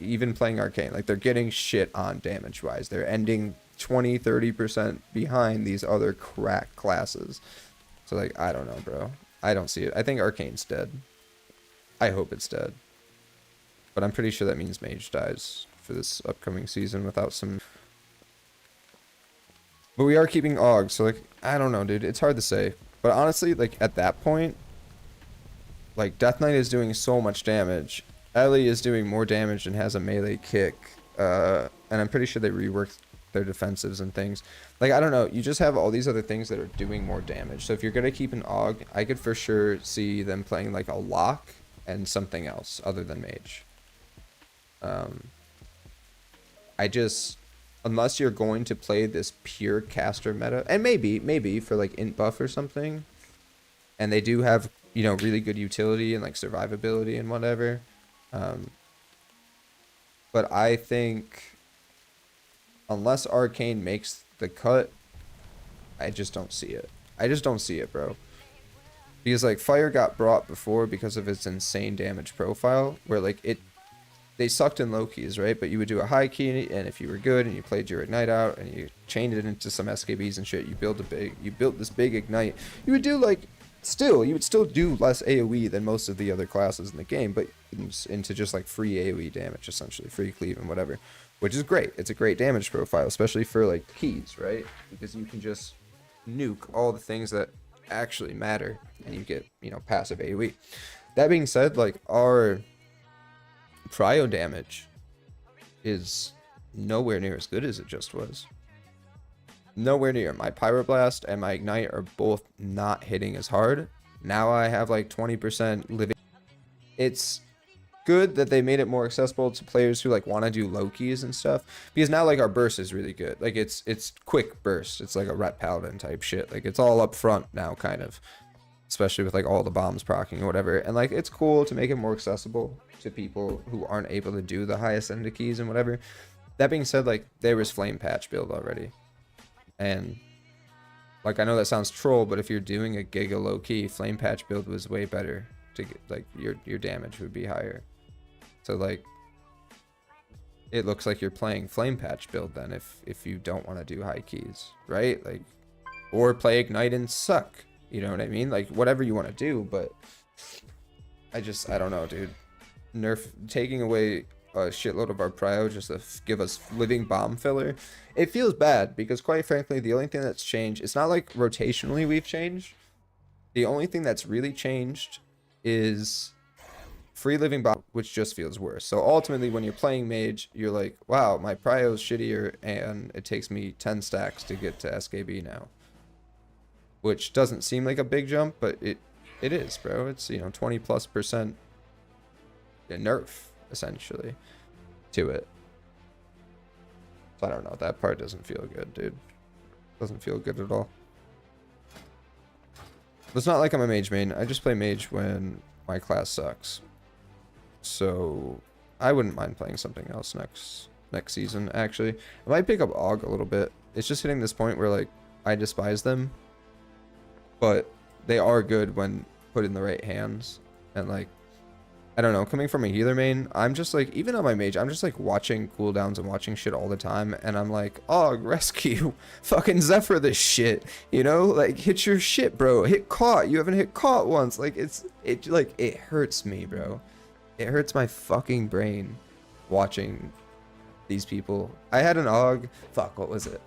Even playing arcane, like they're getting shit on damage wise. They're ending 20-30% behind these other crack classes. So like, I don't know, bro. I don't see it. I think arcane's dead. I hope it's dead. But I'm pretty sure that means mage dies for this upcoming season without some. But we are keeping AUG, so like, I don't know, dude. It's hard to say. But honestly, like, at that point, like, Death Knight is doing so much damage. Ellie is doing more damage and has a melee kick. And I'm pretty sure they reworked their defensives and things. Like, I don't know. You just have all these other things that are doing more damage. So if you're going to keep an AUG, I could for sure see them playing, like, a lock and something else other than mage. I just... Unless you're going to play this pure caster meta, and maybe for like int buff or something, and they do have, you know, really good utility and like survivability and whatever. But I think unless arcane makes the cut, I just don't see it. I just don't see it, bro. Because like fire got brought before because of its insane damage profile, where like they sucked in low keys, right? But you would do a high key, and if you were good and you played your ignite out and you chained it into some SKBs and shit, you built this big ignite. You would do like still, you would still do less AoE than most of the other classes in the game, but into just like free AoE damage, essentially free cleave and whatever, which is great. It's a great damage profile, especially for like keys, right? Because you can just nuke all the things that actually matter, and you get, you know, passive AoE. That being said, like, our prio damage is nowhere near as good as it just was. Nowhere near. My Pyroblast and my Ignite are both not hitting as hard. Now I have like 20% living. It's good that they made it more accessible to players who like want to do low keys and stuff, because now like our burst is really good. Like it's quick burst. It's like a Ret Paladin type shit. Like it's all up front now, kind of, especially with like all the bombs proccing or whatever. And like it's cool to make it more accessible to people who aren't able to do the highest end of keys and whatever. That being said, like there was Flame Patch build already, and like I know that sounds troll, but if you're doing a giga low key, Flame Patch build was way better to get, like your damage would be higher. So like it looks like you're playing Flame Patch build then if you don't want to do high keys, right? Like, or play Ignite and suck, you know what I mean? Like whatever you want to do, but I don't know, dude. Nerf taking away a shitload of our prio just to give us living bomb filler, it feels bad, because quite frankly the only thing that's changed, it's not like rotationally we've changed. The only thing that's really changed is free living bomb, which just feels worse. So ultimately when you're playing mage, you're like, wow, my prio is shittier and it takes me 10 stacks to get to SKB now, which doesn't seem like a big jump, but it is, bro. It's, you know, 20+% nerf essentially to it. So I don't know, that part doesn't feel good, dude. Doesn't feel good at all. It's not like I'm a mage main. I just play mage when my class sucks. So I wouldn't mind playing something else next season. Actually, I might pick up AUG a little bit. It's just hitting this point where like I despise them, but they are good when put in the right hands. And like, I don't know, coming from a healer main, I'm just like, even on my mage, I'm just like watching cooldowns and watching shit all the time, and I'm like, oh, rescue, fucking Zephyr this shit, you know, like hit your shit, bro, hit caught, you haven't hit caught once. Like it hurts me, bro. It hurts my fucking brain watching these people. I had an AUG, fuck, what was it?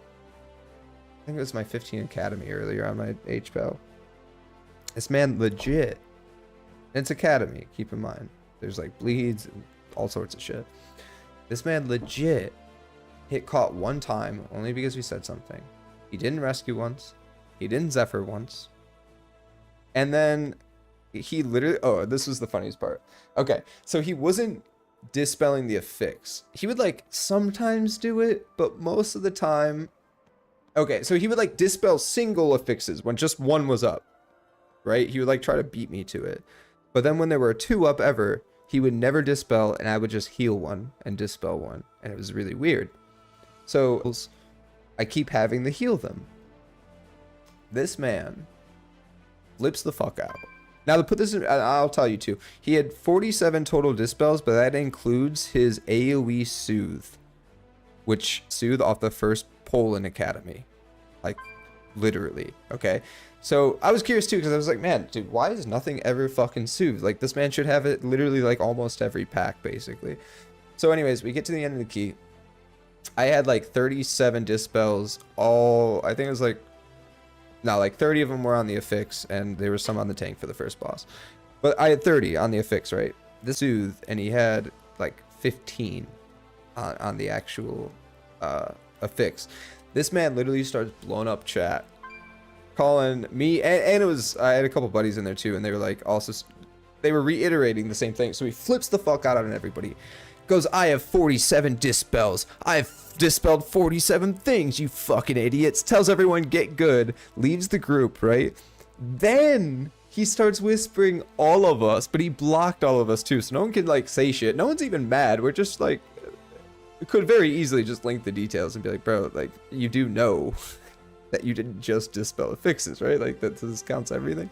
I think it was my 15 Academy earlier on my HPL. This man legit, it's Academy, keep in mind. There's like bleeds and all sorts of shit. This man legit hit caught one time only because we said something. He didn't rescue once. He didn't Zephyr once. And then he literally, oh, this was the funniest part. Okay, so he wasn't dispelling the affix. He would like sometimes do it, but most of the time, okay, so he would like dispel single affixes when just one was up, right? He would like try to beat me to it. But then when there were 2 up ever, he would never dispel, and I would just heal one and dispel one, and it was really weird. So I keep having to heal them. This man flips the fuck out. Now to put this in, I'll tell you too, he had 47 total dispels, but that includes his AoE Soothe, which Soothe off the first pull in Academy. Like, literally, okay? So I was curious too, because I was like, man, dude, why is nothing ever fucking Soothe? Like, this man should have it literally like almost every pack, basically. So anyways, we get to the end of the key. I had like 37 dispels, all, I think it was like, no, like 30 of them were on the affix, and there was some on the tank for the first boss. But I had 30 on the affix, right? The Soothe, and he had like 15 on the actual affix. This man literally starts blowing up chat, calling me, and it was, I had a couple buddies in there too, and they were like, also, they were reiterating the same thing. So he flips the fuck out on everybody. Goes, I have 47 dispels. I've dispelled 47 things, you fucking idiots. Tells everyone get good. Leaves the group, right? Then he starts whispering all of us, but he blocked all of us too, so no one can like say shit. No one's even mad. We're just like, we could very easily just link the details and be like, bro, like, you do know that you didn't just dispel affixes, right? Like, that this counts everything.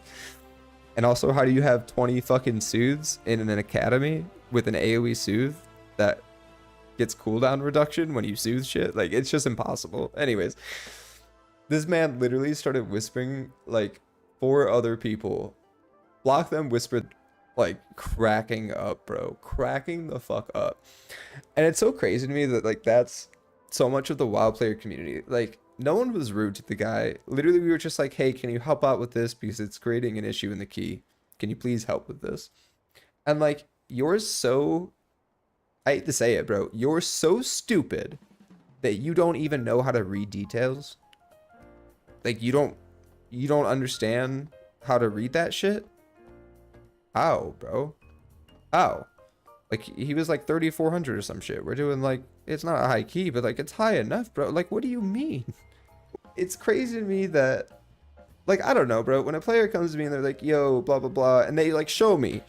And also, how do you have 20 fucking Soothes in an Academy with an AoE Soothe that gets cooldown reduction when you Soothe shit? Like, it's just impossible. Anyways, this man literally started whispering like 4 other people. Block them, whisper, like cracking up, bro. Cracking the fuck up. And it's so crazy to me that like that's so much of the WoW player community. Like no one was rude to the guy. Literally we were just like, hey, can you help out with this because it's creating an issue in the key. Can you please help with this? And like you're so, I hate to say it, bro, you're so stupid that you don't even know how to read details. Like you don't understand how to read that shit. How, bro? How? Like he was like 3400 or some shit. We're doing like, it's not a high key, but like it's high enough, bro. Like what do you mean? It's crazy to me that, like, I don't know, bro. When a player comes to me and they're like, yo, blah, blah, blah, and they like show me,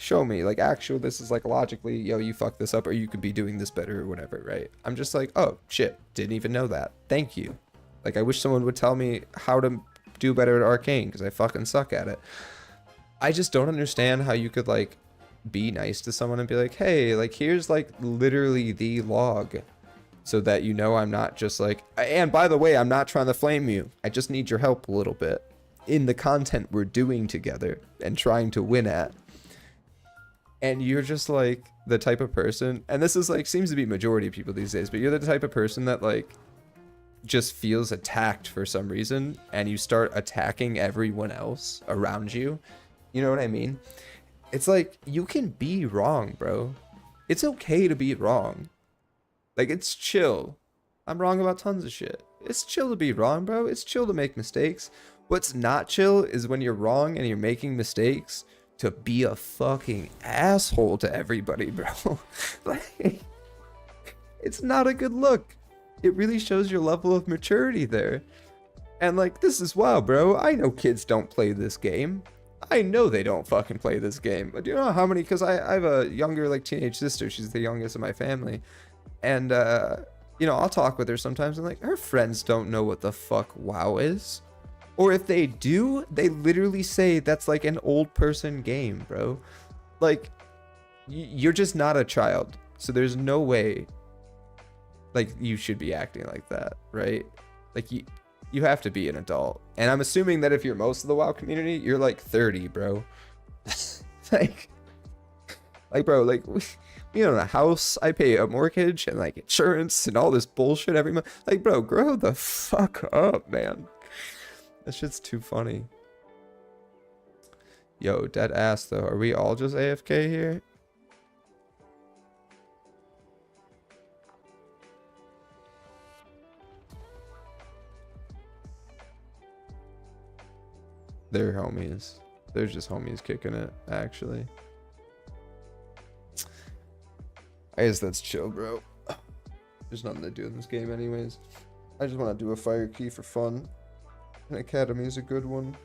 like, actual, this is like logically, yo, you fucked this up or you could be doing this better or whatever, right? I'm just like, oh, shit, didn't even know that. Thank you. Like, I wish someone would tell me how to do better at Arcane because I fucking suck at it. I just don't understand how you could, like, be nice to someone and be like, hey, like, here's, like, literally the log. So that you know I'm not just like, and by the way, I'm not trying to flame you. I just need your help a little bit in the content we're doing together and trying to win at. And you're just like the type of person, and this is like seems to be majority of people these days, but you're the type of person that like just feels attacked for some reason and you start attacking everyone else around you. You know what I mean? It's like you can be wrong, bro. It's okay to be wrong. Like, it's chill. I'm wrong about tons of shit. It's chill to be wrong, bro. It's chill to make mistakes. What's not chill is when you're wrong and you're making mistakes to be a fucking asshole to everybody, bro. Like, it's not a good look. It really shows your level of maturity there. And, like, this is WoW, bro. I know kids don't play this game. I know they don't fucking play this game. But do you know how many? Because I have a younger, like, teenage sister. She's the youngest of my family. And, you know, I'll talk with her sometimes and like her friends don't know what the fuck WoW is. Or if they do, they literally say that's like an old person game, bro. Like, you're just not a child. So there's no way, like, you should be acting like that, right? Like, you have to be an adult. And I'm assuming that if you're most of the WoW community, you're like 30, bro. like, bro, like... We own a house, I pay a mortgage and like insurance and all this bullshit every month. Like, bro, grow the fuck up, man. That shit's too funny. Yo, dead ass though. Are we all just AFK here? They're homies. They're just homies kicking it, actually. I guess that's chill, bro. There's nothing to do in this game anyways. I just want to do a fire key for fun. An academy is a good one.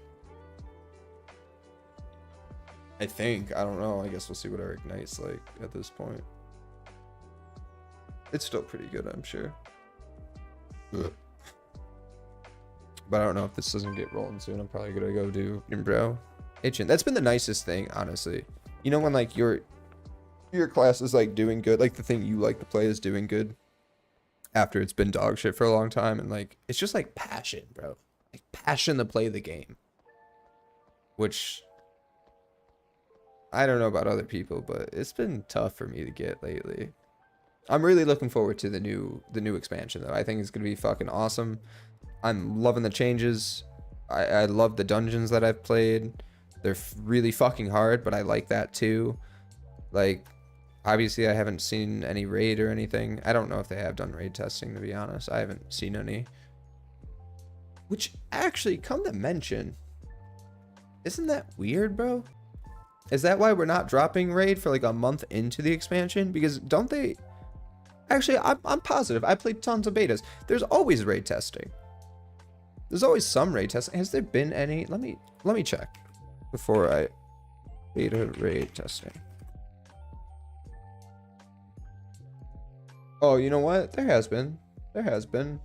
I think. I don't know. I guess we'll see what our ignite's like at this point. It's still pretty good, I'm sure. Ugh. But I don't know if this doesn't get rolling soon. I'm probably gonna go do bro. Itching. That's been the nicest thing, honestly. You know when like your class is like doing good, like the thing you like to play is doing good after it's been dog shit for a long time, and like it's just like passion, bro. Like passion to play the game. Which I don't know about other people, but it's been tough for me to get lately. I'm really looking forward to the new expansion though. I think it's gonna be fucking awesome. I'm loving the changes. I love the dungeons that I've played. They're really fucking hard, but I like that too. Like, obviously I haven't seen any raid or anything. I don't know if they have done raid testing, to be honest. I haven't seen any. Which actually, come to mention, isn't that weird, bro? Is that why we're not dropping raid for like a month into the expansion? Because don't they... Actually, I'm positive. I played tons of betas. There's always raid testing. There's always some raid testing. Has there been any? Let me check before I... Beta raid testing. Oh, you know what? There has been. There has been.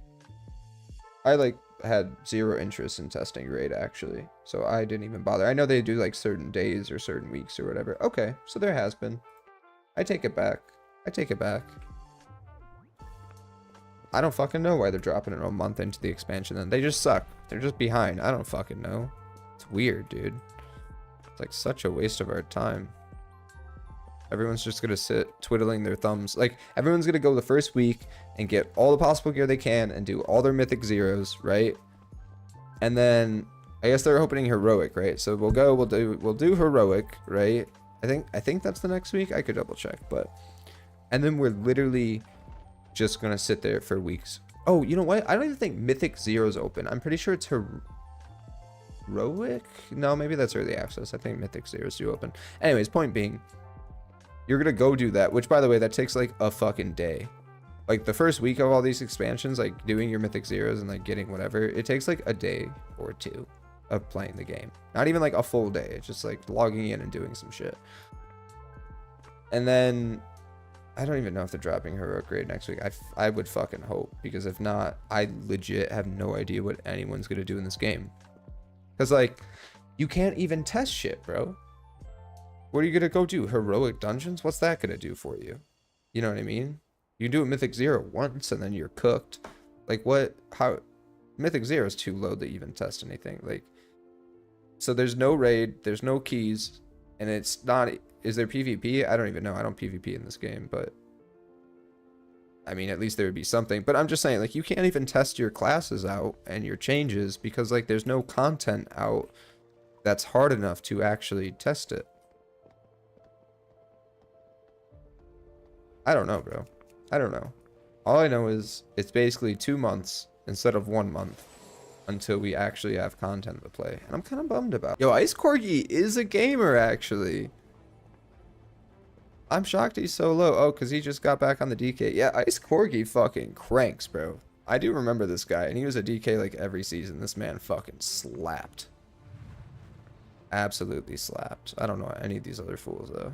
I like had zero interest in testing raid actually, so I didn't even bother. I know they do like certain days or certain weeks or whatever. Okay, so there has been. I take it back. I take it back. I don't fucking know why they're dropping it a month into the expansion then. They just suck. They're just behind. I don't fucking know. It's weird, dude. It's like such a waste of our time. Everyone's just gonna sit twiddling their thumbs. Like, everyone's gonna go the first week and get all the possible gear they can and do all their mythic zeros, right? And then I guess they're opening heroic, right? So we'll do heroic, right? I think that's the next week. I could double check, but and then we're literally just gonna sit there for weeks. Oh, you know what? I don't even think mythic zeros open. I'm pretty sure it's heroic. No, maybe that's early access. I think mythic zeros do open. Anyways, point being, you're gonna go do that, which by the way, that takes like a fucking day. Like the first week of all these expansions, like doing your mythic zeros and like getting whatever, it takes like a day or two of playing the game. Not even like a full day. It's just like logging in and doing some shit. And then I don't even know if they're dropping heroic grade next week. I would fucking hope, because if not, I legit have no idea what anyone's gonna do in this game. Because like, you can't even test shit, bro. What are you gonna go do? Heroic dungeons? What's that gonna do for you? You know what I mean? You do a mythic zero once and then you're cooked. Like what? How? Mythic zero is too low to even test anything. Like, so there's no raid, there's no keys, and it's not. Is there PvP? I don't even know. I don't PvP in this game, but I mean, at least there would be something. But I'm just saying, like, you can't even test your classes out and your changes because like there's no content out that's hard enough to actually test it. I don't know, bro. I don't know. All I know is it's basically 2 months instead of 1 month until we actually have content to play. And I'm kind of bummed about it. Yo, Ice Corgi is a gamer, actually. I'm shocked he's so low. Oh, because he just got back on the DK. Yeah, Ice Corgi fucking cranks, bro. I do remember this guy, and he was a DK like every season. This man fucking slapped. Absolutely slapped. I don't know any of these other fools, though.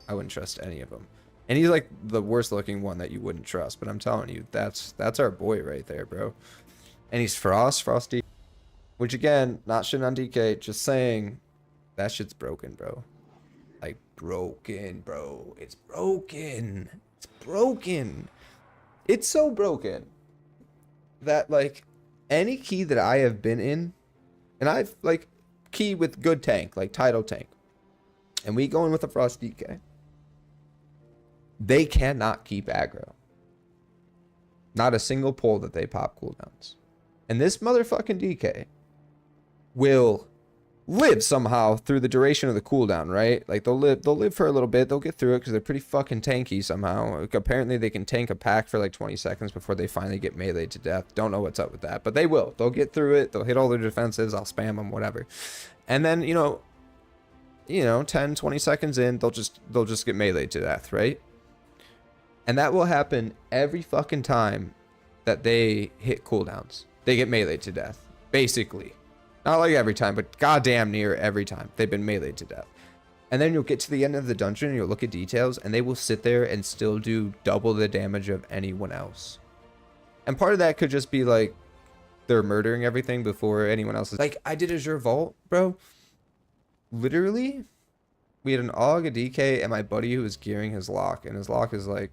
I wouldn't trust any of them. And he's like the worst looking one that you wouldn't trust. But I'm telling you, that's our boy right there, bro. And he's Frosty. Which again, not shit on DK, just saying that shit's broken, bro. Like broken, bro. It's broken. It's broken. It's so broken that like any key that I have been in, and I've like key with good tank, like title tank, and we go in with a Frost DK. They cannot keep aggro. Not a single pull that they pop cooldowns. And this motherfucking DK will live somehow through the duration of the cooldown, right? Like they'll live for a little bit. They'll get through it because they're pretty fucking tanky somehow. Like, apparently they can tank a pack for like 20 seconds before they finally get meleeed to death. Don't know what's up with that, but they will. They'll get through it. They'll hit all their defenses. I'll spam them, whatever. And then, you know, 10, 20 seconds in, they'll just get meleeed to death, right? And that will happen every fucking time that they hit cooldowns. They get meleeed to death, basically. Not like every time, but goddamn near every time they've been meleeed to death. And then you'll get to the end of the dungeon and you'll look at details and they will sit there and still do double the damage of anyone else. And part of that could just be like they're murdering everything before anyone else is. Like, I did Azure Vault, bro. Literally, we had an AUG, a DK, and my buddy who was gearing his lock. And his lock is like,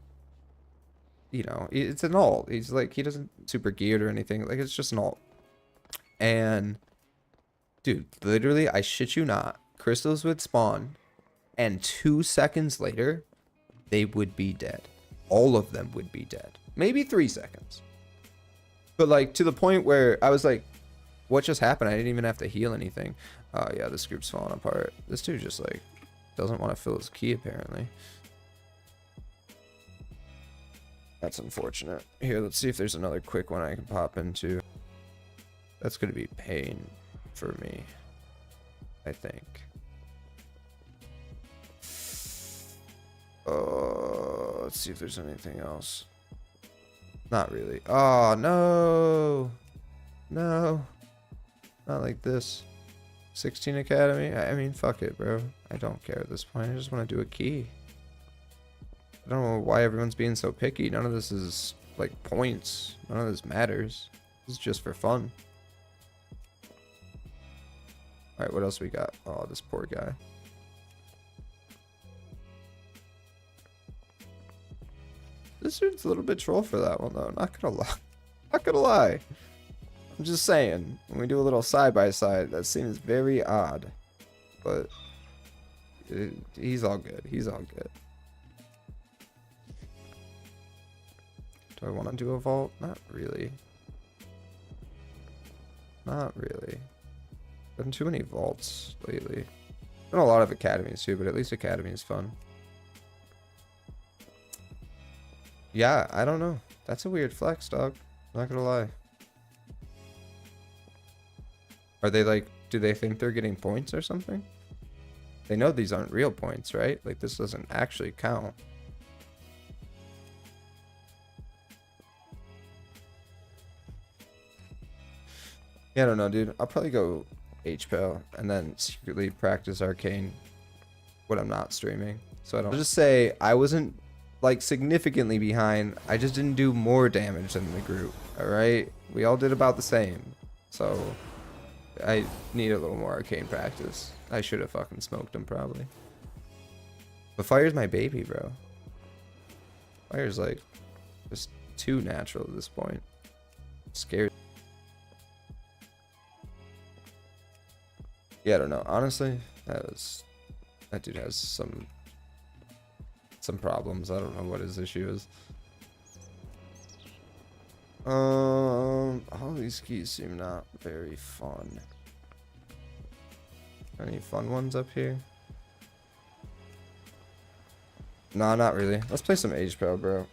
you know, it's an alt. He's like, he doesn't super geared or anything. Like, it's just an alt. And dude, literally, I shit you not, crystals would spawn, and 2 seconds later, they would be dead. All of them would be dead. Maybe 3 seconds. But like, to the point where I was like, what just happened? I didn't even have to heal anything. Oh yeah, this group's falling apart. This dude just like, doesn't want to fill his key apparently. That's unfortunate. Here, let's see if there's another quick one I can pop into. That's going to be pain for me, I think. Let's see if there's anything else. Not really. Oh, no. No. Not like this. 16 Academy? I mean, fuck it, bro. I don't care at this point. I just want to do a key. I don't know why everyone's being so picky. None of this is, like, points. None of this matters. This is just for fun. Alright, what else we got? Oh, this poor guy. This dude's a little bit troll for that one, though. Not gonna lie. Not gonna lie. I'm just saying, when we do a little side by side, that seems very odd. But he's all good. He's all good. Do I want to do a vault? Not really. Not really. Been too many vaults lately. Been a lot of academies too, but at least academy is fun. Yeah, I don't know. That's a weird flex, dog. Not gonna lie. Are they like, do they think they're getting points or something? They know these aren't real points, right? Like this doesn't actually count. Yeah, I don't know, dude. I'll probably go HPL and then secretly practice Arcane when I'm not streaming. So I'll just say I wasn't like significantly behind. I just didn't do more damage than the group. All right, we all did about the same. So I need a little more Arcane practice. I should have fucking smoked him probably. But Fire's my baby, bro. Fire's like just too natural at this point. Scared. Yeah, I don't know. Honestly, that dude has some problems. I don't know what his issue is. All these keys seem not very fun. Any fun ones up here? Nah, not really. Let's play some H-Pal, bro.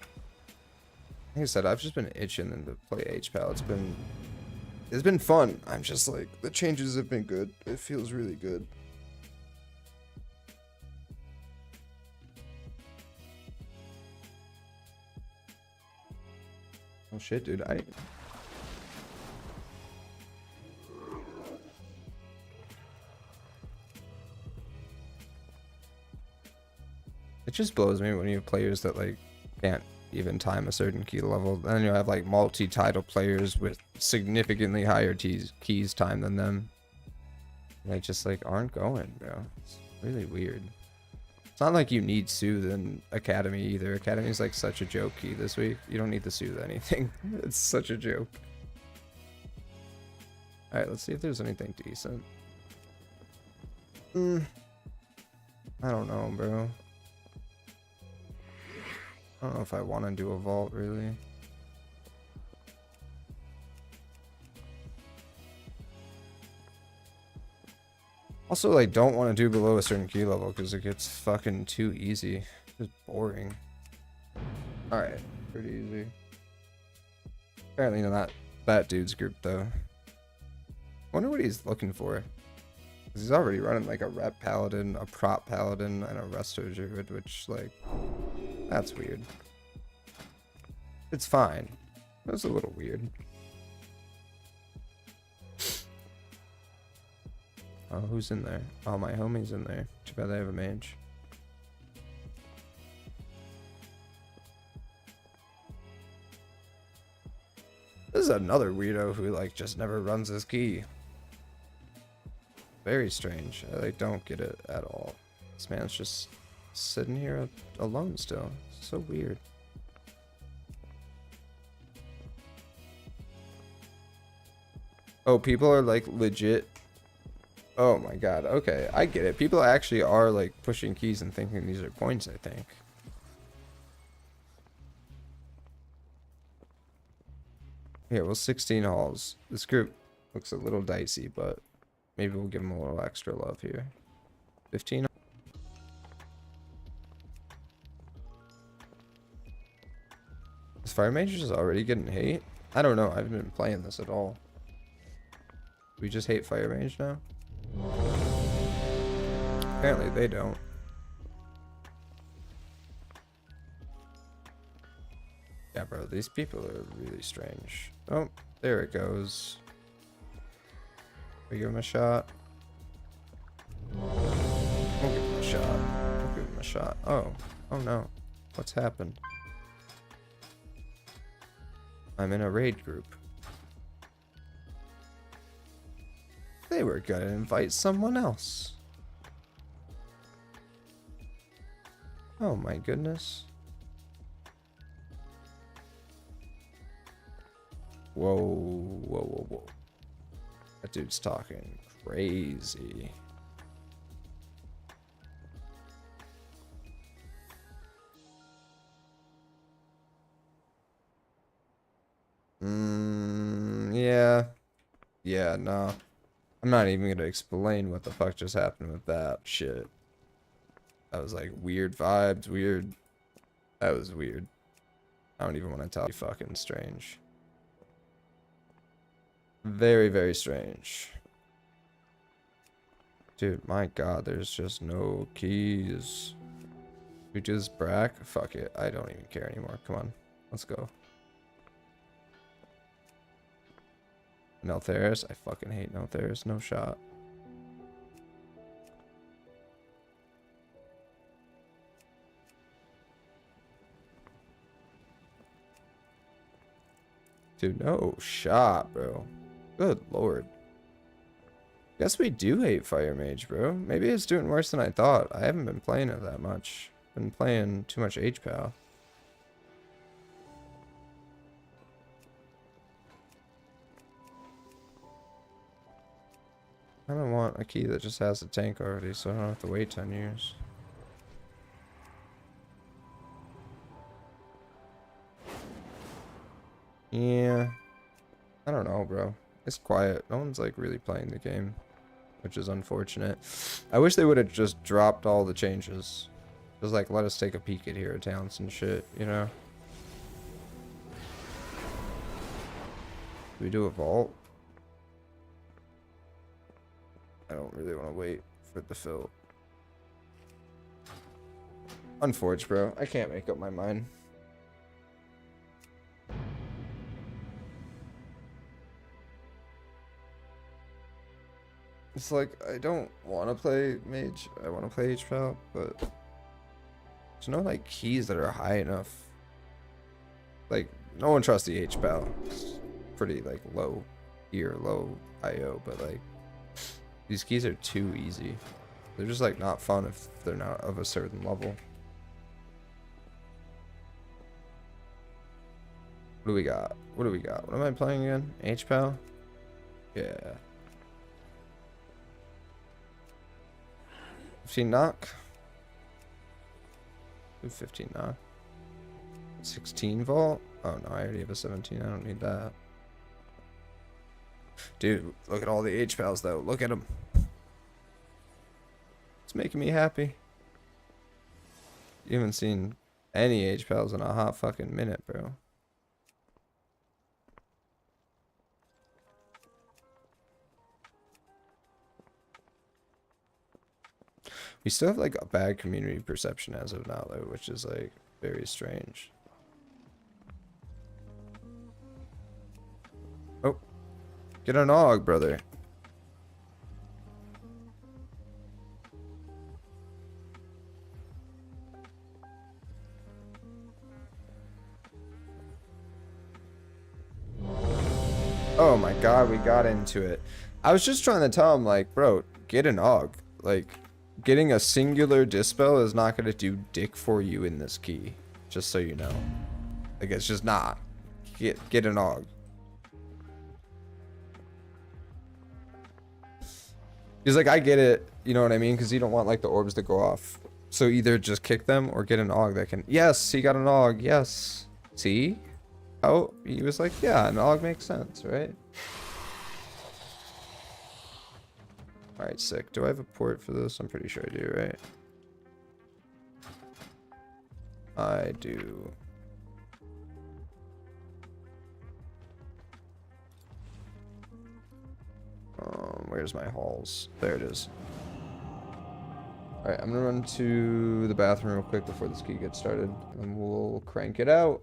Like I said, I've just been itching to play H-Pal. It's been fun. I'm just like, the changes have been good. It feels really good. Oh shit, dude. It just blows me when you have players that like can't even time a certain key level. Then you have like multi-title players with significantly higher keys time than them. And they just like aren't going, bro. It's really weird. It's not like you need Soothe in Academy either. Academy's like such a joke key this week. You don't need to Soothe anything. It's such a joke. Alright, let's see if there's anything decent. I don't know, bro. I don't know if I want to do a vault, really. Also, like, don't want to do below a certain key level because it gets fucking too easy. It's boring. Alright, pretty easy. Apparently not that dude's group, though. Wonder what he's looking for. Because he's already running, like, a rep paladin, a prop paladin, and a resto druid, which, like, that's weird. It's fine. That's a little weird. Oh, who's in there? Oh, my homie's in there. Too bad they have a mage. This is another weirdo who, like, just never runs his key. Very strange. I, like, don't get it at all. This man's just sitting here alone still. So weird. Oh, people are, like, legit. Oh my god, okay, I get it. People actually are like pushing keys and thinking these are points, I think. Yeah, well, 16 halls. This group looks a little dicey, but maybe we'll give them a little extra love here. 15. Is Fire Mage just already getting hate? I don't know, I haven't been playing this at all. We just hate Fire Mage now? Apparently they don't. Yeah, bro, these people are really strange. Oh, there it goes. We give him a shot. We'll give him a shot. We'll give him a shot. Oh, oh no. What's happened? I'm in a raid group. They were gonna invite someone else. Oh my goodness. Whoa, whoa, whoa, whoa. That dude's talking crazy. Yeah. Yeah, no. I'm not even gonna explain what the fuck just happened with that shit. That was like weird vibes, weird. That was weird. I don't even want to tell you, fucking strange. Very, very strange. Dude, my god, there's just no keys. We do this brack? Fuck it. I don't even care anymore. Come on. Let's go. Neltharis? I fucking hate Neltharis. No shot. Dude, no shot, bro. Good lord. Guess we do hate Fire Mage, bro. Maybe it's doing worse than I thought. I haven't been playing it that much. Been playing too much HPAL. I don't want a key that just has a tank already, so I don't have to wait 10 years. Yeah. I don't know, bro. It's quiet. No one's like really playing the game, which is unfortunate. I wish they would have just dropped all the changes. Just like let us take a peek at hero talents and shit, you know? Do we do a vault? I don't really want to wait for the fill. Unfortunate, bro. I can't make up my mind. It's like, I don't want to play mage. I want to play HPAL, but there's no like keys that are high enough. Like, no one trusts the HPAL. It's pretty like low tier, low IO, but like these keys are too easy. They're just like not fun if they're not of a certain level. What do we got? What do we got? What am I playing again? HPAL? Yeah. 15 knock. 15 knock. 16 vault. Oh no, I already have a 17. I don't need that. Dude, look at all the HPALs though. Look at them. It's making me happy. You haven't seen any HPALs in a hot fucking minute, bro. We still have like a bad community perception as of now though, which is like very strange. Oh, get an AUG, brother. Oh my god, we got into it. I was just trying to tell him like, bro, get an AUG. Like, getting a singular dispel is not going to do dick for you in this key. Just so you know. Like, it's just not. Get an AUG. He's like, I get it. You know what I mean? Because you don't want, like, the orbs to go off. So either just kick them or get an AUG that can... Yes, he got an AUG. Yes. See? Oh, he was like, yeah, an AUG makes sense, right? Alright, sick. Do I have a port for this? I'm pretty sure I do, right? I do. Where's my halls? There it is. Alright, I'm gonna run to the bathroom real quick before this key gets started, and we'll crank it out.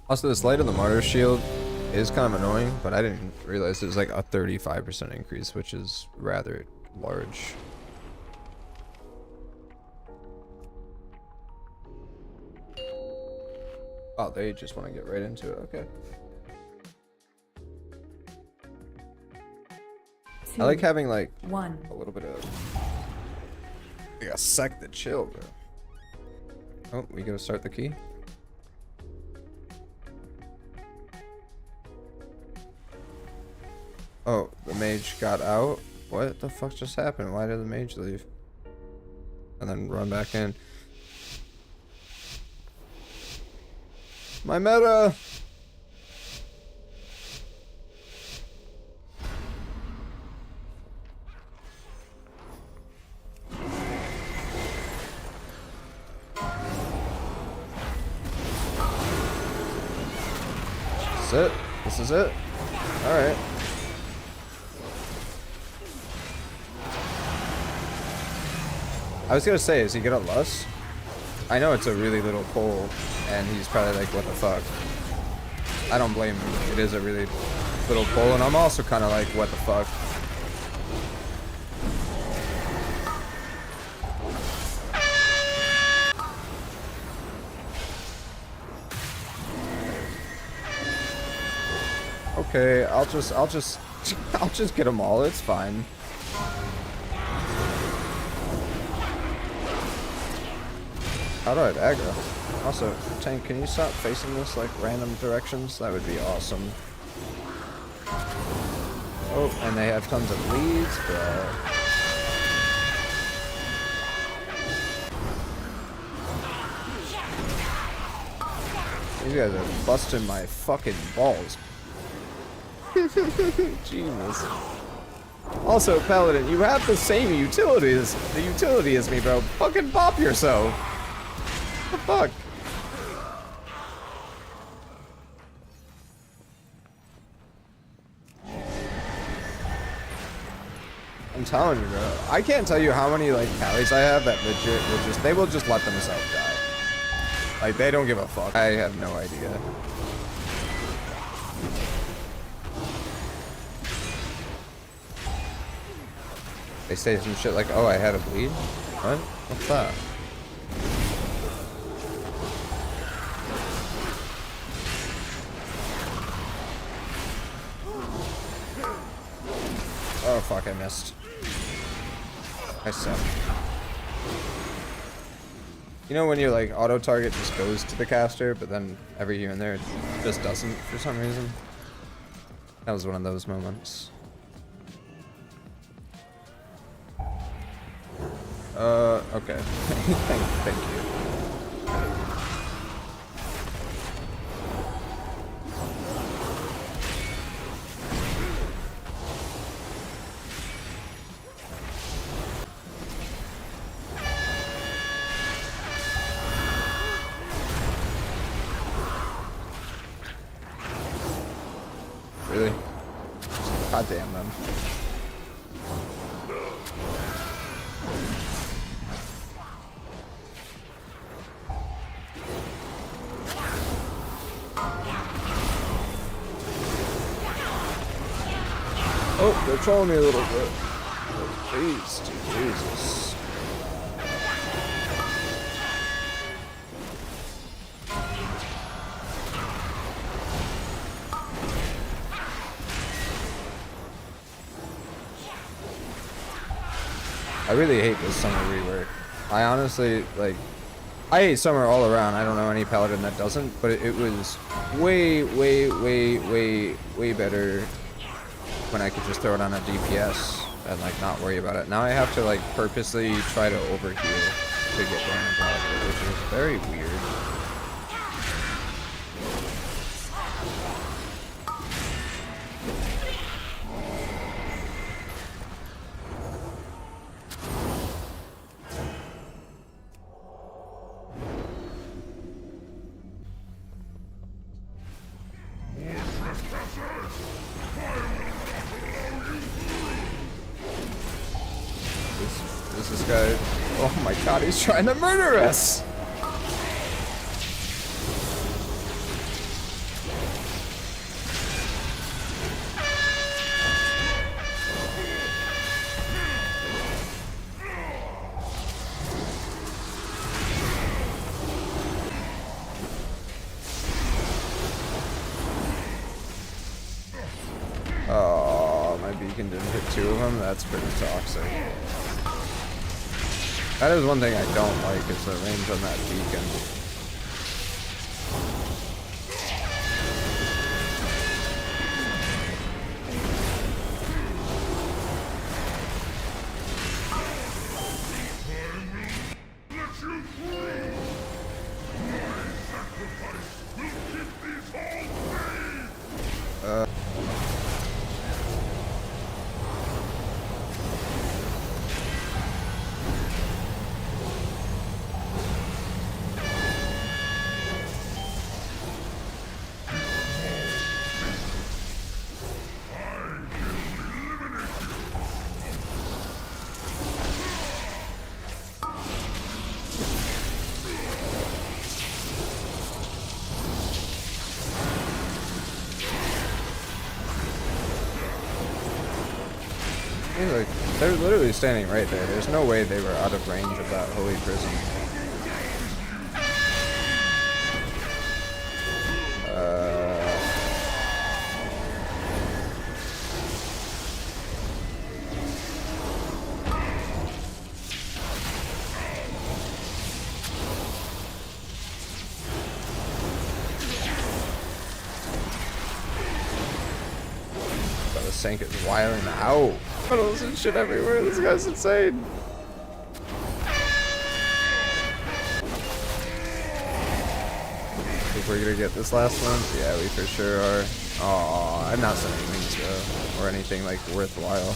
Also, this light on the martyr shield is kind of annoying, but I didn't realize it was like a 35% increase, which is rather large. Oh, they just want to get right into it. Okay. I like having like a little bit of like a sec to chill, bro. Oh, we gotta start the key. Oh, the mage got out. What the fuck just happened? Why did the mage leave? And then run back in. My meta! This is it. This is it. Alright. I was gonna say, is he gonna lust? I know it's a really little poll, and he's probably like, what the fuck? I don't blame him. It is a really little poll, and I'm also kind of like, what the fuck? Okay, I'll just get them all. It's fine. How do I aggro? Also, Tank, can you stop facing this like random directions? That would be awesome. Oh, and they have tons of leads, bro. These guys are busting my fucking balls. Jesus. Also, Paladin, you have the same utility as me, bro. Fucking bop yourself. What the fuck? I'm telling you, bro. I can't tell you how many like tallies I have that legit will just let themselves die. Like they don't give a fuck. I have no idea. They say some shit like, oh, I had a bleed? What? What's that? Oh, fuck, I missed. I suck. You know when your, like, auto-target just goes to the caster, but then every here and there it just doesn't for some reason? That was one of those moments. Okay. Thank you. Really? God damn them. Oh, they're trolling me a little bit. Oh, jeez, Jesus. I really hate this summer rework. I honestly, like, I hate summer all around. I don't know any paladin that doesn't, but it was way better when I could just throw it on a DPS and like not worry about it. Now I have to like purposely try to overheal to get damage out of it, which is very weird. This guy, oh my god, he's trying to murder us! beacon didn't hit 2 of them. That's pretty toxic. That is one thing I don't like, is the range on that beacon. Like, they're literally standing right there. There's no way they were out of range of that holy prison. The Sank is wiling out. Puddles and shit everywhere. This guy's insane. Think we're gonna get this last one? Yeah, we for sure are. Aw, I'm not sending wings though, or anything like worthwhile.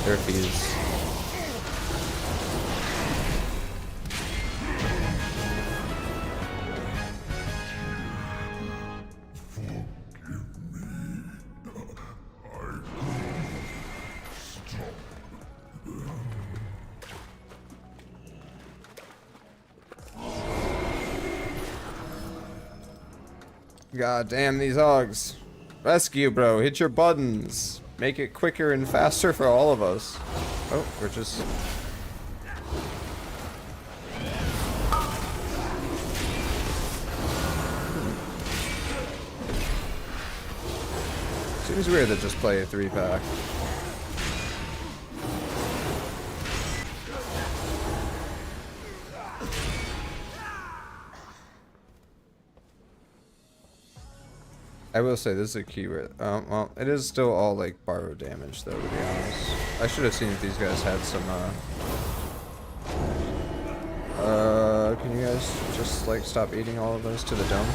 They're fees. God damn these hogs. Rescue, bro. Hit your buttons. Make it quicker and faster for all of us. Oh, we're just... Seems weird to just play a 3-pack. I will say this is a keyword. Well, it is still all like borrow damage though, to be honest. I should have seen if these guys had some can you guys just like stop eating all of those to the dome?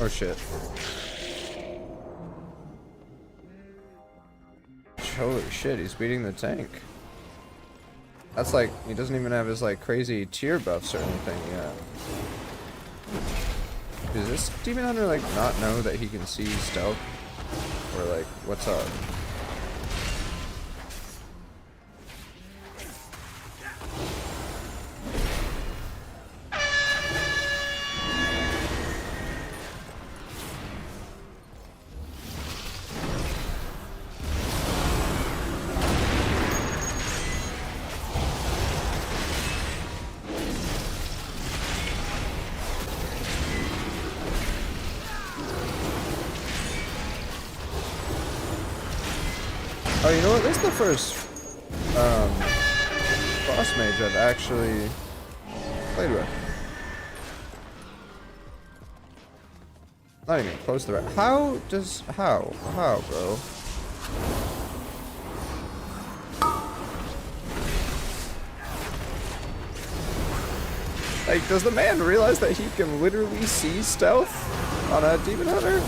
Oh shit. Holy shit, he's beating the tank. That's like, he doesn't even have his like crazy tier buffs or anything yet. Does this Demon Hunter like not know that he can see stealth? Or like, what's up? Oh, you know what? This is the first boss mage I've actually played with. Not even close to that. How, bro? Like, does the man realize that he can literally see stealth on a Demon Hunter?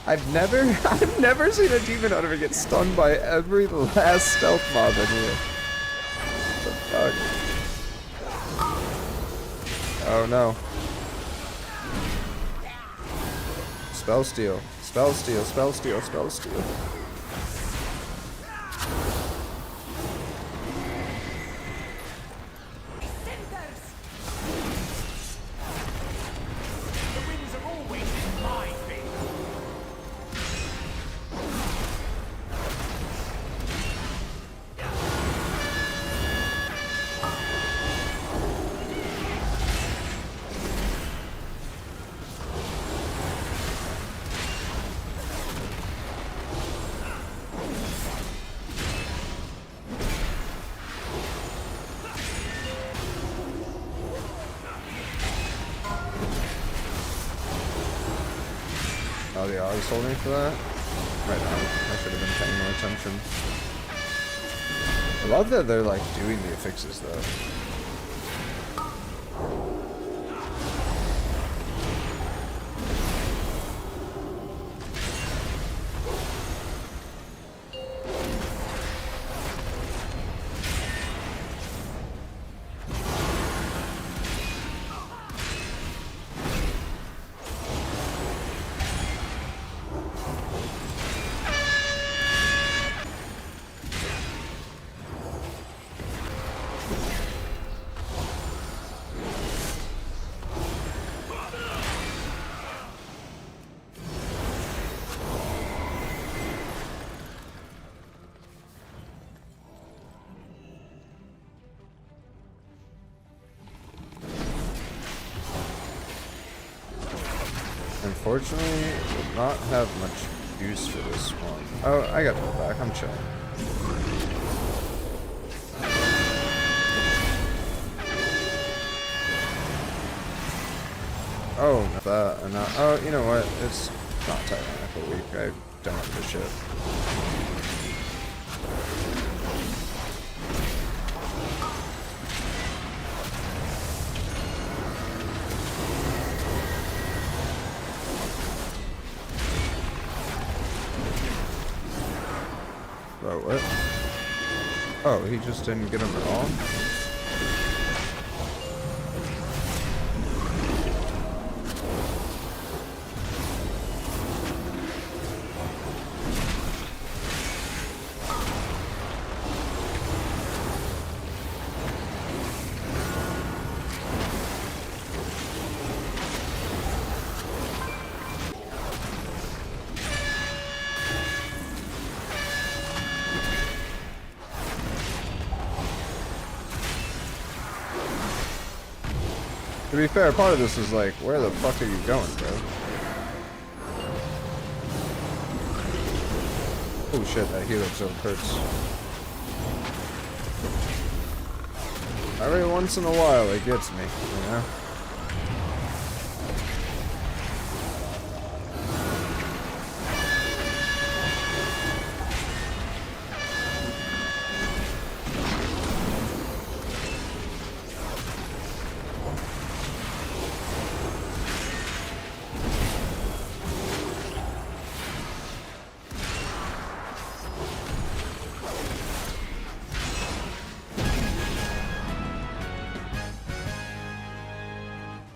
I've never seen a Demon Hunter get stunned by every last stealth mob in here. What the fuck? Oh no. Spell steal. Spell steal. Spell steal. Spell steal. The winds are always in my favor. Oh, yeah, I was holding for that. Right now, I should have been paying more attention. I love that they're like doing the affixes though. Unfortunately, will not have much use for this one. Oh, I got to go back. I'm chilling. Oh, not that and not. Oh, you know what? It's not tyrannical week. I don't have the shit. Oh, what? Oh, he just didn't get him at all? To be fair, part of this is like, where the fuck are you going, bro? Oh shit, that healing zone hurts. Every once in a while it gets me, you know?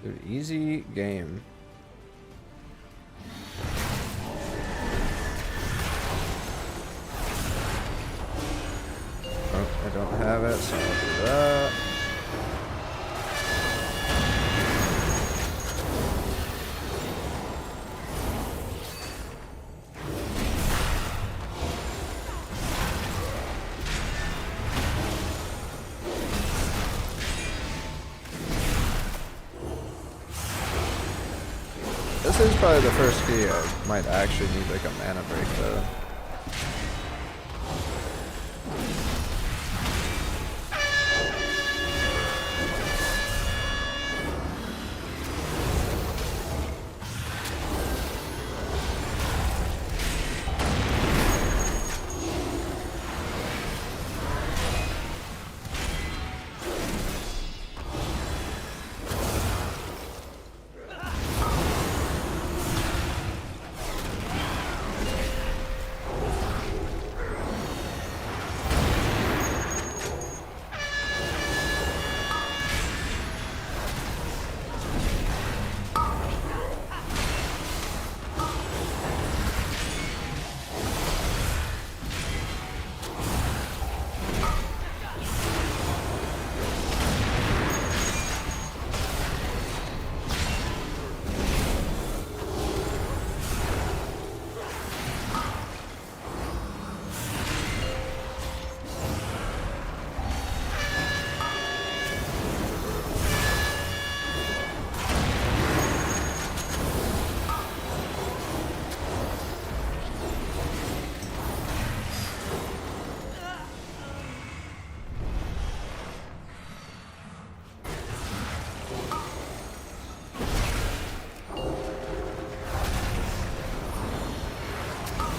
Dude, easy game. Oh, I don't have it, so I'll do that. This is probably the first key I might actually need like a mana break though.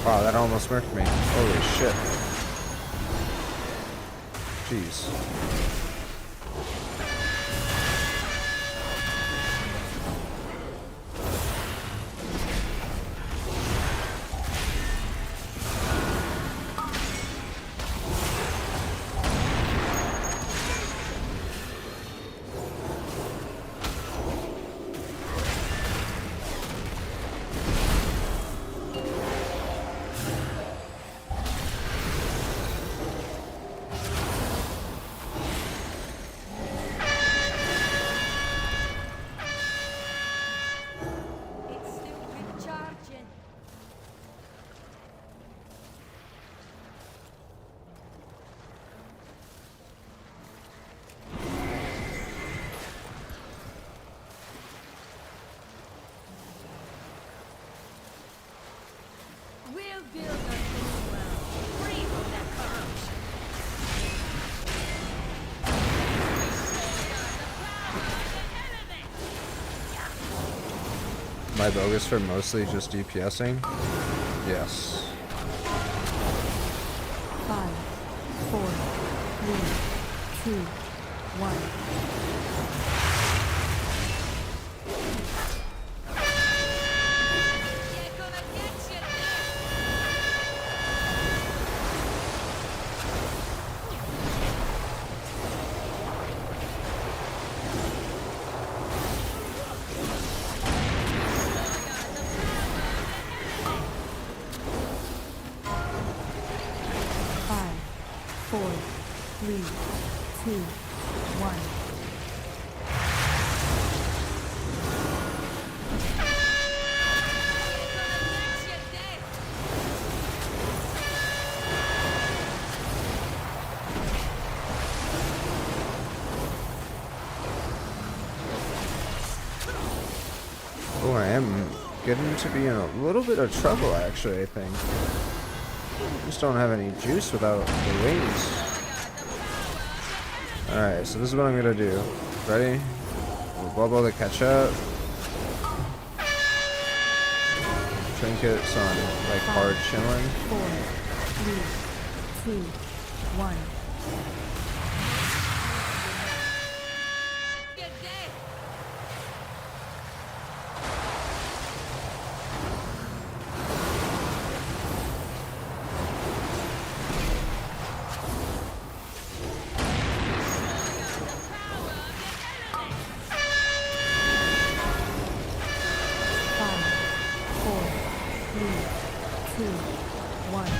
Wow, that almost murked me. Holy shit. Jeez. It's still recharging. We'll build a new world, free from that corruption. My bogus for mostly just DPSing? Yes. 5, 4, 3, 2, 1. You're gonna get you there. Five, four, three, two, one. Oh, I am getting to be in a little bit of trouble, actually, I think. Just don't have any juice without the wings. Alright, so this is what I'm gonna do. Ready? We'll bubble to catch up. Trinket, so I'm like hard chilling. 4, 3, 2, 1. You're dead. Five, four, three, two, one.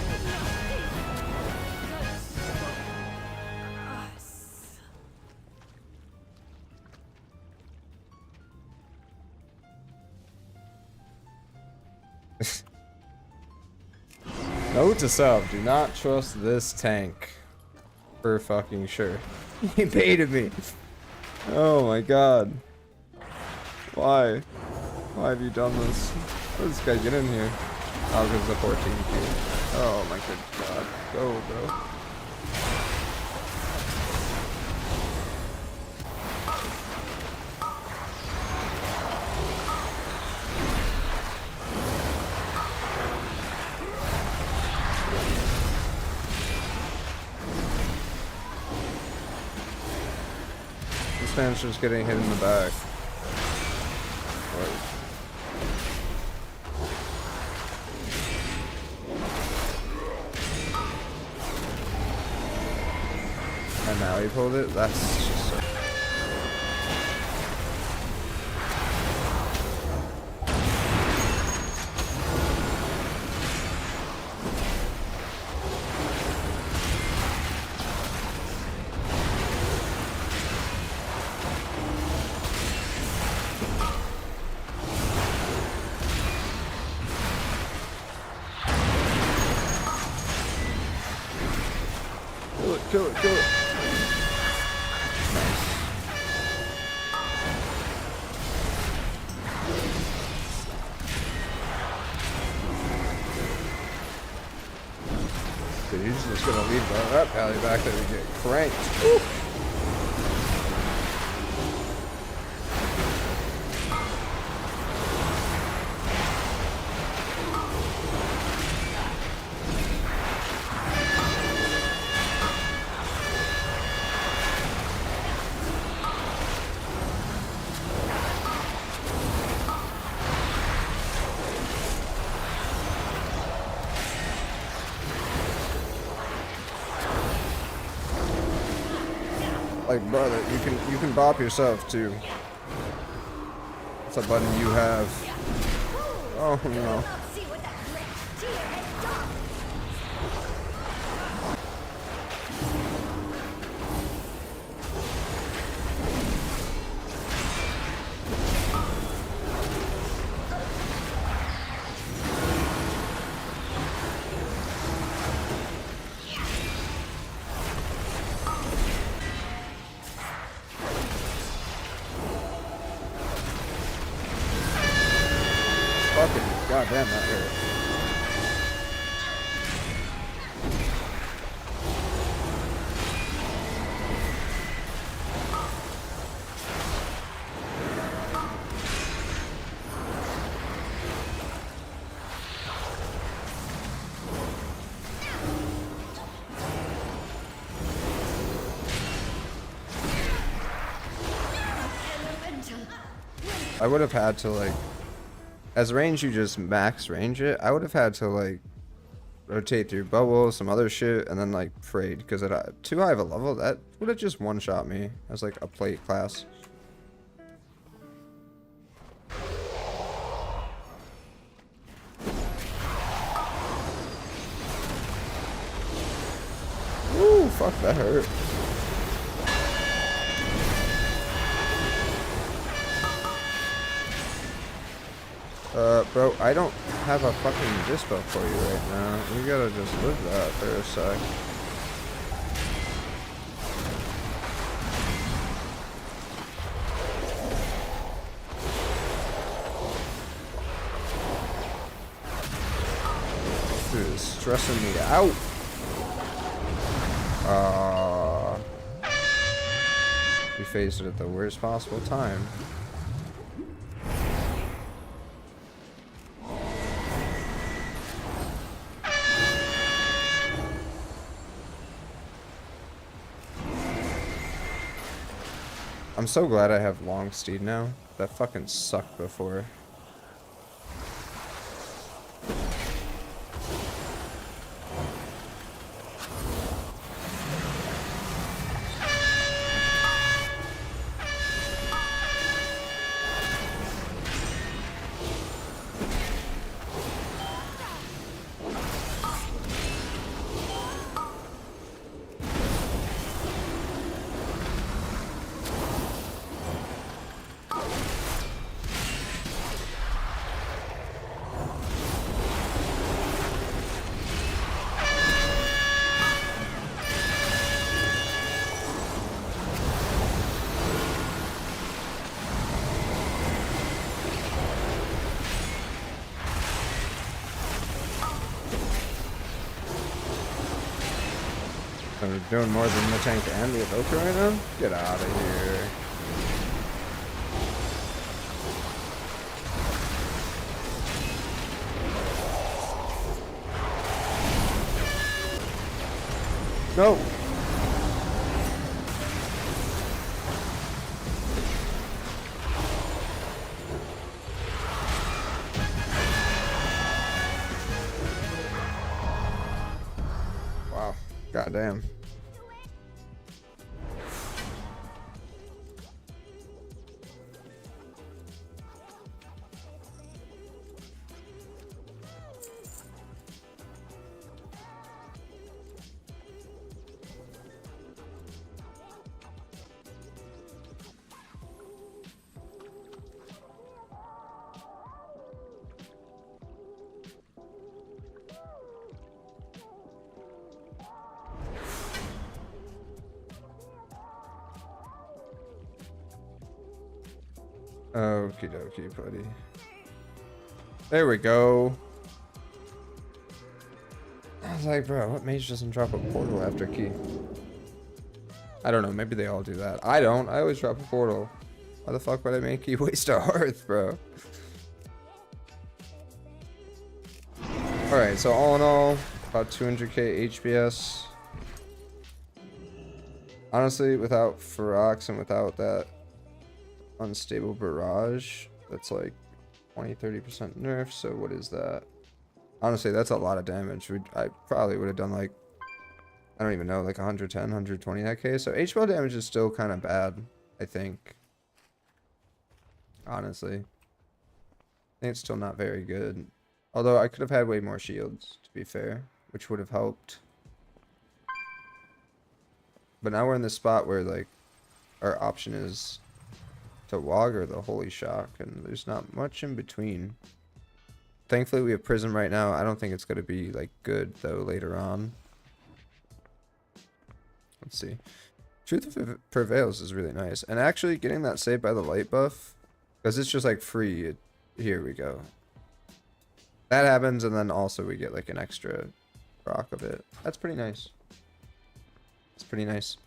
Note to self, do not trust this tank. For fucking sure. He baited me. Oh my god. Why? Why have you done this? How does this guy get in here? Oh, because the 14 key. Oh my good god. Go, bro. This man's just getting hit in the back. What? And now he pulled it? That's just so... Kill it, kill it, kill it. Nice. Dude, he's just gonna leave that pally back there to get cranked. Woo. Like, brother, you can bop yourself too. It's a button you have. Oh no. Fucking goddamn, that hurt. I would have had to like, as range you just max range it, I would have had to like rotate through bubble, some other shit, and then like prayed, because at too high of a level that would have just one shot me as like a plate class. Ooh, fuck, that hurt. Bro, I don't have a fucking dispo for you right now. You gotta just live that for a sec. Dude, it's stressing me out. We faced it at the worst possible time. I'm so glad I have long steed now. That fucking sucked before. We're doing more than the tank and the Evoker right now? Get out of here. No! Wow. Goddamn. Okie dokie, buddy. There we go. I was like, bro, what mage doesn't drop a portal after key? I don't know, maybe they all do that. I don't, I always drop a portal. Why the fuck would I make you waste a hearth, bro? Alright, so all in all, about 200k HPS. Honestly, without Ferox and without that unstable barrage, that's like 20-30% nerf. So what is that? Honestly, that's a lot of damage. I probably would have done like I don't even know, like 110, 120 that case. So HP damage is still kind of bad, I think. Honestly. I think it's still not very good. Although I could have had way more shields, to be fair, which would have helped. But now we're in this spot where, like, our option is to Wog or the Holy Shock, and there's not much in between. Thankfully, we have Prism right now. I don't think it's going to be, like, good, though, later on. Let's see. Truth Prevails is really nice. And actually, getting that Saved by the Light buff, because it's just, like, free. Here we go. That happens, and then also we get, like, an extra rock of it. That's pretty nice. It's pretty nice.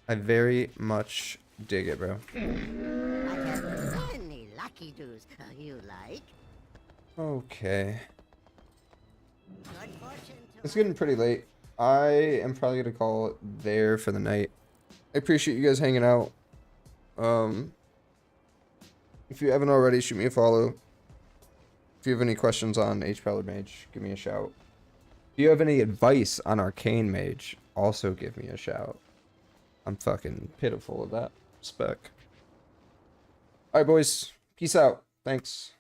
I very much dig it, bro. I have many lucky doos you like. Okay. Good fortune to It's getting pretty late. I am probably going to call it there for the night. I appreciate you guys hanging out. If you haven't already, shoot me a follow. If you have any questions on H-Powered Mage, give me a shout. If you have any advice on Arcane Mage, also give me a shout. I'm fucking pitiful of that spec. Alright, boys. Peace out. Thanks.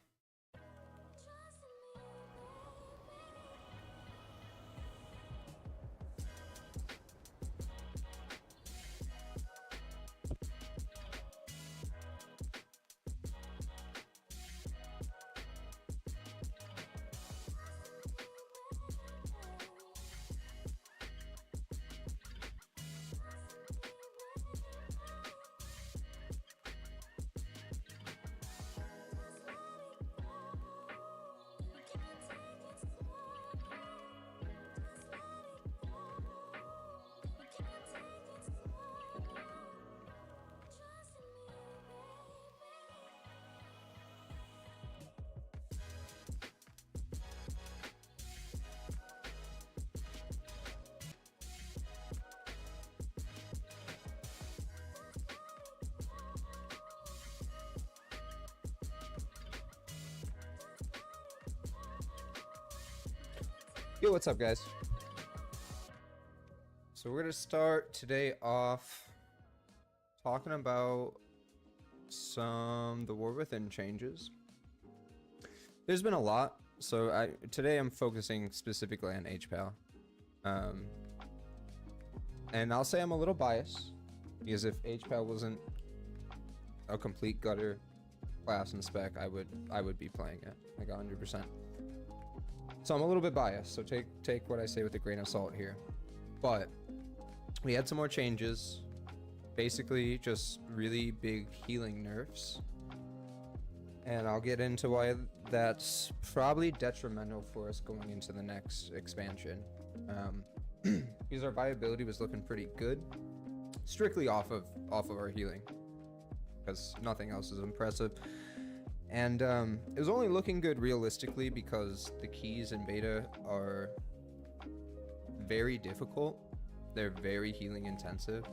Yo, what's up, guys? So we're gonna start today off talking about the War Within changes. There's been a lot, so today I'm focusing specifically on HPAL. And I'll say I'm a little biased, because if HPAL wasn't a complete gutter class and spec, I would be playing it like 100%. So I'm a little bit biased, so take what I say with a grain of salt here. But we had some more changes, basically just really big healing nerfs, and I'll get into why that's probably detrimental for us going into the next expansion, because our viability was looking pretty good, strictly off of our healing, because nothing else is impressive. And it was only looking good realistically because the keys in beta are very difficult. They're very healing intensive.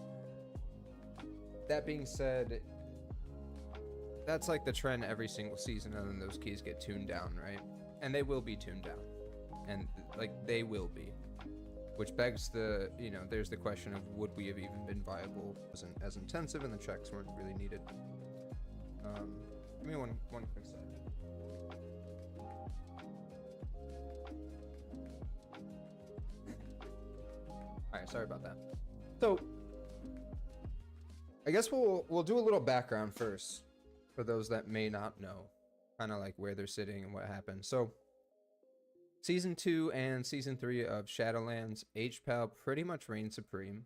That being said, that's like the trend every single season, and then those keys get tuned down, right? And they will be tuned down. And like they will be. Which begs the, there's the question of would we have even been viable as intensive, and the checks weren't really needed. Give me one quick second. Alright, sorry about that. So I guess we'll do a little background first for those that may not know, kind of like where they're sitting and what happened. So Season 2 and Season 3 of Shadowlands, HPAL pretty much reigned supreme.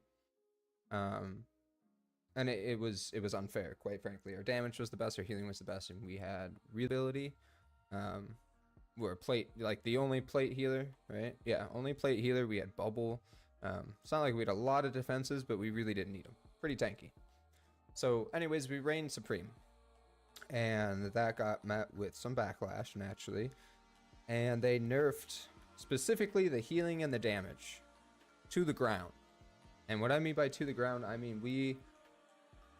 And it was unfair, quite frankly. Our damage was the best, our healing was the best, and we had readability. We're plate, like the only plate healer, right? Yeah, only plate healer. We had bubble. It's not like we had a lot of defenses, but we really didn't need them. Pretty tanky. So anyways, we reigned supreme. And that got met with some backlash, naturally. And they nerfed specifically the healing and the damage to the ground. And what I mean by to the ground, I mean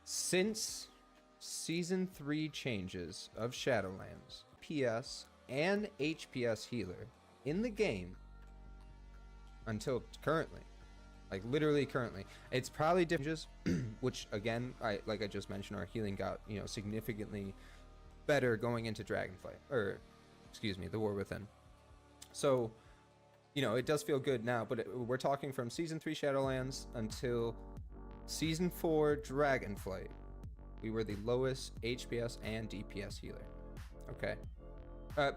since Season 3 changes of Shadowlands, PS and HPS healer in the game until currently. Like literally currently. It's probably different, which again, like I just mentioned, our healing got, you know, significantly better going into Dragonflight, or excuse me, the War Within. So, you know, it does feel good now, but we're talking from Season 3 Shadowlands until Season 4 Dragonflight. We were the lowest HPS and DPS healer. Okay.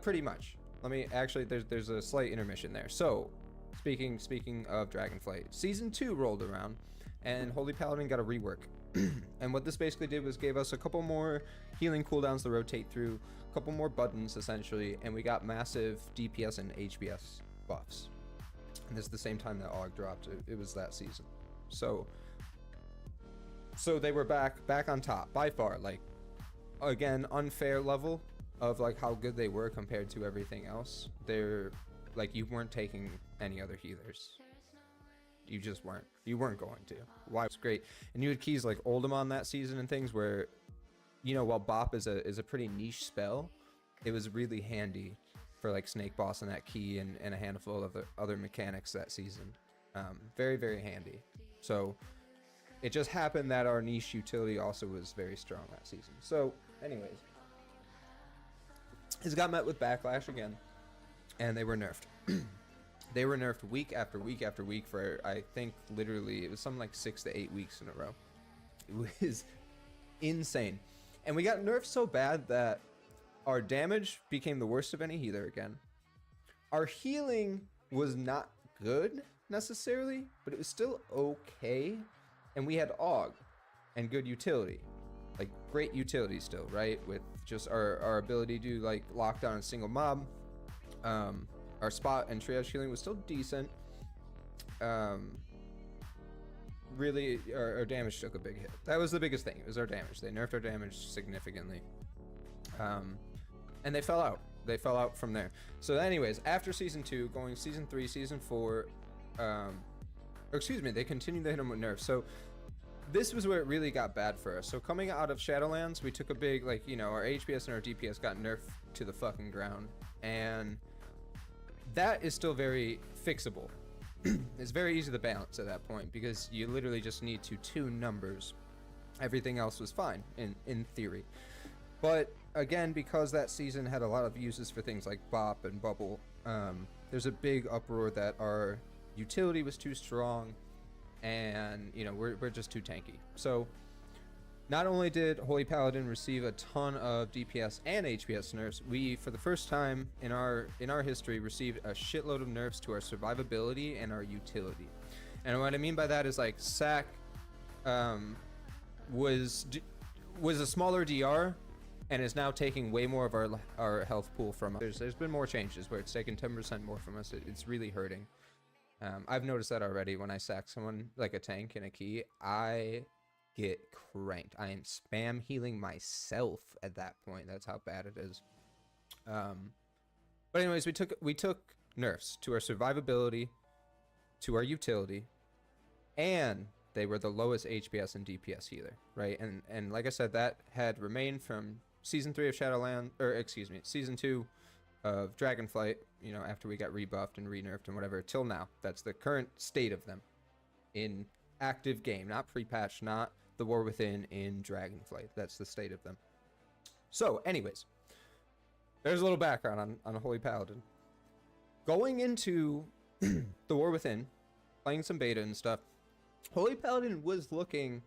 Pretty much. Let me actually, there's a slight intermission there. So, speaking of Dragonflight, Season 2 rolled around, and Holy Paladin got a rework. And what this basically did was gave us a couple more healing cooldowns to rotate through, a couple more buttons essentially, and we got massive DPS and HPS buffs. And this is the same time that AUG dropped. It was that season. So they were back on top by far. Like, again, unfair level of like how good they were compared to everything else. They're like, you weren't taking any other healers. You just weren't. You weren't going to. Why? It's great. And you had keys like Oldemon that season and things where, you know, while Bop is a pretty niche spell, it was really handy for like Snake Boss and that key and a handful of other mechanics that season. Very, very handy. So it just happened that our niche utility also was very strong that season. So anyways, it got met with backlash again, and they were nerfed. They were nerfed week after week after week for, I think, literally, it was something like 6 to 8 weeks in a row. It was insane. And we got nerfed so bad that our damage became the worst of any healer again. Our healing was not good, necessarily, but it was still okay. And we had AUG and good utility. Like, great utility still, right? With just our ability to, like, lock down a single mob. Our spot and triage healing was still decent. Really, our damage took a big hit. That was the biggest thing. It was our damage. They nerfed our damage significantly. And they fell out. They fell out from there. So anyways, after Season 2, going Season 3, Season 4, or excuse me, they continued to hit them with nerfs. So this was where it really got bad for us. So coming out of Shadowlands, we took a big, like, you know, our HPS and our DPS got nerfed to the fucking ground. And that is still very fixable. It's very easy to balance at that point because you literally just need to tune numbers. Everything else was fine in theory. But again, because that season had a lot of uses for things like Bop and Bubble, there's a big uproar that our utility was too strong, and you know, we're just too tanky. So not only did Holy Paladin receive a ton of DPS and HPS nerfs, we, for the first time in our history, received a shitload of nerfs to our survivability and our utility. And what I mean by that is, like, Sack was a smaller DR and is now taking way more of our health pool from us. There's been more changes where it's taken 10% more from us. It's really hurting. I've noticed that already. When I sack someone like a tank and a key, I get cranked. I am spam healing myself at that point. That's how bad it is. But anyways, we took nerfs to our survivability, to our utility, and they were the lowest HPS and DPS healer, right? And like I said, that had remained from Season 3 of Shadowland, or excuse me, Season 2 of Dragonflight, you know, after we got rebuffed and re-nerfed and whatever, till now. That's the current state of them in active game, not pre-patch, not the War Within, in Dragonflight. That's the state of them. So anyways, there's a little background on Holy Paladin. Going into the War Within, playing some beta and stuff, Holy Paladin was looking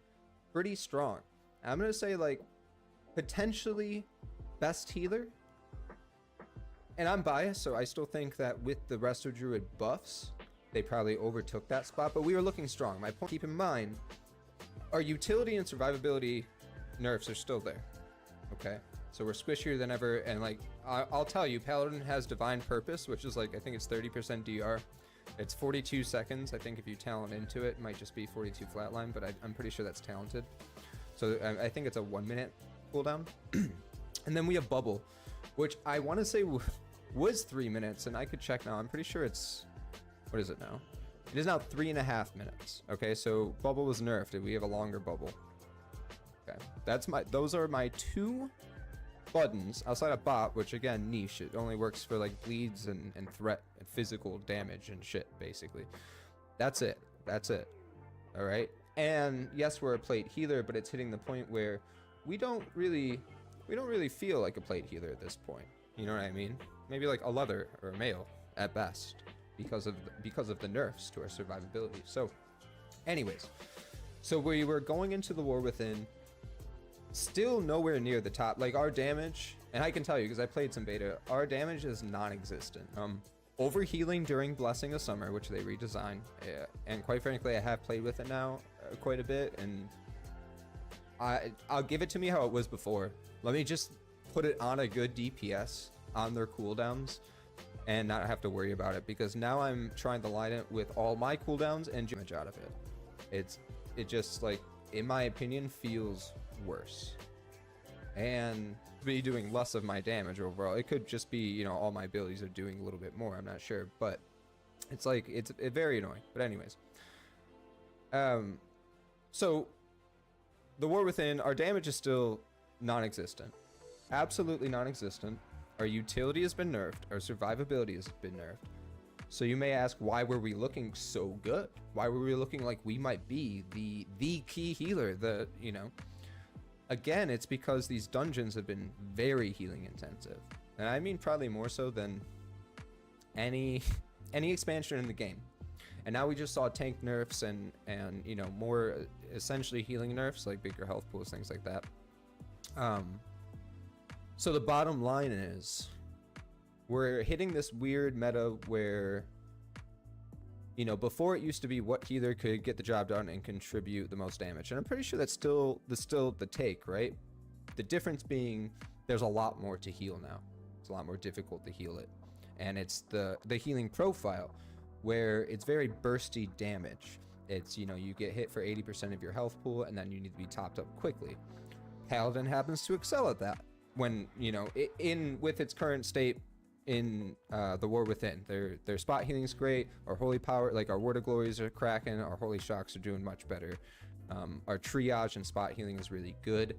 pretty strong. I'm gonna say, like, potentially best healer. And I'm biased, so I still think that with the Resto Druid buffs, they probably overtook that spot, but we were looking strong. My point, keep in mind, our utility and survivability nerfs are still there, okay? So we're squishier than ever, and, like, I'll tell you, Paladin has Divine Purpose, which is, like, I think it's 30% DR. It's 42 seconds. I think if you talent into it, it might just be 42 flatline, but I'm pretty sure that's talented. So I think it's a 1 minute cooldown. And then we have Bubble, which I want to say was 3 minutes, and I could check now. I'm pretty sure it's, what is it now? It is now 3.5 minutes. Okay, so Bubble was nerfed. We have a longer Bubble. Okay, those are my two buttons, outside of bot, which again, niche, it only works for like bleeds and threat and physical damage and shit, basically. That's it. That's it. All right. And yes, we're a plate healer, but it's hitting the point where we don't really feel like a plate healer at this point. You know what I mean? Maybe like a leather or a male at best, because of the nerfs to our survivability. So, anyways, so we were going into the War Within, still nowhere near the top. Like our damage, and I can tell you because I played some beta, our damage is non-existent. Overhealing during Blessing of Summer, which they redesigned, and quite frankly, I have played with it now quite a bit, and I'll give it to me how it was before. Let me just put it on a good DPS on their cooldowns and not have to worry about it, because now I'm trying to line it with all my cooldowns and damage out of it. It just, like, in my opinion, feels worse. And be doing less of my damage overall. It could just be, you know, all my abilities are doing a little bit more, I'm not sure, but it's like, it's very annoying. But anyways, so the War Within, our damage is still non-existent, absolutely non-existent. Our utility has been nerfed, our survivability has been nerfed. So you may ask, why were we looking so good? Why were we looking like we might be the key healer? You know, again, it's because these dungeons have been very healing intensive, and I mean probably more so than any expansion in the game. And now we just saw tank nerfs and you know, more essentially healing nerfs, like bigger health pools, things like that. So the bottom line is, we're hitting this weird meta where, you know, before it used to be what healer could get the job done and contribute the most damage. And I'm pretty sure that's still the take, right? The difference being there's a lot more to heal now. It's a lot more difficult to heal it. And it's the healing profile where it's very bursty damage. It's, you know, you get hit for 80% of your health pool and then you need to be topped up quickly. Paladin happens to excel at that when, you know, with its current state in the War Within. Their spot healing is great. Our holy power, like our Word of Glories are cracking. Our holy shocks are doing much better. Our triage and spot healing is really good.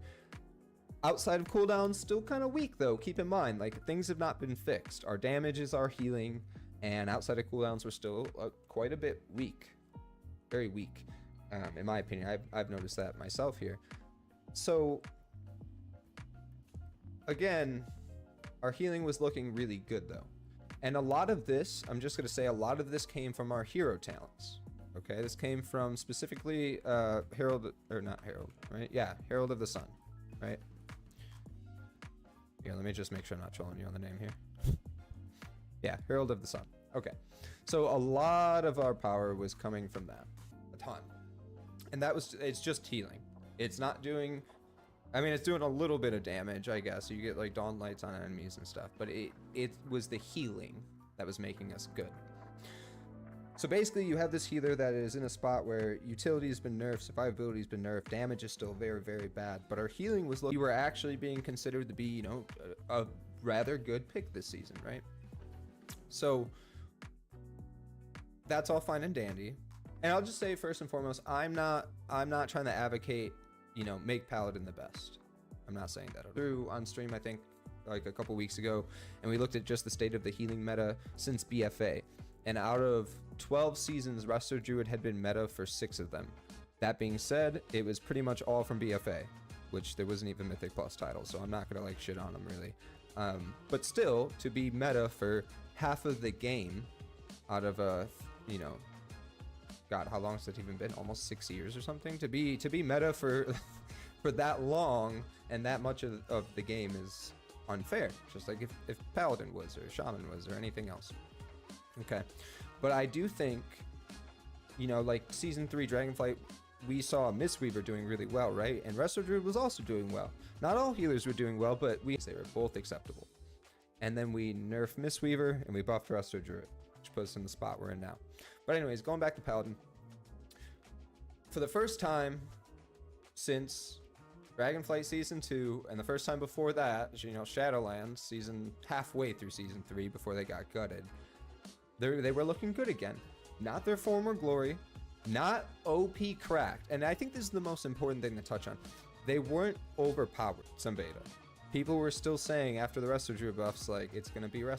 Outside of cooldowns, still kind of weak though. Keep in mind, like, things have not been fixed. Our damages are healing, and outside of cooldowns, we're still quite a bit weak. Very weak, in my opinion. I've noticed that myself here. So, again, our healing was looking really good though. And a lot of this, I'm just going to say, a lot of this came from our hero talents. Okay, this came from specifically Herald, or not Herald, right? Yeah, Herald of the Sun, right? Yeah, let me just make sure I'm not trolling you on the name here. Yeah, Herald of the Sun. Okay, so a lot of our power was coming from that, a ton. And it's just healing. It's not doing, I mean, it's doing a little bit of damage, I guess. You get like dawn lights on enemies and stuff, but it was the healing that was making us good. So basically, you have this healer that is in a spot where utility has been nerfed, survivability has been nerfed, damage is still very, very bad, but our healing was low. We were actually being considered to be, you know, a rather good pick this season, right? So that's all fine and dandy. And I'll just say, first and foremost, I'm not trying to advocate, you know, make Paladin the best. I'm not saying that. Through on stream, I think, like a couple weeks ago, and we looked at just the state of the healing meta since BFA. And out of 12 seasons, Resto Druid had been meta for 6 of them. That being said, it was pretty much all from BFA, which there wasn't even Mythic Plus title, so I'm not gonna like shit on them really. But still, to be meta for half of the game out of a, you know, God, how long has it even been? Almost 6 years or something? To be meta for for that long and that much of the game is unfair. Just like if Paladin was, or Shaman was, or anything else. Okay, but I do think, you know, like Season 3 Dragonflight, we saw Mistweaver doing really well, right? And Resto Druid was also doing well. Not all healers were doing well, but they were both acceptable. And then we nerfed Mistweaver and we buffed Resto Druid, which puts us in the spot we're in now. But anyways, going back to Paladin. For the first time since Dragonflight Season 2, and the first time before that, you know, Shadowlands, halfway through Season 3 before they got gutted, they were looking good again. Not their former glory, not OP cracked. And I think this is the most important thing to touch on. They weren't overpowered, some beta. people were still saying after the Resto Druid buffs, like, it's gonna be